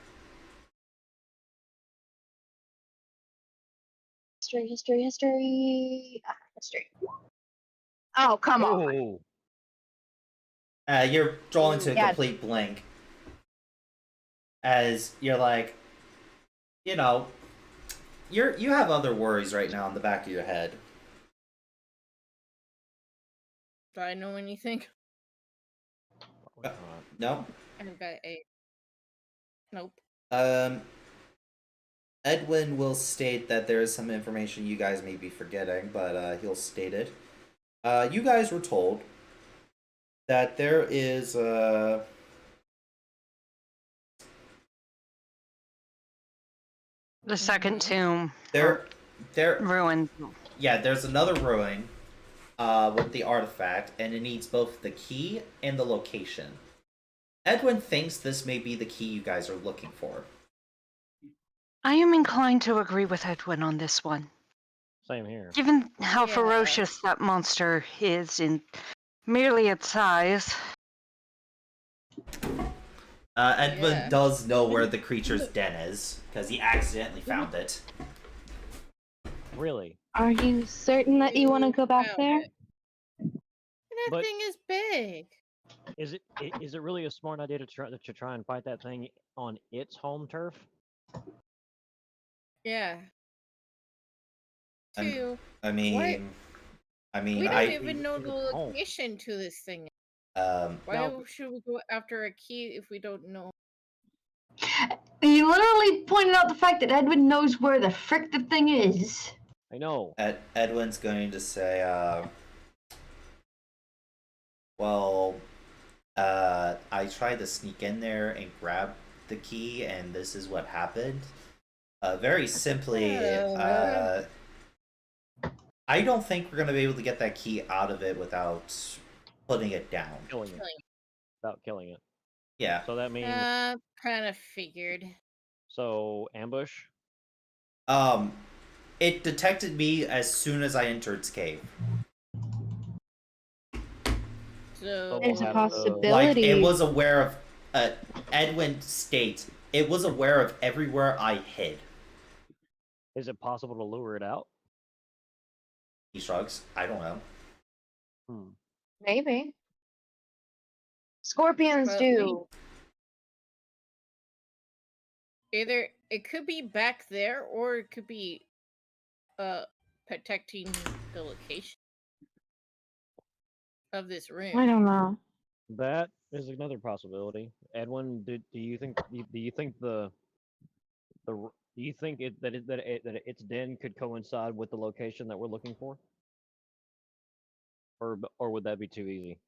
History. History. Oh, come on. Oh, You're drawn to a Yeah. complete blank. As you're like, you know, you have other worries right now in the back of your head. Do I know anything? No. I've got 8. Nope. Edwin will state that there is some information you guys may be forgetting, but he'll state it. You guys were told that there is The second tomb. there Ruined. yeah, there's another ruin with the artifact, and it needs both the key and the location. Edwin thinks this may be the key you guys are looking for. I am inclined to agree with Edwin on this one. same here. Given how Yeah. ferocious that monster is in merely its size. Edwin Yeah. does know where the creature's den is, because he accidentally found it. Really. Are you certain that you want to go back Found there? it. That But- thing is big. Is it really a smart idea to try and fight that thing on its home turf? Yeah. I'm- Two. I mean, We don't I even know the Oh. location to this thing. um Why Now- should we go after a key if we don't know? You literally pointed out the fact that Edwin knows where the frick the thing is. I know. Edwin's going to say, well, I tried to sneak in there and grab the key, and this is what happened. Very simply, I don't think we're going to be able to get that key out of it without putting it down. Killing it. Without killing it. Yeah. So that means Kind of figured. so ambush. It detected me as soon as I entered its cave. So There's a have to- possibility. Like, it was aware of, Edwin states, it was aware of everywhere I hid. Is it possible to lure it out? He shrugs. I don't know. Hmm. Maybe. Scorpions Well, do. either it could be back there or it could be protecting the location of this room. I don't know. That is another possibility. Edwin, do you think the Do you think that its den could coincide with the location that we're looking for, or would that be too easy?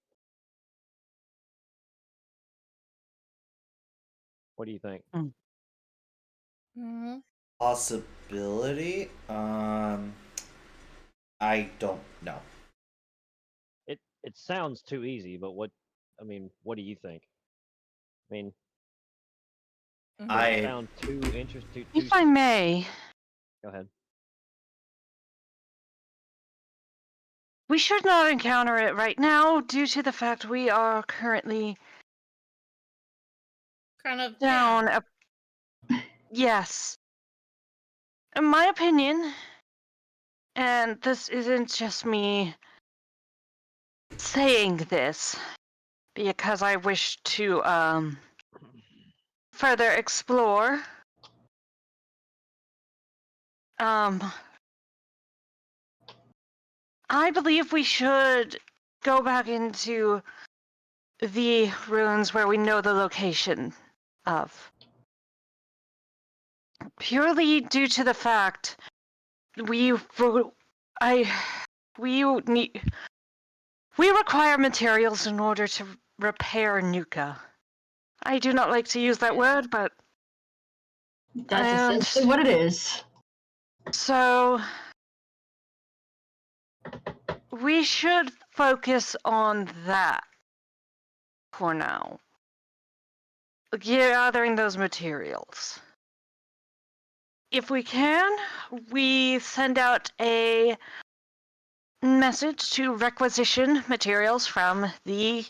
What do you think? Mhm. Possibility? I don't know. It sounds too easy, but what do you think? I mean, does it I sound too interesting? If I may, Go ahead. we should not encounter it right now due to the fact we are currently Kind of down a. Yes. In my opinion, and this isn't just me saying this, because I wish to further explore. I believe we should go back into the ruins where we know the location of. Purely due to the fact we require materials in order to repair Nuka. I do not like to use that word, but That's essentially what it is. so we should focus on that for now. Gathering those materials. If we can, we send out a message to requisition materials from the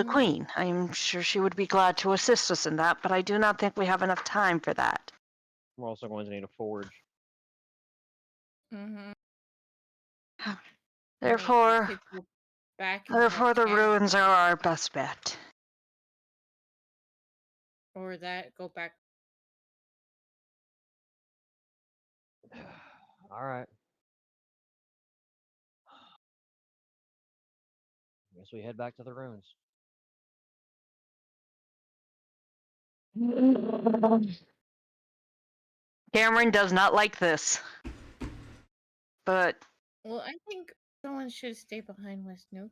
Queen. I'm sure she would be glad to assist us in that, but I do not think we have enough time for that. We're also going to need a forge. Mm-hmm. Therefore, Back the ruins are our best bet. Or that go back. All right. Guess we head back to the ruins. Cameron does not like this, but Well, I think someone should stay behind with Snoop.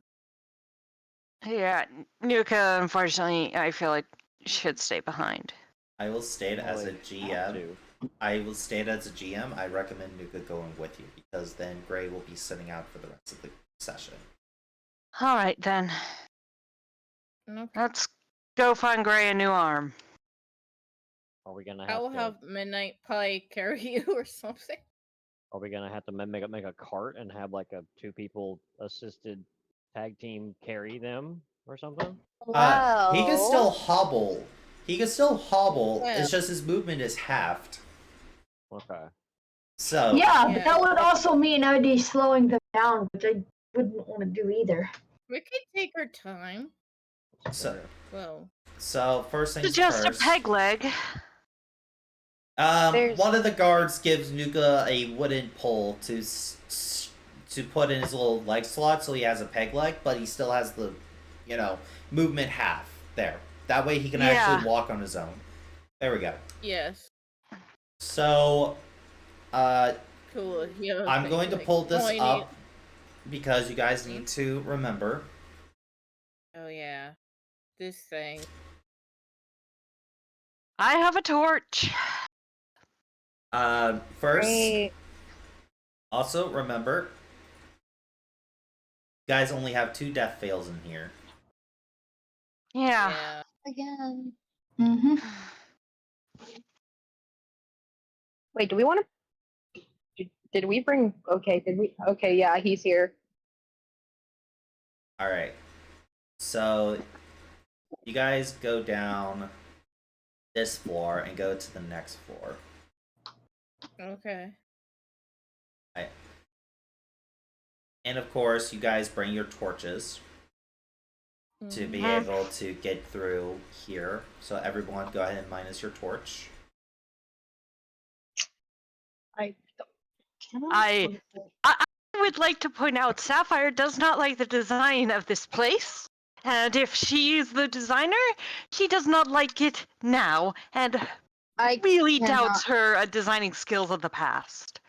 yeah, Nuka, unfortunately, I feel like should stay behind. I will state Well, as a they have GM. to. I will state as a GM. I recommend Nuka going with you because then Gray will be sitting out for the rest of the session. All right then, Okay. let's go find Gray a new arm. Are we gonna I have will to? have Midnight probably carry you or something. Are we gonna have to make a cart and have like a 2 people assisted tag team carry them or something? He can still Well, hobble. He can still hobble. Yeah. It's just his movement is halved. Okay. So Yeah, but Yeah. that would also mean I'd be slowing them down, which I wouldn't want to do either. We could take our time. So- Fair. Well, so first things Suggest a first. peg leg. There's- One of the guards gives Nuka a wooden pole to put in his little leg slot, so he has a peg leg, but he still has the, movement half there. That way he can actually walk on his own. There we go. yes. So, Cool. Yeah. I'm going to pull this pointy- up because you guys need to remember. Oh yeah. This thing. I have a torch. First, Great. also remember, you guys only have 2 death fails in here. Yeah. Again. Mm-hmm. Wait, do we want to? Did we bring? Okay, did we? Okay, yeah, he's here. Alright. So, you guys go down this floor and go to the next floor. Okay. And of course, you guys bring your torches to be Mhm. able to get through here. So, everyone, go ahead and minus your torch. I would like to point out Sapphire does not like the design of this place And if she is the designer, she does not like it now, and I really cannot. doubts her designing skills of the past.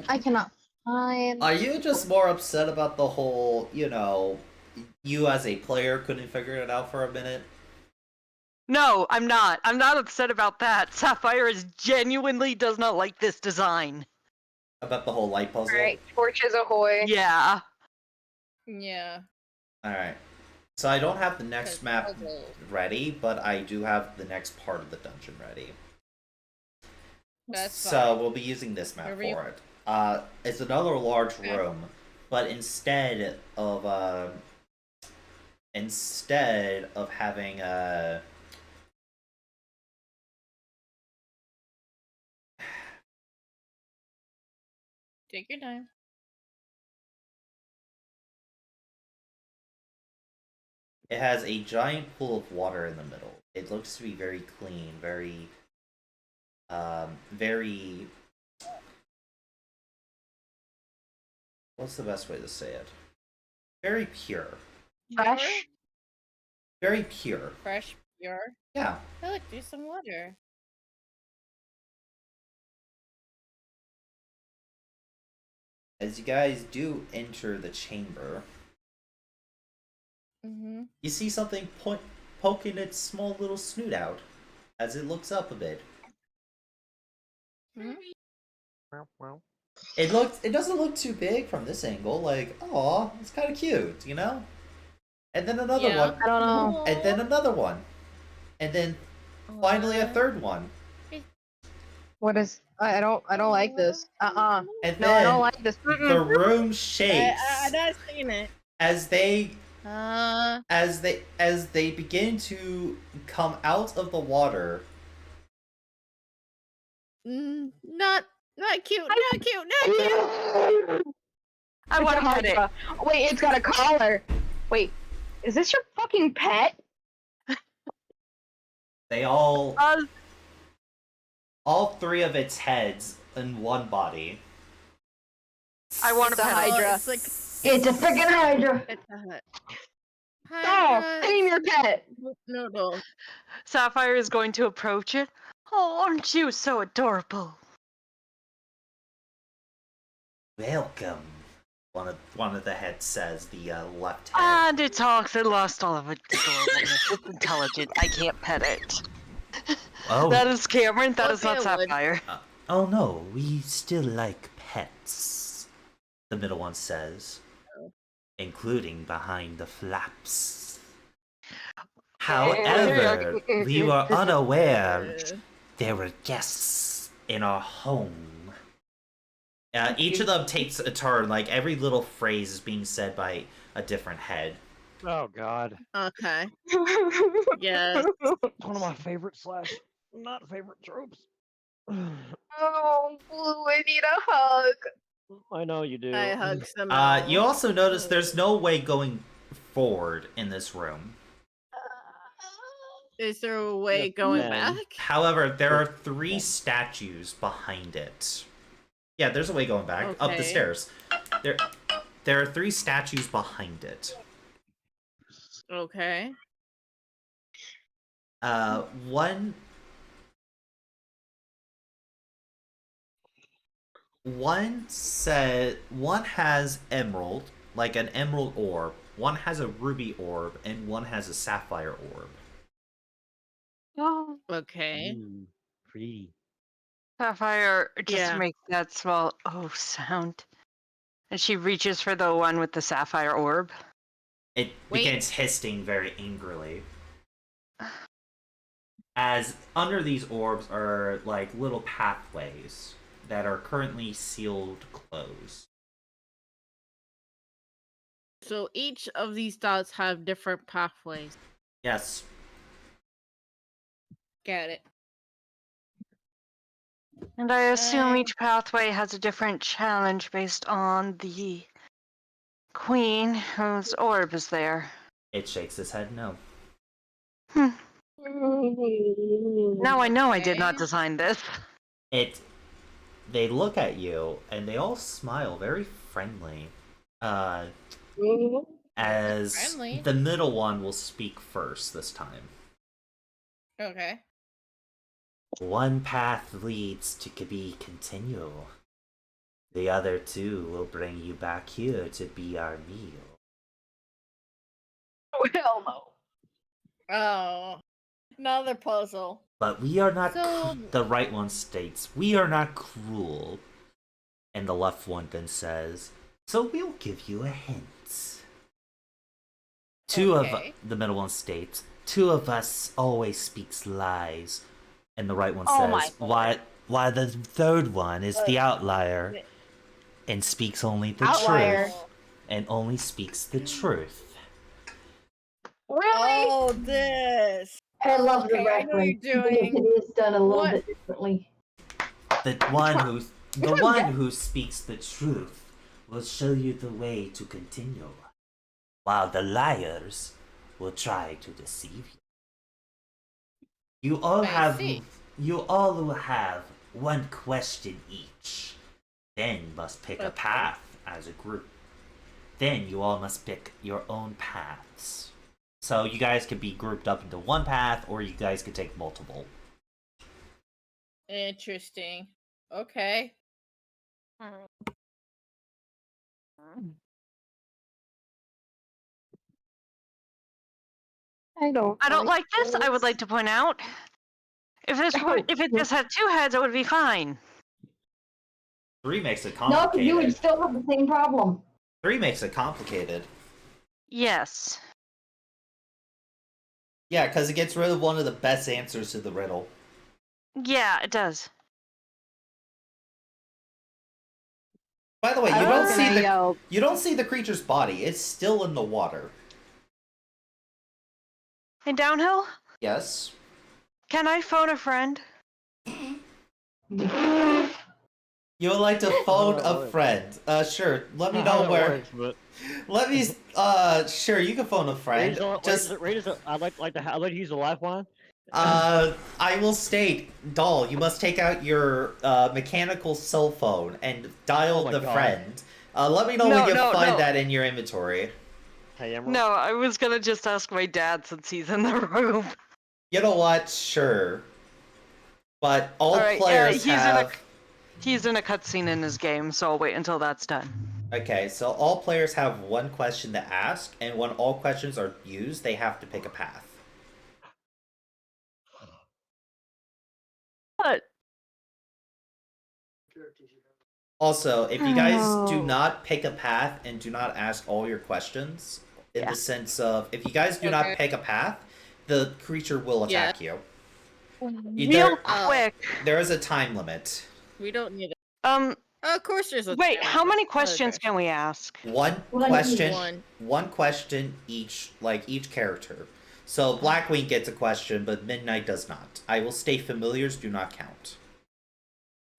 I cannot find. Are you just more upset about the whole, you as a player couldn't figure it out for a minute? No, I'm not. I'm not upset about that. Sapphire genuinely does not like this design. About the whole light puzzle? Alright, torches ahoy. Yeah. Yeah. Alright. So I don't have the next Because map puzzle. ready, but I do have the next part of the dungeon ready. That's So fine. we'll be using this map Wherever for you- it. It's another large Okay. room, but instead of having Take your time. it has a giant pool of water in the middle. It looks to be very clean, very what's the best way to say it? Very pure. Fresh. Very pure. Fresh, pure. Yeah. Oh, look, there's some water. As you guys do enter the chamber, Mm-hmm. you see something poking its small little snoot out as it looks up a bit. Mm-hmm. It doesn't look too big from this angle, like, aw, it's kinda cute, And then another Yeah. one. I don't know. And then another one. And then finally a third one. What is? I don't like this. And No, I don't then like this. the room shakes I not seen it. as they Uh, as they begin to come out of the water. not cute. Not cute. Not cute. I want to pet it. Wait, it's got a collar. Wait, is this your fucking pet? They all three of its heads in one body. I want to It's a pet it. Hydra. It's like It's a freaking Hydra. it's a Oh, tame your pet. No. Sapphire is going to approach it. Oh, aren't you so adorable? Welcome. One of the heads says, the left head. And it talks. It lost all of its adorableness. It's intelligent. I can't pet it. Oh. That is Cameron. That is not Okay, I would. Sapphire. Oh no, we still like pets. The middle one says, including behind the flaps. However, we were unaware there were guests in our home. Each of them takes a turn, like every little phrase is being said by a different head. Oh God. Okay. Yes. It's one of my favorite / not favorite tropes. Oh, Blue, I need a hug. I know you do. I hug some. You also notice there's no way going forward in this room. Is there a way Yes, going ma'am. back? However, there are 3 statues behind it. Yeah, there's a way going back up the Okay. stairs. There are 3 statues behind it. Okay. One has emerald, like an emerald orb. One has a ruby orb, and one has a sapphire orb. Oh, Okay. Ooh, pretty. Sapphire just Yeah. makes that small sound. And she reaches for the one with the sapphire orb. It Wait. begins hissing very angrily. As under these orbs are like little pathways that are currently sealed closed. So each of these dots have different pathways. Yes. Got it. And I assume Um, each pathway has a different challenge based on the queen whose orb is there. It shakes its head no. Hmm. Now I know I did not Okay. design this. They look at you and they all smile very friendly. as Friendly. the middle one will speak first this time. Okay. One path leads to be continual. The other two will bring you back here to be our meal. Oh, hell no. Oh, another puzzle. But we are not, So- the right one states, we are not cruel. And the left one then says, so we'll give you a hint. Okay. The middle one states, two of us always speaks lies. And the right one Oh my says, God. why the third one is the outlier th- and speaks only the Outlier. truth. And only speaks the truth. Really? Oh, this. I love Okay, the I know reference, you're even if doing. it is done a little What? bit differently. The one who the one one guy- who speaks the truth will show you the way to continue, while the liars will try to deceive you. See. You all will have one question each. Then must pick a Okay. path as a group. Then you all must pick your own paths. So you guys could be grouped up into one path, or you guys could take multiple. Interesting. Okay. I don't like this. I would like to point out. If it just had two heads, it would be fine. 3 makes it No, complicated. you would still have the same problem. 3 makes it complicated. Yes. Yeah, because it gets rid of one of the best answers to the riddle. Yeah, it does. By the way, I was gonna yell. you don't see the creature's body. It's still in the water. In downhill, Yes. can I phone a friend? You would like to phone that a works. friend. Sure. Let me How know that where. works, but Let me. Sure. You can phone a friend. I'd like to use a lifeline. I will state, Doll. You must take out your mechanical cell phone and dial Oh my the God. friend. Let me know when you find that in your inventory. Hey, Emerald. No, I was gonna just ask my dad since he's in the room. You know what? Sure. But all Alright, players he's have. He's in a cutscene in his game, so I'll wait until that's done. Okay, so all players have one question to ask, and when all questions are used, they have to pick a path. But Also, if you guys do Oh. not pick a path and do not ask all your questions, in Yeah. the sense of if you guys do Okay. not pick a path, the creature will attack you. real quick, There is a time limit. We don't need it. Of course, there's a. wait, time how limit. many Oh, questions okay. can we ask? One One question. each. One question each, like each character. So Blackwing gets a question, but Midnight does not. I will state familiars do not count.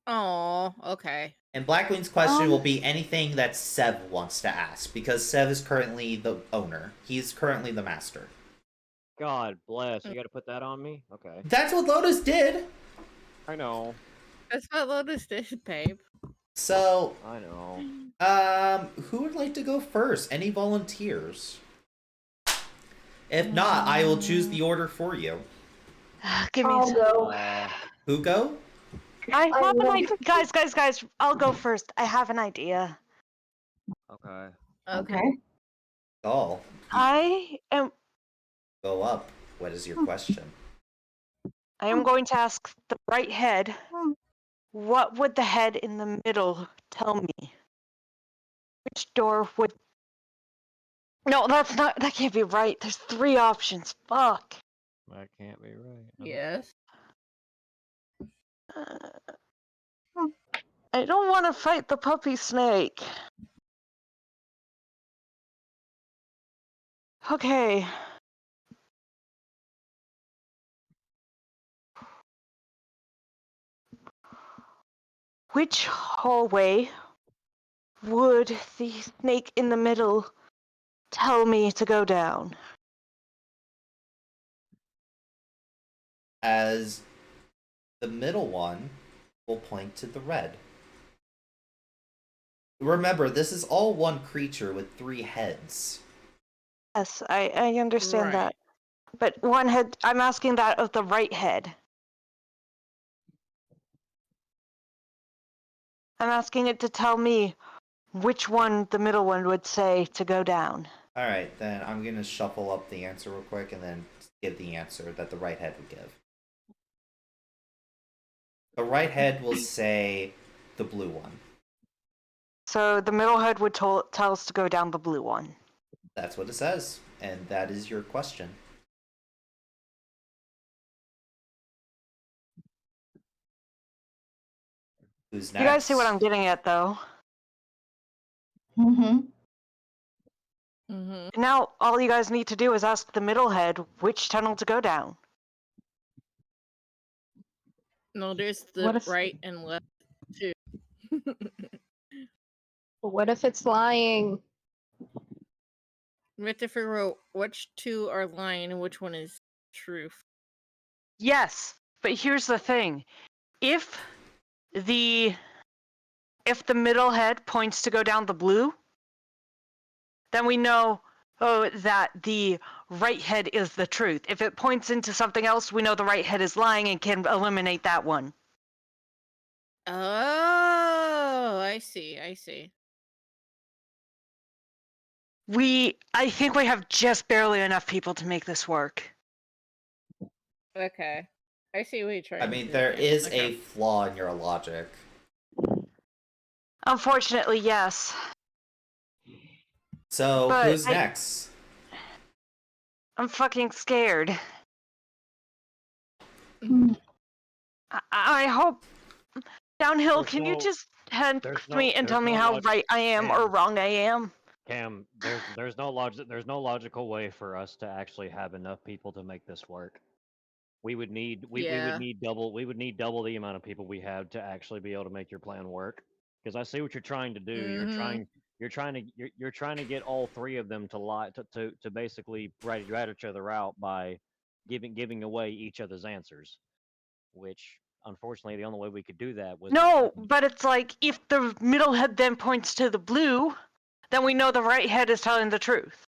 Oh, okay. And Blackwing's question will be anything that Sev wants to ask, because Sev is currently the owner. He's currently the master. God bless. You got to put that on me. Okay. That's what Lotus did! I know. That's what Lotus did, babe. So, I know. who would like to go first? Any volunteers? If not, I will choose the order for you. Give me. I'll go. Who go? I have an will- idea. Guys, I'll go first. I have an idea. Okay. Okay. Oh, I am go up. What is your question? going to ask the right head. What would the head in the middle tell me? Which door would? No, that can't be right. There's 3 options. Fuck. That can't be right. Yes. I don't want to fight the puppy snake. Okay. Which hallway would the snake in the middle tell me to go down? As the middle one will point to the red. Remember, this is all one creature with 3 heads. Yes, I understand that. Right. But one head, I'm asking that of the right head. I'm asking it to tell me which one the middle one would say to go down. Alright, then I'm gonna shuffle up the answer real quick and then give the answer that the right head would give. The right head will say the blue one. So the middle head would tell us to go down the blue one. That's what it says, and that is your question. Who's next? You guys see what I'm getting at, though. Mm-hmm. Mm-hmm. Now, all you guys need to do is ask the middle head which tunnel to go down. No, there's the What if- right and left too. What if it's lying? We have to figure out which two are lying and which one is truth. Yes, but here's the thing. If the middle head points to go down the blue, then we know that the right head is the truth. If it points into something else, we know the right head is lying and can eliminate that one. Oh, I see. I think we have just barely enough people to make this work. Okay. I see what you're trying I to mean, do there now. is Okay. a flaw in your logic. Unfortunately, yes. So, But who's next? I'm fucking scared. Hmm. I hope Downhill, There's can you no- just hand there's me and there's tell me no how logic- right I am or Cam. wrong I am? Cam, there's no logical way for us to actually have enough people to make this work. We would need we would need double the amount of people we have to actually be able to make your plan work. Because I see what you're trying to do. Mhm. You're trying to get all three of them to lie to basically rat each other out by giving away each other's answers. Which unfortunately the only way we could do that was No, but it's like if the middle head then points to the blue, then we know the right head is telling the truth.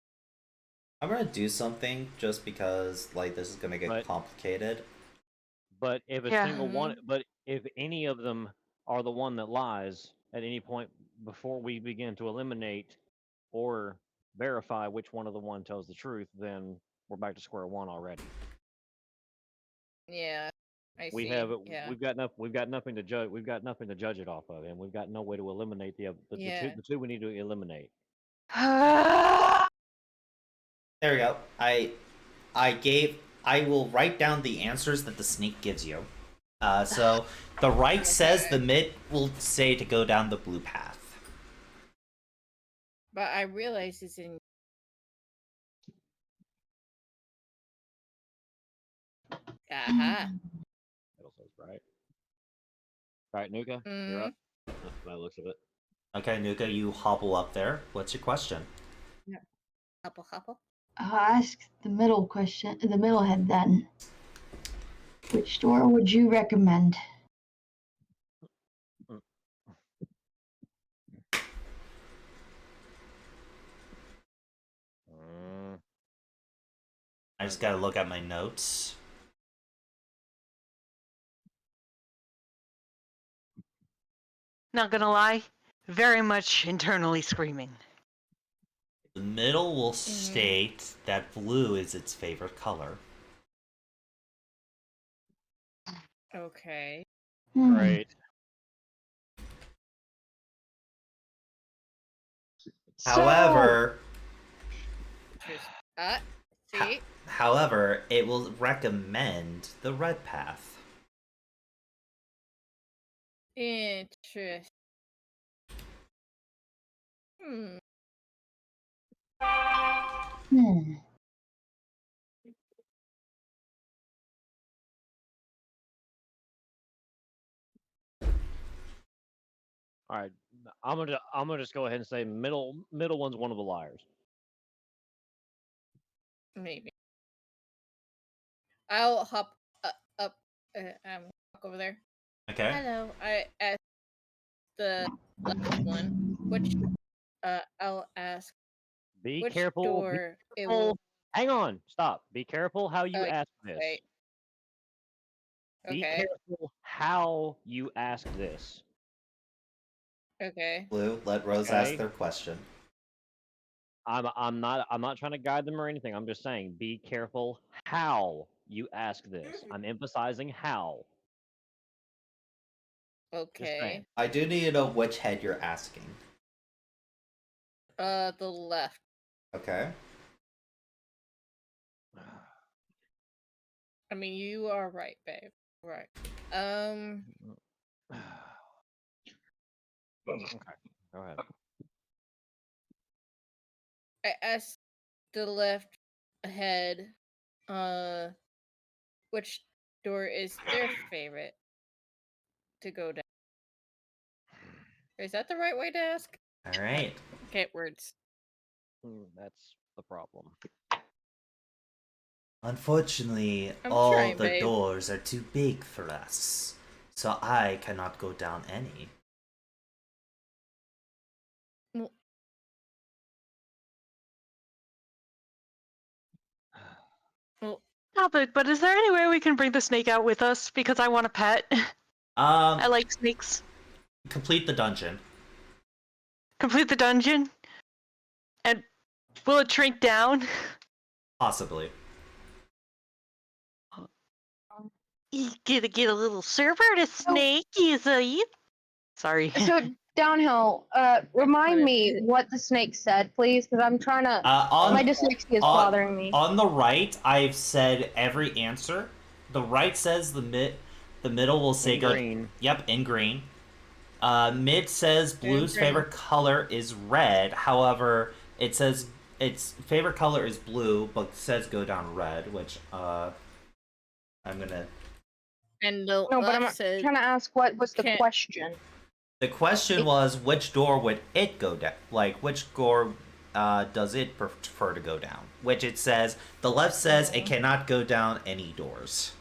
I'm gonna do something just because, like, this is gonna get But- complicated. But if a Yeah. single one, but if any of them are the one that lies at any point before we begin to eliminate or verify which one of the one tells the truth, then we're back to square one already. Yeah. I We see. have Yeah. we've got nothing to judge. We've got nothing to judge it off of, and we've got no way to eliminate Yeah. the two we need to eliminate. There we go. I will write down the answers that the sneak gives you. So the right says Okay. the mid will say to go down the blue path. But I realize it's in. Aha. Middle says right. All right, Nuka, you're up. By the looks of it. Okay, Nuka, you hobble up there. What's your question? Hopple. I'll ask the middle head then. Which store would you recommend? I just gotta look at my notes. Not gonna lie, very much internally screaming. The middle will state that blue is its favorite color. Okay. Great. However, See? however, it will recommend the red path. Interesting. Hmm. Hmm. All right, I'm gonna just go ahead and say middle one's one of the liars. Maybe. I'll hop up. Walk over there. Okay. Hello. I asked the left one, which I'll ask Be which careful. Be door it careful. will. Hang on. Stop. Be careful how you Uh, ask this. wait. Be Okay. careful how you ask this. Okay. Blue, let Rose Okay. ask their question. I'm not trying to guide them or anything. I'm just saying be careful how you ask this. I'm emphasizing how. Just saying. Okay. I do need to know which head you're asking. The left. Okay. I mean, you are right, babe. Right. Okay. Go ahead. I asked the left ahead, which door is their favorite to go down. Is that the right way to ask? All right. Okay, words. That's the problem. Unfortunately, I'm all trying, the babe. doors are too big for us, so I cannot go down any. Well, well, Stop it, but is there any way we can bring the snake out with us? Because I want a pet. I like snakes. Complete the dungeon. Complete the dungeon? And will it shrink down? Possibly. You get a little server to snake, is a Sorry. So downhill, remind me what the snake said, please, because I'm trying to. My dyslexia is bothering me. On the right, I've said every answer. The right says the middle will say In green. Yep, in green. Mid says Blue's favorite color is red. However, it says its favorite color is blue, but says go down red, which I'm gonna. and the No, but I'm left said trying to ask what was the can't- question. The question was which door would it go down? Like which door does it prefer to go down? Which it says the left says it cannot go down any doors.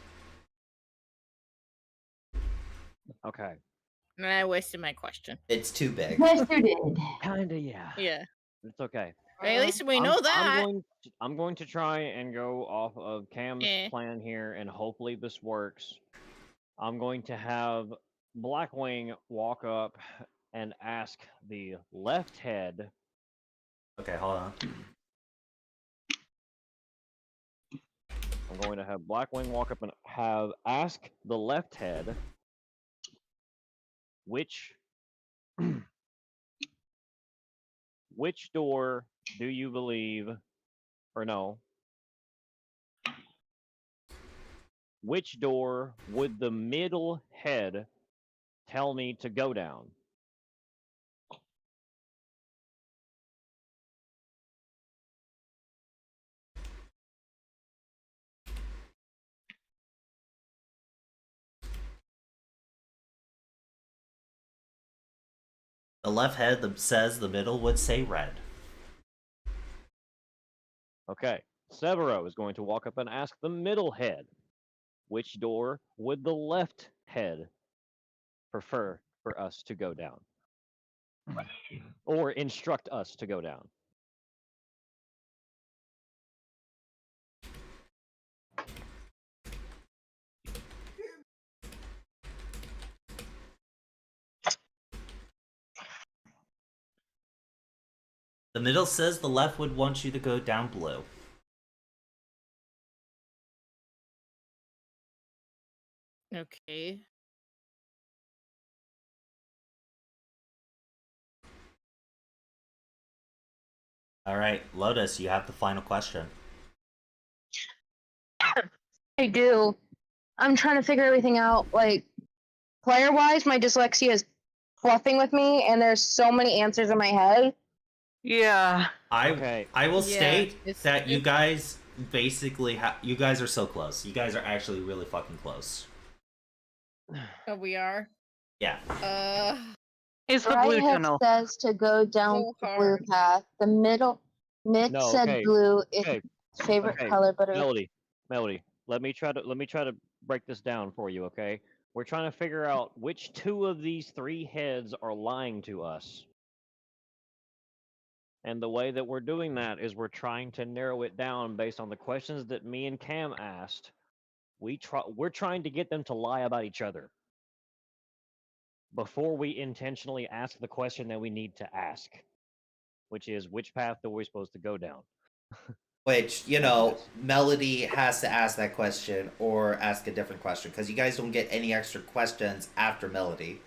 Okay. And I wasted my question. It's too big. Yes, you did. Kinda, yeah. Yeah. It's okay. At least we know that. I'm going to try and go off of Cam's plan here, and hopefully this works. I'm going to have Blackwing walk up and ask the left head. Okay, hold on. I'm going to have Blackwing walk up and ask the left head which which door do you believe, or no, which door would the middle head tell me to go down? The left head says the middle would say red. Okay. Severo is going to walk up and ask the middle head, which door would the left head prefer for us to go down? Or instruct us to go down? The middle says the left would want you to go down blue. Okay. Alright, Lotus, you have the final question. I do. I'm trying to figure everything out. Like, player-wise, my dyslexia is fluffing with me, and there's so many answers in my head. Yeah. I will state that you it's- guys basically you guys are so close. You guys are actually really fucking close. Oh, we are. Yeah. It's the Right blue head tunnel. says to go down So the blue hard. path. The mid No, said okay. blue. It's Okay. favorite Okay. color, but Melody. Let me try to break this down for you, okay? We're trying to figure out which two of these three heads are lying to us. And the way that we're doing that is we're trying to narrow it down based on the questions that me and Cam asked. We're trying to get them to lie about each other before we intentionally ask the question that we need to ask, which is which path are we supposed to go down? Which, Yes. Melody has to ask that question or ask a different question because you guys don't get any extra questions after Melody.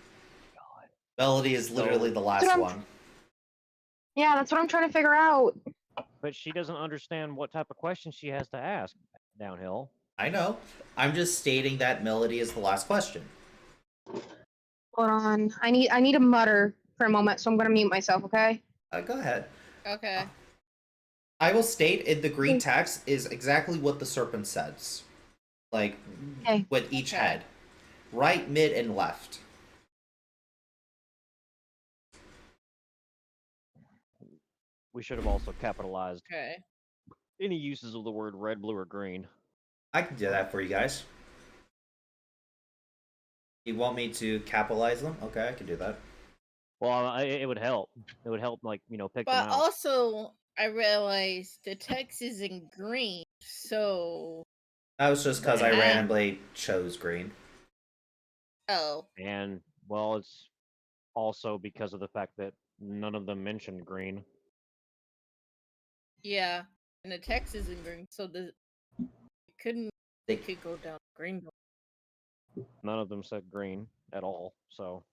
God. Melody is literally So- the last one. Yeah, that's what I'm trying to figure out. But she doesn't understand what type of question she has to ask downhill. I know. I'm just stating that Melody is the last question. Hold on. I need to mutter for a moment, so I'm gonna mute myself, okay? Go ahead. Okay. I will state in the green text is exactly what the serpent says. Like, Okay. with each Okay. head. Right, mid, and left. We should have also capitalized Okay. any uses of the word red, blue, or green. I can do that for you guys. You want me to capitalize them? Okay, I can do that. Well, it would help. It would help, like, pick them But out. also, I realized the text is in green, so That was just because I Ah. randomly chose green. oh, And, well, it's also because of the fact that none of them mentioned green. yeah, and the text is in green, so They, it could go down green. None of them said green at all. So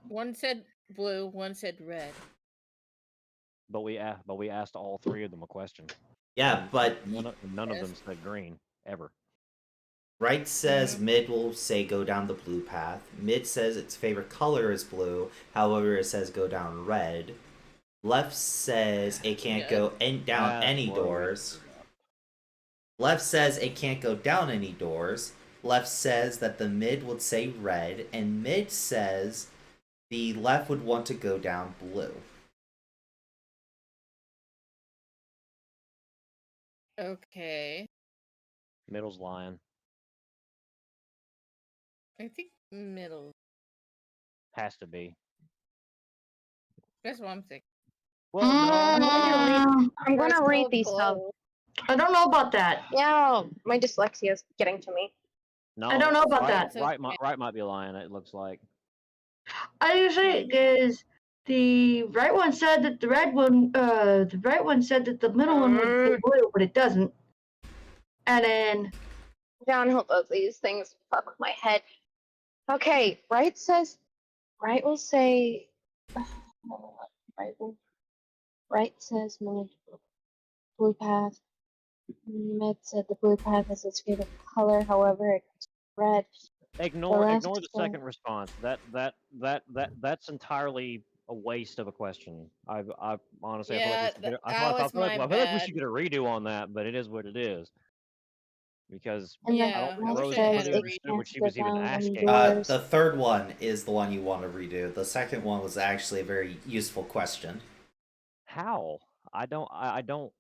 One said blue, one said red. but we asked all three of them a question. yeah, And but none of them Yes. said green ever. right says Mhm. mid will say go down the blue path. Mid says its favorite color is blue. However, it says go down red. Left says it can't Yeah. go down That's any where we doors. screwed up. Left says it can't go down any doors. Left says that the mid would say red, and mid says the left would want to go down blue. Okay. Middle's lying. I think middle. Has to be. That's what I'm thinking. Well, no. I'm gonna read Personal these stuff. goal. I don't know about that. Yeah, my dyslexia is getting to me. No, I don't know about right, that. It's Right, okay. right might be lying. It looks like. I usually is the right one said that the right one said that the middle one would say blue, but it doesn't. And then Downhill does these things fuck with my head. Okay, right will say right says blue path. Med said the blue path is its favorite color, however it's red. Ignore left the said- second response. That's entirely a waste of a question. I honestly Yeah, that was my I feel like we bad. should get a redo on that, but it is what it is. Because And then I don't Yeah, think I left wish Rose I had says fully a it understood can't what she go was even down any asking. doors. The third one is the one you want to redo. The second one was actually a very useful question. How? I don't. Well,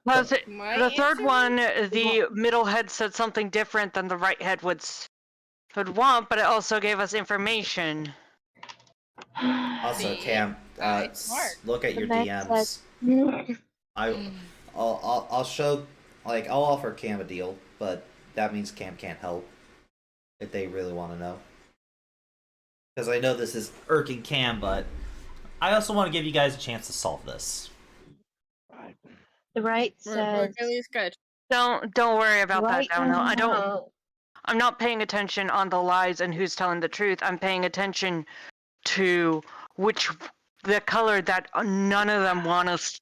My the third answer one, was- the middle head said something different than the right head would want, but it also gave us information. Also, See, Cam, it's smart. look at your Med DMs. said- I'll show, like, I'll offer Cam a deal, but that means Cam can't help if they really want to know. Because I know this is irking Cam, but I also want to give you guys a chance to solve this. The right We're says at least good. Don't worry about right that, Downhill. I don't. now. I'm not paying attention on the lies and who's telling the truth. I'm paying attention to the color that none of them want us.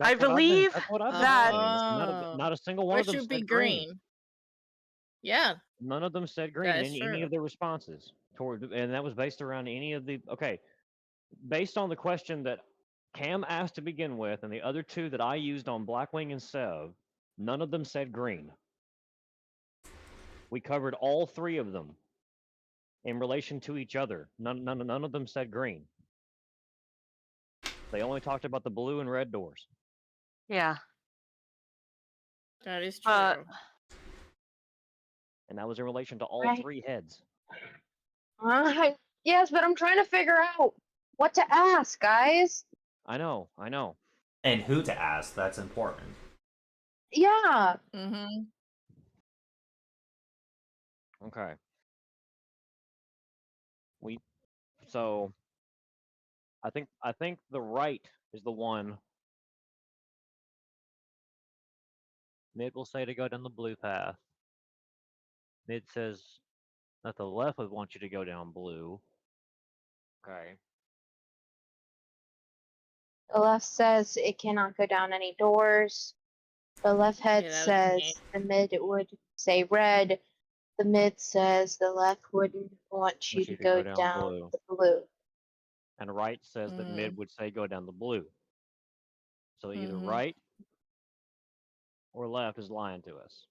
I believe That's what I've been that- saying. Not a single one of Which them should be said green. green. Yeah, None of them said green That in is any true. of their responses and that was based around any of the based on the question that Cam asked to begin with and the other two that I used on Blackwing and Sev. None of them said green. We covered all three of them in relation to each other. None of them said green. They only talked about the blue and red doors. Yeah. that is true. And that was in relation to all Right. three heads. Yes, but I'm trying to figure out what to ask, guys. I know. And who to ask, that's important. Yeah. Mm-hmm. Okay. So I think the right is the one. Mid will say to go down the blue path. Mid says that the left would want you to go down blue. Okay. The left says it cannot go down any doors. The left head Yeah, that was says me. the mid would say red. The mid says the left wouldn't want you to go down down blue. the blue. And right says that mid Mm. would say go down the blue. So either Mhm. right or left is lying to us.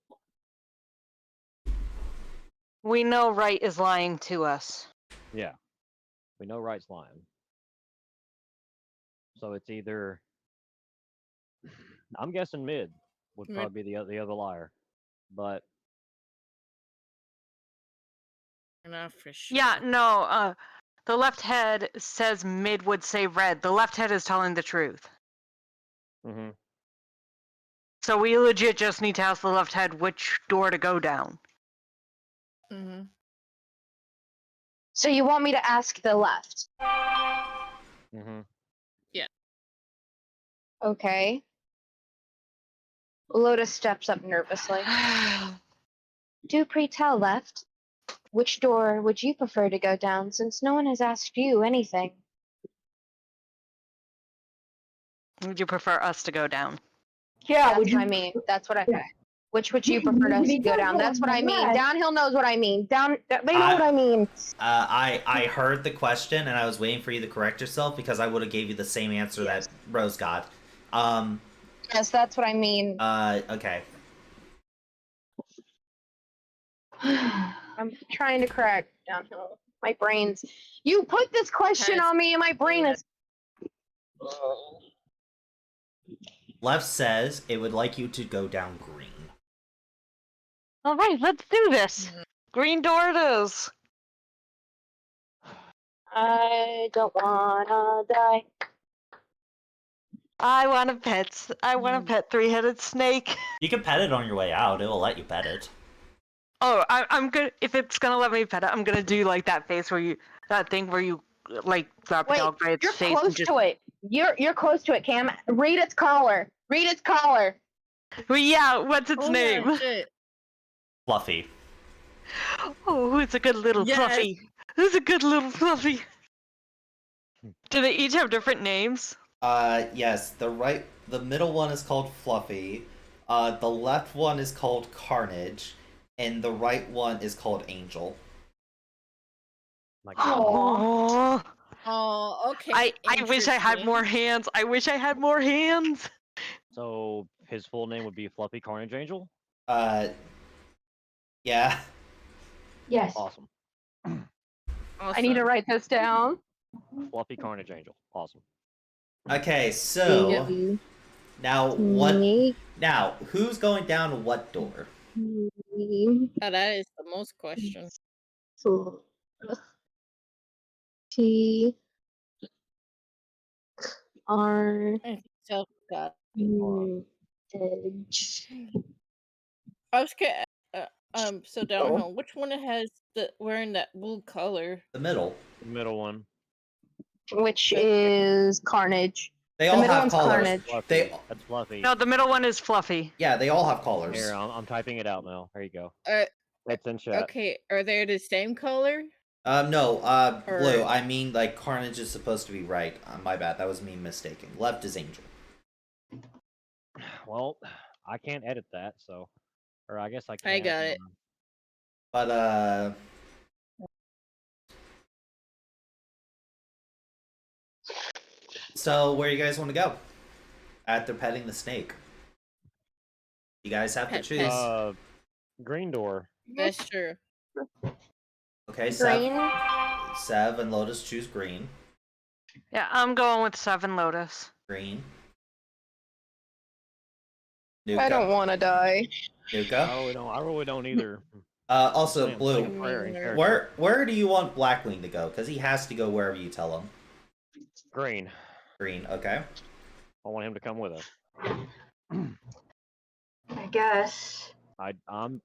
We know right is lying to us. Yeah. We know right's lying. So it's either I'm guessing mid would Mid. probably be the other liar. But Not for sure. Yeah, no, the left head says mid would say red. The left head is telling the truth. mhm. So we legit just need to ask the left head which door to go down. Mm-hmm. So you want me to ask the left? Mhm. Okay. Lotus steps up nervously. Do pre-tell left. Which door would you prefer to go down, since no one has asked you anything? Would you prefer us to go down? Yeah, That's would what you? I mean. That's what I. Yeah. Which would you prefer us to go down? That's what I mean. Downhill knows what I mean. They know what I mean. I heard the question and I was waiting for you to correct yourself because I would have gave you the same answer Yes. that Rose got. Yes, that's what I mean. Okay. I'm trying to correct downhill. My brain's. You put this question Has- on me, and my brain is. Left says it would like you to go down green. All right, let's do this. Mhm. Green door it is. I don't wanna die. I want a pet. I want a pet three-headed snake. You can pet it on your way out. It will let you pet it. Oh, I'm good. If it's gonna let me pet it, I'm gonna do like that face where you, that thing where you like grab a Wait, dog by its you're face close and just. to it. You're close to it, Cam. Read its collar. Read its collar. Well, yeah, what's its Oh, name? yeah, shit. Fluffy. Oh, who's a good little Yes. fluffy? Who's a good little fluffy? Do they each have different names? Yes. The middle one is called Fluffy. The left one is called Carnage, and the right one is called Angel. My God. Oh, Oh, okay. I wish I had more interesting. hands. I wish I had more hands. So his full name would be Fluffy Carnage Angel? Yeah. Yes. Awesome. I need to write this down. Fluffy Carnage Angel. Awesome. Okay, so now what? Me. Now who's going down what door? Oh, that is the most question. T R So, God. Edge. I was so downhill. Which one has wearing that blue color? The middle. The middle one. Which is Carnage. They The all middle have one's collars. Carnage. Fluffy. They That's Fluffy. No, the middle one is Fluffy. Yeah, they all have collars. Here, I'm typing it out now. There you go. Uh, It's in chat. okay, are they the same color? No, blue. Or- I mean, like, Carnage is supposed to be right. My bad. That was me mistaking. Left is Angel. Well, I can't edit that, so. Or I guess I can. I got it. But, so, where you guys want to go? After petting the snake. You guys have to Pet, choose. pet. Green door. That's true. Okay, Green. Sev and Lotus choose green. Yeah, I'm going with 7 Lotus. Green. I Nuka. don't want to die. Nuka. I really don't either. Also, Saying, Blue. like a prayer in character. Where do you want Blackwing to go? Because he has to go wherever you tell him. Green. Green, okay. I want him to come with us. I guess. I'm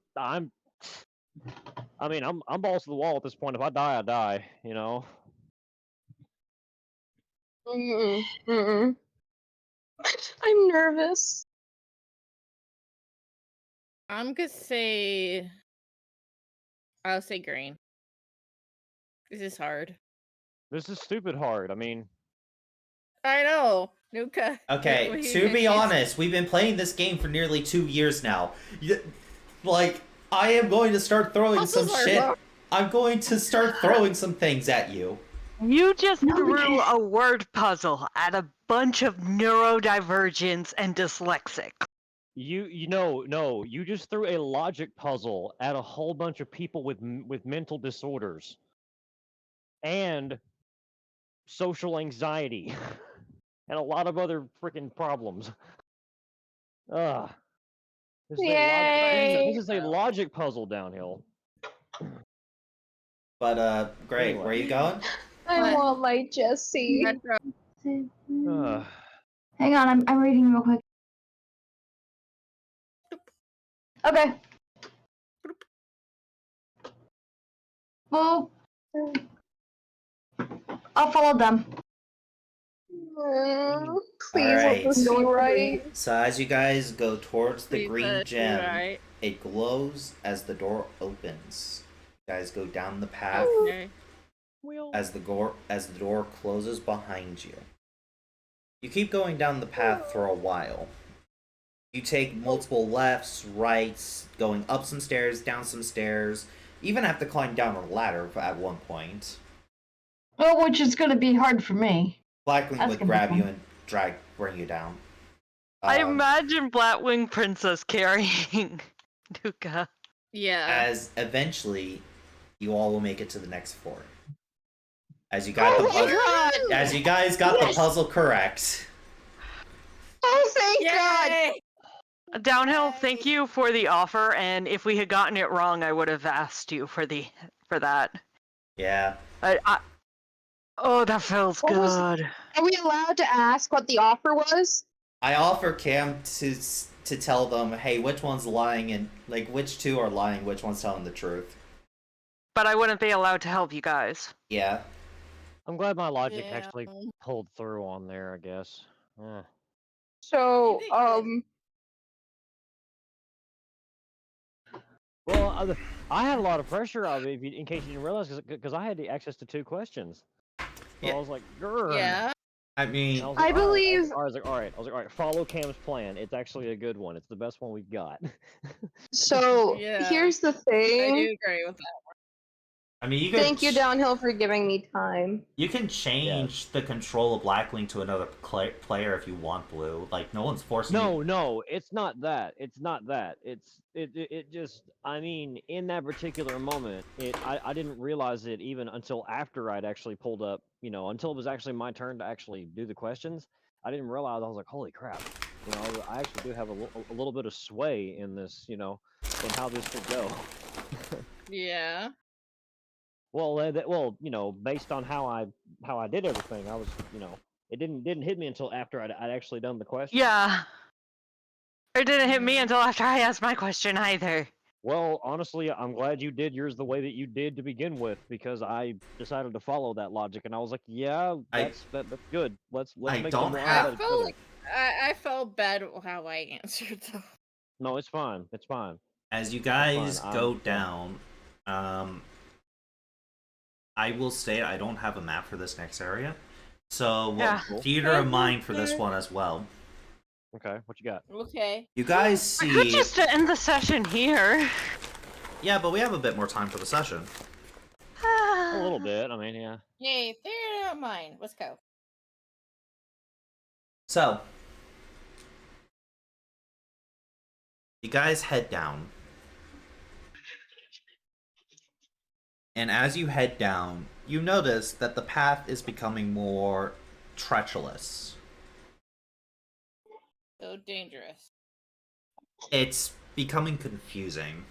balls to the wall at this point. If I die, I die. You know. Mm-mm. I'm nervous. I'm gonna say. I'll say green. This is hard. This is stupid hard. I mean, I know. Nuka. Okay, to be honest, we've been playing this game for nearly 2 years now. Like, I am going to start throwing some Puzzles are shit. hard. I'm going to start throwing some things at you. You just No, threw because- a word puzzle at a bunch of neurodivergents and dyslexic. no, you just threw a logic puzzle at a whole bunch of people with mental disorders and social anxiety and a lot of other freaking problems. Ugh. This is a logic puzzle downhill. But, great, Anyway. where are you going? I What? want my Jessie. Retro. Ugh. Hang on, I'm reading real quick. Okay. Well, I'll follow them. Please let this be right. So as you guys go towards the Please, green gem, right. it glows as the door opens. You guys go down the path Okay. as the door closes behind you. You keep going down the path for a while. You take multiple lefts, rights, going up some stairs, down some stairs. You even have to climb down a ladder at one point. Well, which is going to be hard for me. Blackwing That's would gonna be grab you fun. and bring you down. I Um, imagine Blatwing Princess carrying Duka. Yeah. as eventually you all will make it to the next floor. As you got the puzzle, as you guys got the puzzle correct. Oh, thank God! Yay! Downhill, thank you for the offer, and if we had gotten it wrong, I would have asked you for that. Yeah. Oh, that feels What was- good. Are we allowed to ask what the offer was? I offer Cam to tell them, hey, which one's lying and like which two are lying, which one's telling the truth. But I wouldn't be allowed to help you guys. Yeah. I'm glad my logic Yeah. actually pulled through on there, I guess. So, You did good. Well, I had a lot of pressure in case you didn't realize, because I had the access to 2 questions. So Yeah. I was like, grr. Yeah. I mean, And I believe- I was like, all right, follow Cam's plan. It's actually a good one. It's the best one we've got. So, Yeah. here's the I thing. do agree with that. you could Thank you, Downhill, for giving me time. You can change the control of Blackwing to another player if you want, Blue. Like no one's forcing you. No, it's not that. It's not that. It just, I mean, in that particular moment, I didn't realize it even until after I'd actually pulled up, until it was actually my turn to actually do the questions. I didn't realize. I was like, holy crap. I actually do have a little bit of sway in this, in how this could go. Yeah. Well, based on how I did everything, I was, it didn't hit me until after I'd actually done the question. Yeah. It didn't hit me until after I asked my question either. Well, honestly, I'm glad you did yours the way that you did to begin with, because I decided to follow that logic, and I was like, yeah, that's good. Let's I make don't them have- all I felt like I felt bad how I answered though. No, it's fine. It's fine. As you guys fine. go down, I will state I don't have a map for this next area, so Yeah. theater of mind for this one as well. Okay, what you got? Okay. You guys I could see, just end the session here. yeah, but we have a bit more time for the session. A little bit. I mean, yeah. Yay, theater of mine. Let's go. So, you guys head down. And as you head down, you notice that the path is becoming more treacherous. So dangerous. It's becoming confusing.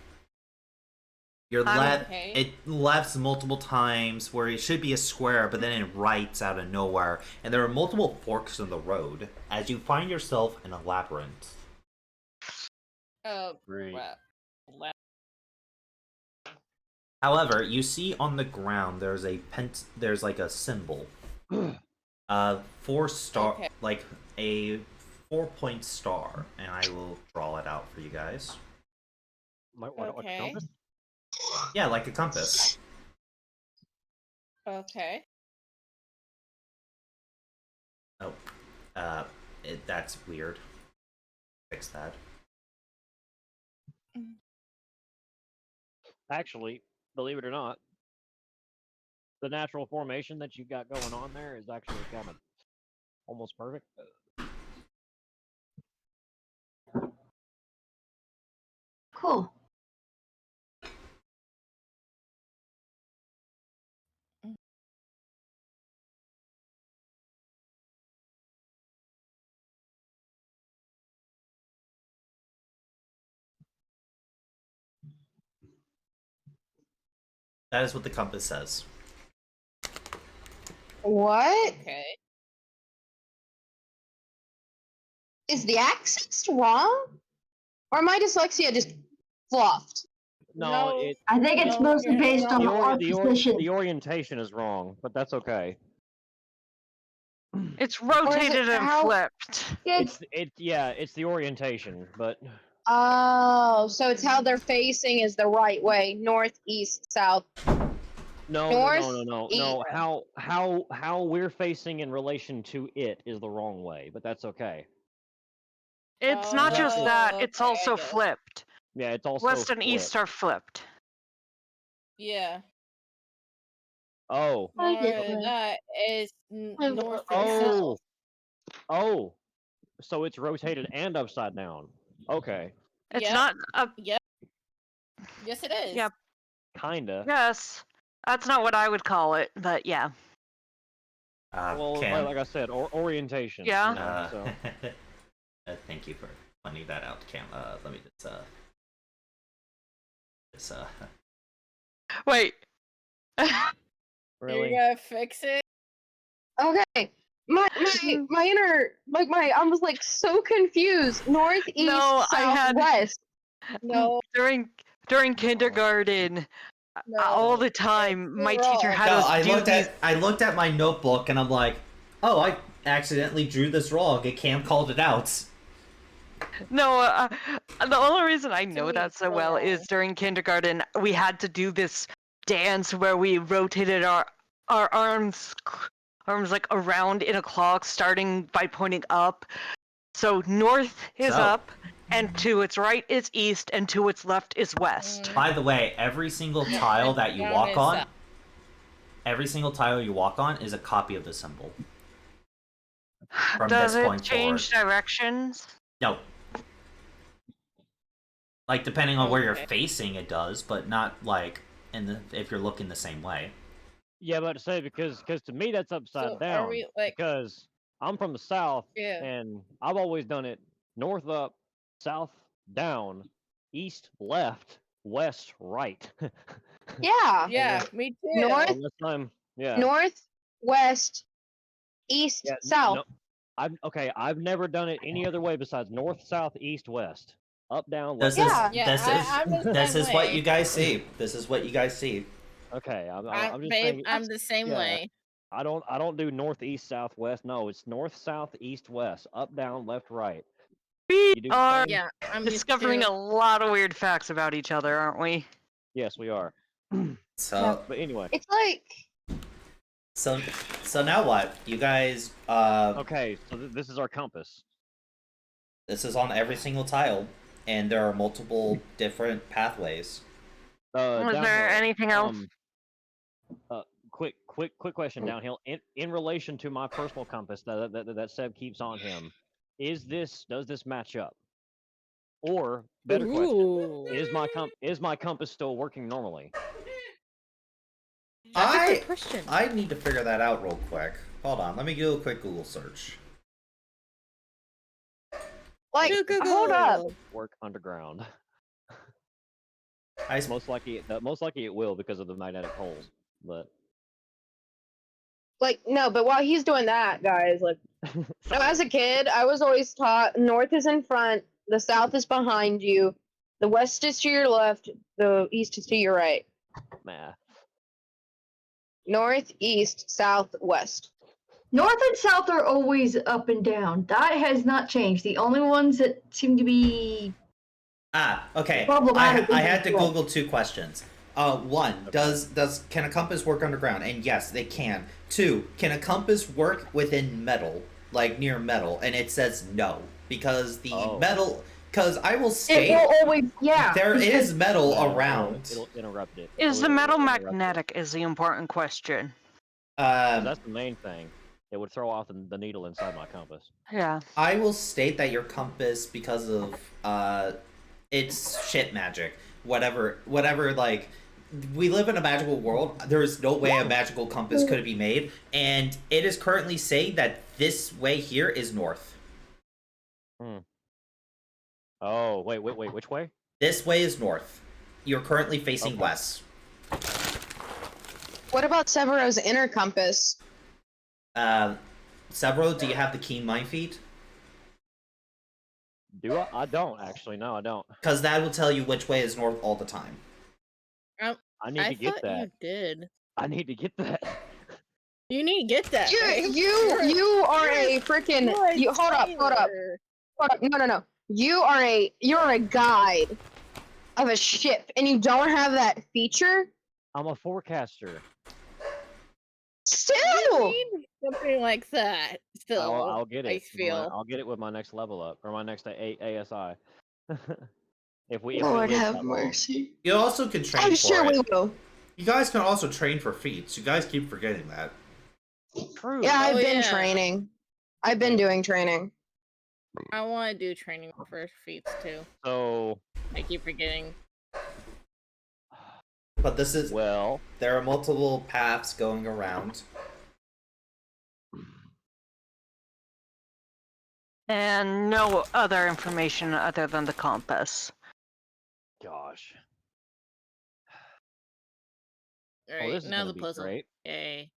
Your left, Okay. it lefts multiple times where it should be a square, but then it rights out of nowhere, and there are multiple forks in the road as you find yourself in a labyrinth. Oh, Great. wow. However, you see on the ground there's like a symbol, 4-star, Okay. like a 4-point star, and I will draw it out for you guys. Like a Okay. compass? Yeah, like a compass. Okay. Oh, that's weird. Fix that. Actually, believe it or not, the natural formation that you got going on there is actually kind of almost perfect. Cool. That is what the compass says. What? Okay. Is the accent wrong? Or my dyslexia just fluffed? No, No. it I think it's No, mostly you're based on wrong. our position. the orientation is wrong, but that's okay. It's rotated and how- flipped. It's It's the orientation, but Oh, so it's how they're facing is the right way. North, east, south. no, North, no. east. How we're facing in relation to it is the wrong way, but that's okay. It's not just that, it's okay, I also get it. flipped. Yeah, it's also West and east flipped. are flipped. Yeah. Oh, I get More than that is north and oh, south. oh. So it's rotated and upside down. Okay, It's Yep. not up. Yep. Yes, it is. Yep. kinda. Yes. That's not what I would call it, but yeah. Well, Cam, like I said, orientation. Yeah. You know, so. thank you for pointing that out, Cam. Let me just Wait. Really? You're gonna fix it? Okay. My inner I was like so confused. North, east, No, I south, had- west. No. During kindergarten, No. all the time, my you're teacher wrong. had No, us I do looked these. at my notebook and I'm like, oh, I accidentally drew this wrong. And Cam called it out. No, the only reason I know me, that it's so so well wrong. is during kindergarten we had to do this dance where we rotated our arms like around in a clock, starting by pointing up. So north is So- up, and to its right is east, and to its left is west. By the way, every single tile that you Down walk is on, south. every single tile you walk on is a copy of the symbol. From Does this it point change forward. directions? No. Like depending on where you're Okay. facing, it does, but not like if you're looking the same way. Yeah, but to say because to me that's upside So down. are we like? Because I'm from the south, Yeah. and I've always done it north up, south down, east left, west right. Yeah. Yeah, me too. North, Unless I'm north, west, east, Yeah, south. no, I've never done it any other way besides north, south, east, west, up, down, left. This is right. Yeah, I'm the this same is what way. you guys see. This is what you guys see. Okay, I'm just Babe, saying. I'm the same yeah. way. I don't do north, east, south, west. No, it's north, south, east, west, up, down, left, right. We You do the are same? Yeah, I'm used discovering to. a lot of weird facts about each other, aren't we? Yes, we are. So But anyway, It's like so now what? You guys okay, so this is our compass. this is on every single tile, and there are multiple different pathways. Was Downhill, there anything else? Quick question downhill. In relation to my personal compass that Seb keeps on him, does this match up? Or better question, Ooh. is my compass still working normally? That's a good question. I need to figure that out real quick. Hold on, let me do a quick Google search. hold up. Work underground. Most likely it will because of the magnetic poles. But Like, no, but while he's doing that, guys, like, no, as a kid, I was always taught north is in front, the south is behind you, the west is to your left, the east is to your right. math. North, east, south, west. North and south are always up and down. That has not changed. The only ones that seem to be Okay. problematic I is had to west. Google 2 questions. One, Okay. can a compass work underground? And yes, they can. 2, can a compass work within metal, like near metal? And it says no, because the Oh. metal. Because I will It state will always, yeah. there because is metal Yeah, around. It'll interrupt it. Is the It'll metal interrupt it. magnetic? Is the important question. 'Cause Um, that's the main thing. It would throw off the needle inside my compass. Yeah. I will state that your compass, because of it's shit magic. Whatever, like, we live in a magical world. There is no way a magical compass could be made, and it is currently saying that this way here is north. Oh, wait, which way? This way is north. You're currently facing Okay. west. What about Severo's inner compass? Severo, do you have the keen mind feat? Do I? I don't actually. No, I don't. Because that will tell you which way is north all the time. I need I to get thought that. you did. I need to get that. You need to get that. babe. You are a freaking. You hold up. No. You're a guide of a ship, and you don't have that feature. I'm a forecaster. Still, You need something like that. Still, I'll get it. I feel. I'll get it with my next level up or my next ASI. if we Lord live have that long. mercy. You also can train I'm for sure it. we will. You guys can also train for feats. You guys keep forgetting that. True. Yeah, I've Oh, been yeah. training. I've been doing training. I want to do training for feats too. So, I keep forgetting. But this is well, there are multiple paths going around. And no other information other than the compass. gosh. All Oh, right, this is now gonna the be puzzle. great. Yay!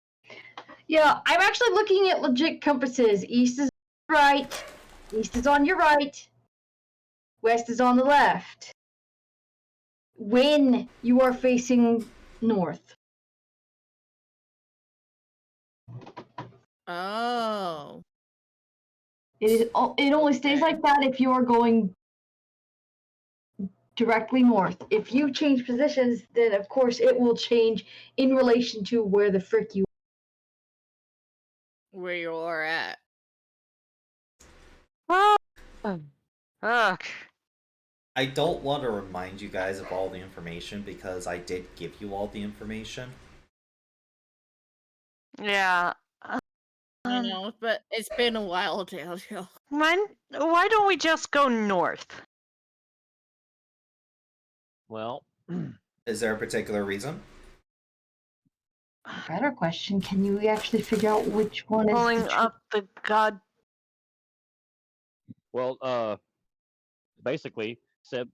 Yeah, I'm actually looking at legit compasses. East is right. East is on your right. West is on the left. When you are facing north. Oh, It only stays Okay. like that if you are going directly north. If you change positions, then of course it will change in relation to where the frick you. where you are at. Ugh. I don't want to remind you guys of all the information because I did give you all the information. Yeah. I Um, know, but it's been a while, Jojo. why don't we just go north? Well, Is there a particular reason? Better question: can you actually figure out which one is Pulling the up the god. well, basically, Seb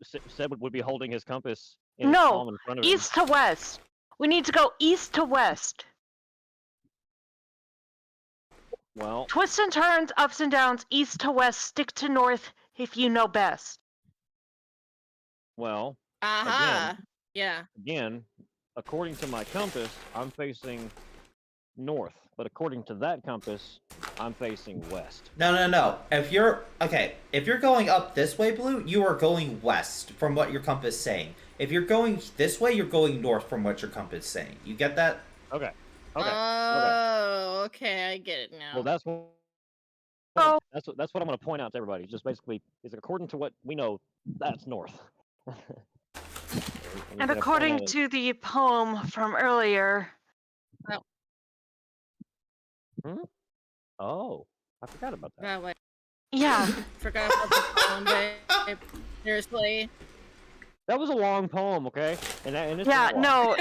would be holding his compass in his No, palm in front of him. east to west. We need to go east to west. Well, Twists and turns, ups and downs, east to west. Stick to north if you know best. well, Aha! Yeah. again, according to my compass, I'm facing north, but according to that compass, I'm facing west. No. If you're going up this way, Blue, you are going west from what your compass is saying. If you're going this way, you're going north from what your compass is saying. You get that? Okay. Okay. Oh, okay, I get it now. Well, that's what. Oh. That's what I'm going to point out to everybody. Just basically, is according to what we know, that's north. And according to the poem from earlier, Oh, I forgot about that. That way. yeah, Forgot about the poem, babe. Seriously. That was a long poem, okay? And it's yeah, been a while.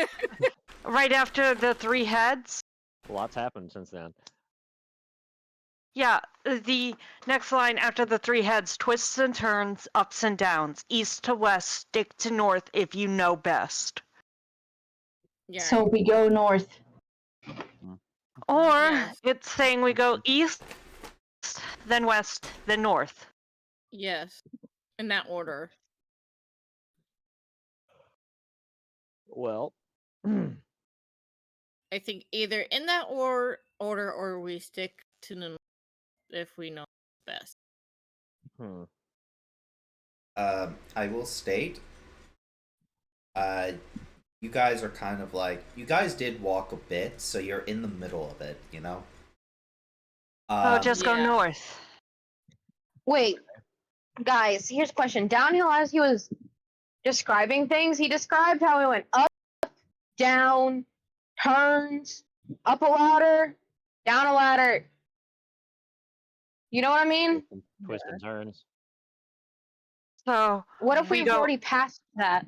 no, right after the three heads. Lots happened since then. Yeah, the next line after the three heads: twists and turns, ups and downs, east to west, stick to north if you know best. Yeah. So we go north. Or Yes. it's saying we go east, then west, then north. Yes. In that order. Well, I think either in that order or we stick to the if we know best. hmm. I will state, you guys are kind of like, you guys did walk a bit, so you're in the middle of it, you know. Oh, just go Yeah. north. Wait, guys, here's a question. Downhill, as he was describing things, he described how he went up, down, turns, up a ladder, down a ladder. You know what I mean? Twist and turns. So What if we we've go. already passed that?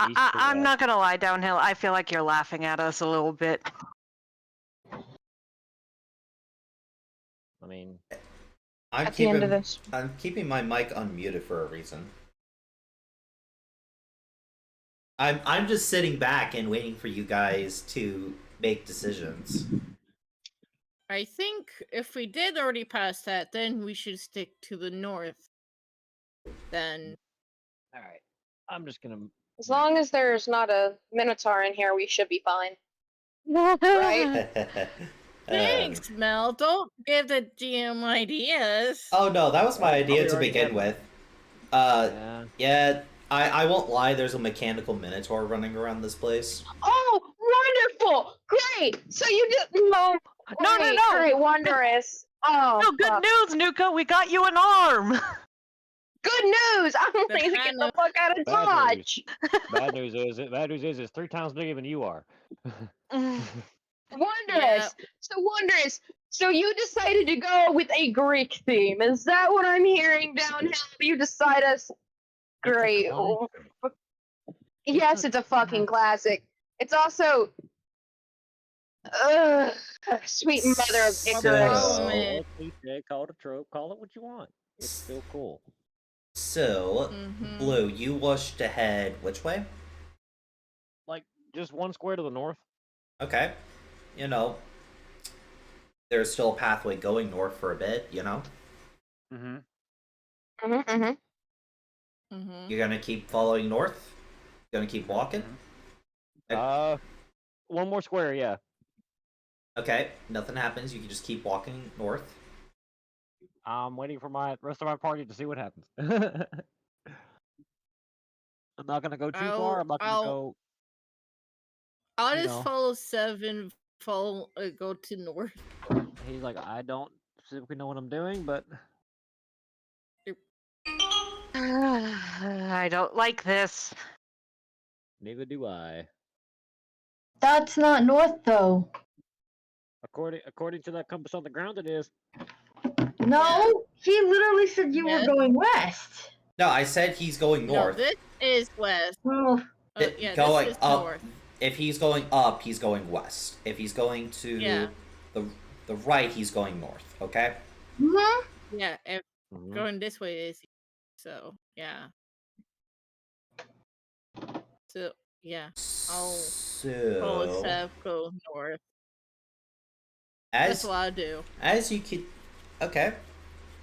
East to I'm west. not gonna lie, downhill. I feel like you're laughing at us a little bit. I mean, I'm At the end of keeping, this. I'm keeping my mic unmuted for a reason. I'm just sitting back and waiting for you guys to make decisions. I think if we did already pass that, then we should stick to the north. Then all right. I'm just gonna. As long as there's not a Minotaur in here, we should be fine. Right? thanks, Mel. Don't give the GM ideas. Oh no, that was my idea we to already begin had with. Yeah. Yeah, I won't lie, there's a mechanical minotaur running around this place. Oh, wonderful! Great! So you just no, No, great, no. great, wondrous. Oh, No, good fuck. news, Nuka. We got you an arm. Good news! I'm The ready to get kind the of- fuck out of Bad news. Dodge. Bad news is it's 3 times bigger than you are. Wondrous. So wondrous. So you decided to go with a Greek theme. Is that what I'm hearing downhill? You decide us. Great. Oh, yes, it's a fucking classic. It's also. Ugh, sweet mother of So- Icarus. problem is- Call it cliche, call it a trope, call it what you want. It's still cool. So, Mhm. Blue, you wish to head which way? Like just one square to the north. Okay. You know, there's still a pathway going north for a bit, you know? Mm-hmm. Mhm. You're gonna keep following north? Gonna keep walking? One more square, yeah. Okay, nothing happens, you can just keep walking north. I'm waiting for my rest of my party to see what happens. I'm not gonna go too far. I'm not gonna go. I'll you just know. follow 7. Go to north. He's like, I don't specifically know what I'm doing, but I don't like this. neither do I. That's not north, though. According to that compass on the ground, it is. No, he literally said you Yes. were going west. No, I said he's going No, north. this is west. Well, Yeah, Going this is up. north. If he's going up, he's going west. If he's going to Yeah. the right, he's going north. Okay. mhm. Yeah, if Mhm. going this way is so yeah. So yeah, I'll follow So Seth, go north. That's as what I do. as you keep, okay.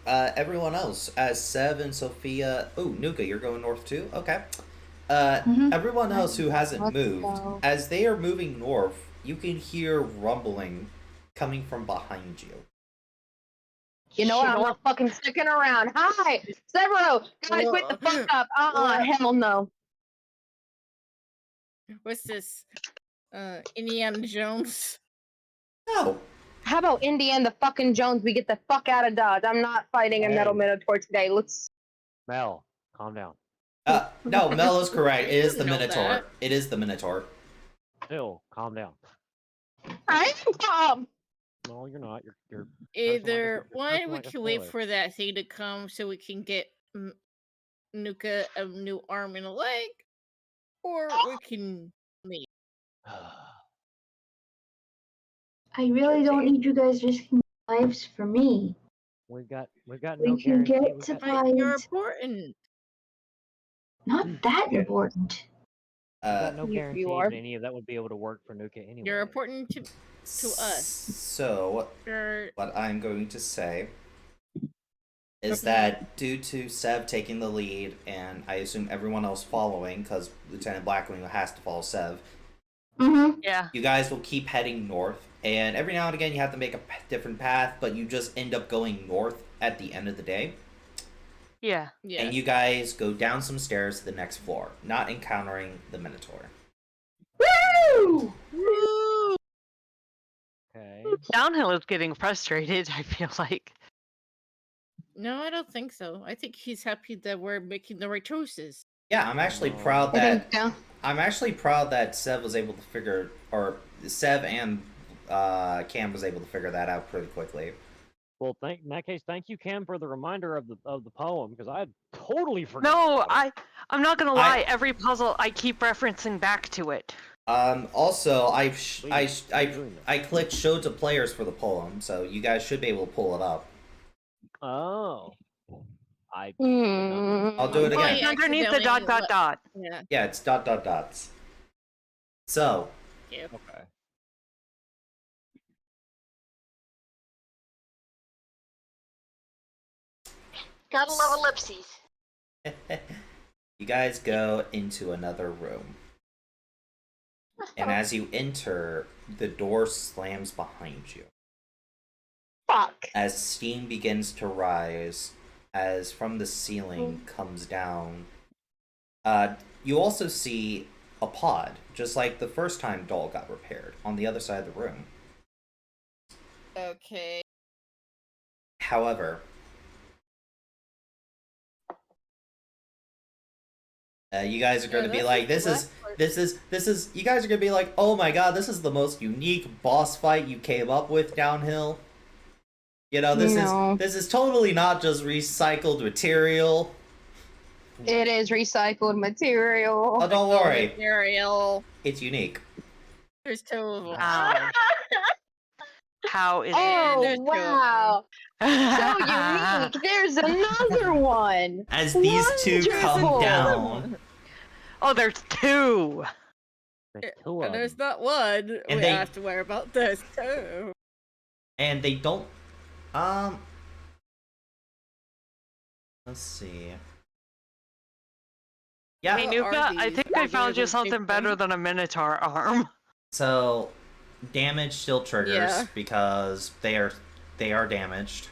Everyone else, as Sev and Sophia. Oh, Nuka, you're going north too. Okay. Mhm. Everyone else who hasn't Let's moved, go. as they are moving north, you can hear rumbling coming from behind you. You know what? I'm not fucking sticking around. Hi, Severo. Guys, wake the fuck up. Hell no. What's this? Indiana Jones. No. How about Indiana the fucking Jones? We get the fuck out of Dodge. I'm not fighting a metal Hey. Minotaur today. Let's. Mel, calm down. No, Mel is correct. It is the You know Minotaur. that. It is the Minotaur. Phil, calm down. I am. No, you're not. You're Either you're one, cursing we like a can wait sailor. for that thing to come so we can get Nuka a new arm and a leg, or we can leave. I really don't need you guys risking your lives for me. we've got We no can guarantee. get We got, supplies. You're important. Not that Yeah. important. we got no You guarantee are. that any of that would be able to work for Nuka anyway. You're important to us. So, You're what I'm going to say is Okay. that due to Sev taking the lead, and I assume everyone else following, because Lieutenant Blackwing has to follow Sev, Mm-hmm. Yeah. you guys will keep heading north, and every now and again you have to make a different path, but you just end up going north at the end of the day. Yeah. yeah. And you guys go down some stairs to the next floor, not encountering the Minotaur. Woo! Woo! Okay. Downhill is getting frustrated, I feel like. No, I don't think so. I think he's happy that we're making the right choices. Yeah, I'm actually Oh. proud I that think I'm actually proud that Sev was able to figure, or Sev and Cam was able to figure that out pretty quickly. Well, in that case, thank you, Cam, for the reminder of the poem, because I had totally forgot. No, about it. I'm not gonna lie. Every puzzle, I keep referencing back to it. Also, I doing that. clicked show to players for the poem, so you guys should be able to pull it up. Oh. I. I'll do it Oh, again. It's underneath the dot accidentally dot dot. Yeah. Yeah, it's dot dot dots. So, Yeah. Okay. Gotta love ellipses. you guys go into another room. And as you enter, the door slams behind you. Fuck. As steam begins to rise, as from the ceiling comes down, you also see a pod, just like the first time Doll got repaired, on the other side of the room. Okay. However, you guys are going to be like, this is. You guys are going to be like, oh my god, this is the most unique boss fight you came up with downhill. You know, this is totally not just recycled material. It is recycled material. Oh, don't worry, Ariel. it's unique. There's two of them. How? How is Oh there's two of wow! So it? unique. There's another one. As these two come Wonderful. down, Oh, there's two. There's two of And there's them. not one. And we they- have to worry about this too. and they don't. Let's see. Yeah. Hey, Nuka, I these think I regular found you something different? better than a Minotaur arm. So, damage still triggers Yeah. because they are damaged.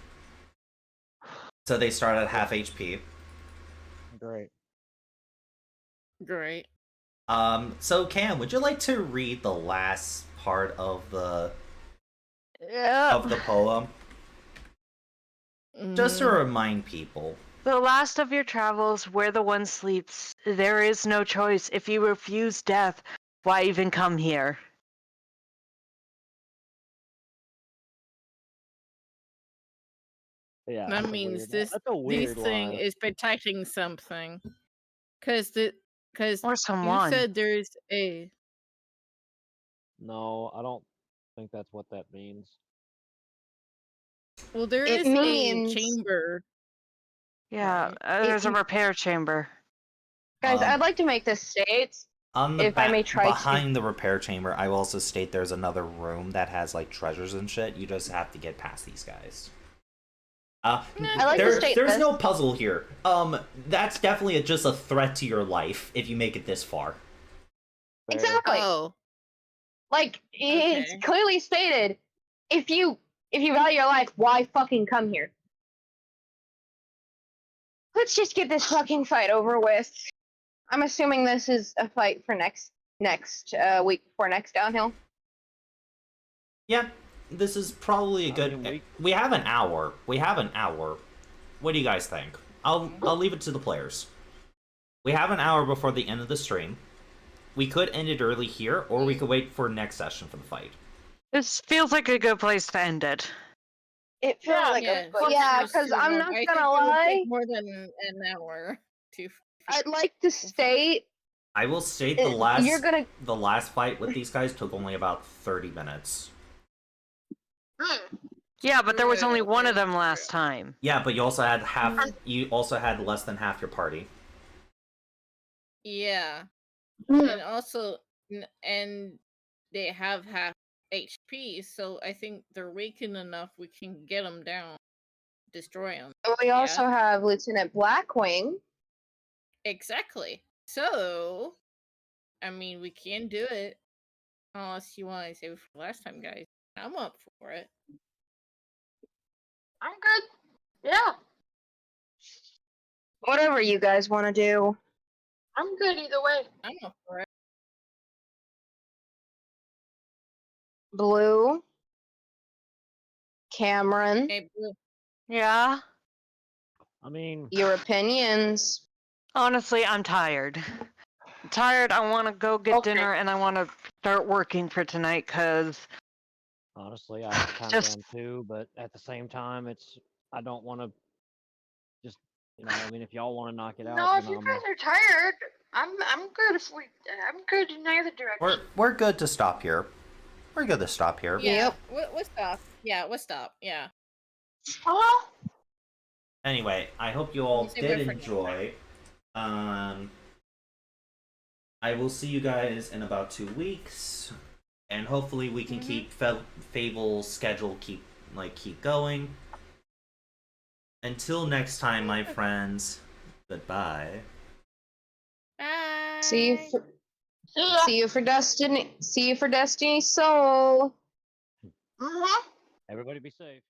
So they start at half HP. Great. Great. So Cam, would you like to read the last part of the Yeah. poem? Just to Mm, remind people. The last of your travels, where the one sleeps, there is no choice. If you refuse death, why even come here? Yeah. that that's a means weird- this That's a weird thing line. is protecting something. Because Or you someone. said there's a No, I don't think that's what that means. well there It is means- a chamber. Yeah, Right. there's a repair chamber. Guys, Um, I'd like to make this state. On the If I may try to- behind the repair chamber, I will also state there's another room that has like treasures and shit. You just have to get past these guys. I like to state there's this. no puzzle here. That's definitely just a threat to your life if you make it this far. Fair. Exactly. Oh. Like it's Okay. clearly stated. If you value your life, why fucking come here? Let's just get this fucking fight over with. I'm assuming this is a fight for next week before next downhill. Yeah, this is probably a I good. mean, We have an hour. We have an hour. What do you guys think? I'll leave it to the players. We have an hour before the end of the stream. We could end it early here, or we could wait for next session for the fight. This feels like a good place to end it. It feels Yeah, like yeah, yeah, it's because too I'm long. not I think gonna it would lie. take more than an hour to. I'd like to state I will state You're gonna. the last fight with these guys took only about 30 minutes. Yeah, but there was only True, one of that's them last time. Yeah, but you also had less than half your party. Yeah, Mm. and also, and they have half HP, so I think they're weakened enough. We can get them down, destroy them. We also have Lieutenant Blackwing. Exactly. So, I mean, we can do it. Unless you want to save it for last time, guys. I'm up for it. I'm good. Yeah. Whatever you guys want to do. I'm good either way. I'm up for it. Blue. Cameron. Hey, Blue. Yeah? I mean, Your opinions. Honestly, I'm tired. I'm tired. I want to go get Okay. dinner and I want to start working for tonight because honestly, I kind of Just- am too, but at the same time, I don't want to just, I mean, if y'all want to knock it out, No, if then you guys are tired, I'm good if I'm good in either direction. We're good to stop here. We're good to stop here. Yeah. Yep. We'll stop. Yeah, we'll stop. Yeah. Uh-huh. Anyway, I hope you all You say did we're for- enjoy. I will see you guys in about 2 weeks, and hopefully we can keep Fable's schedule keep going. Until next time, my friends. Goodbye. Bye. See you for, Yeah. see you for Destiny. See you for Destiny Soul. Uh-huh. everybody be safe.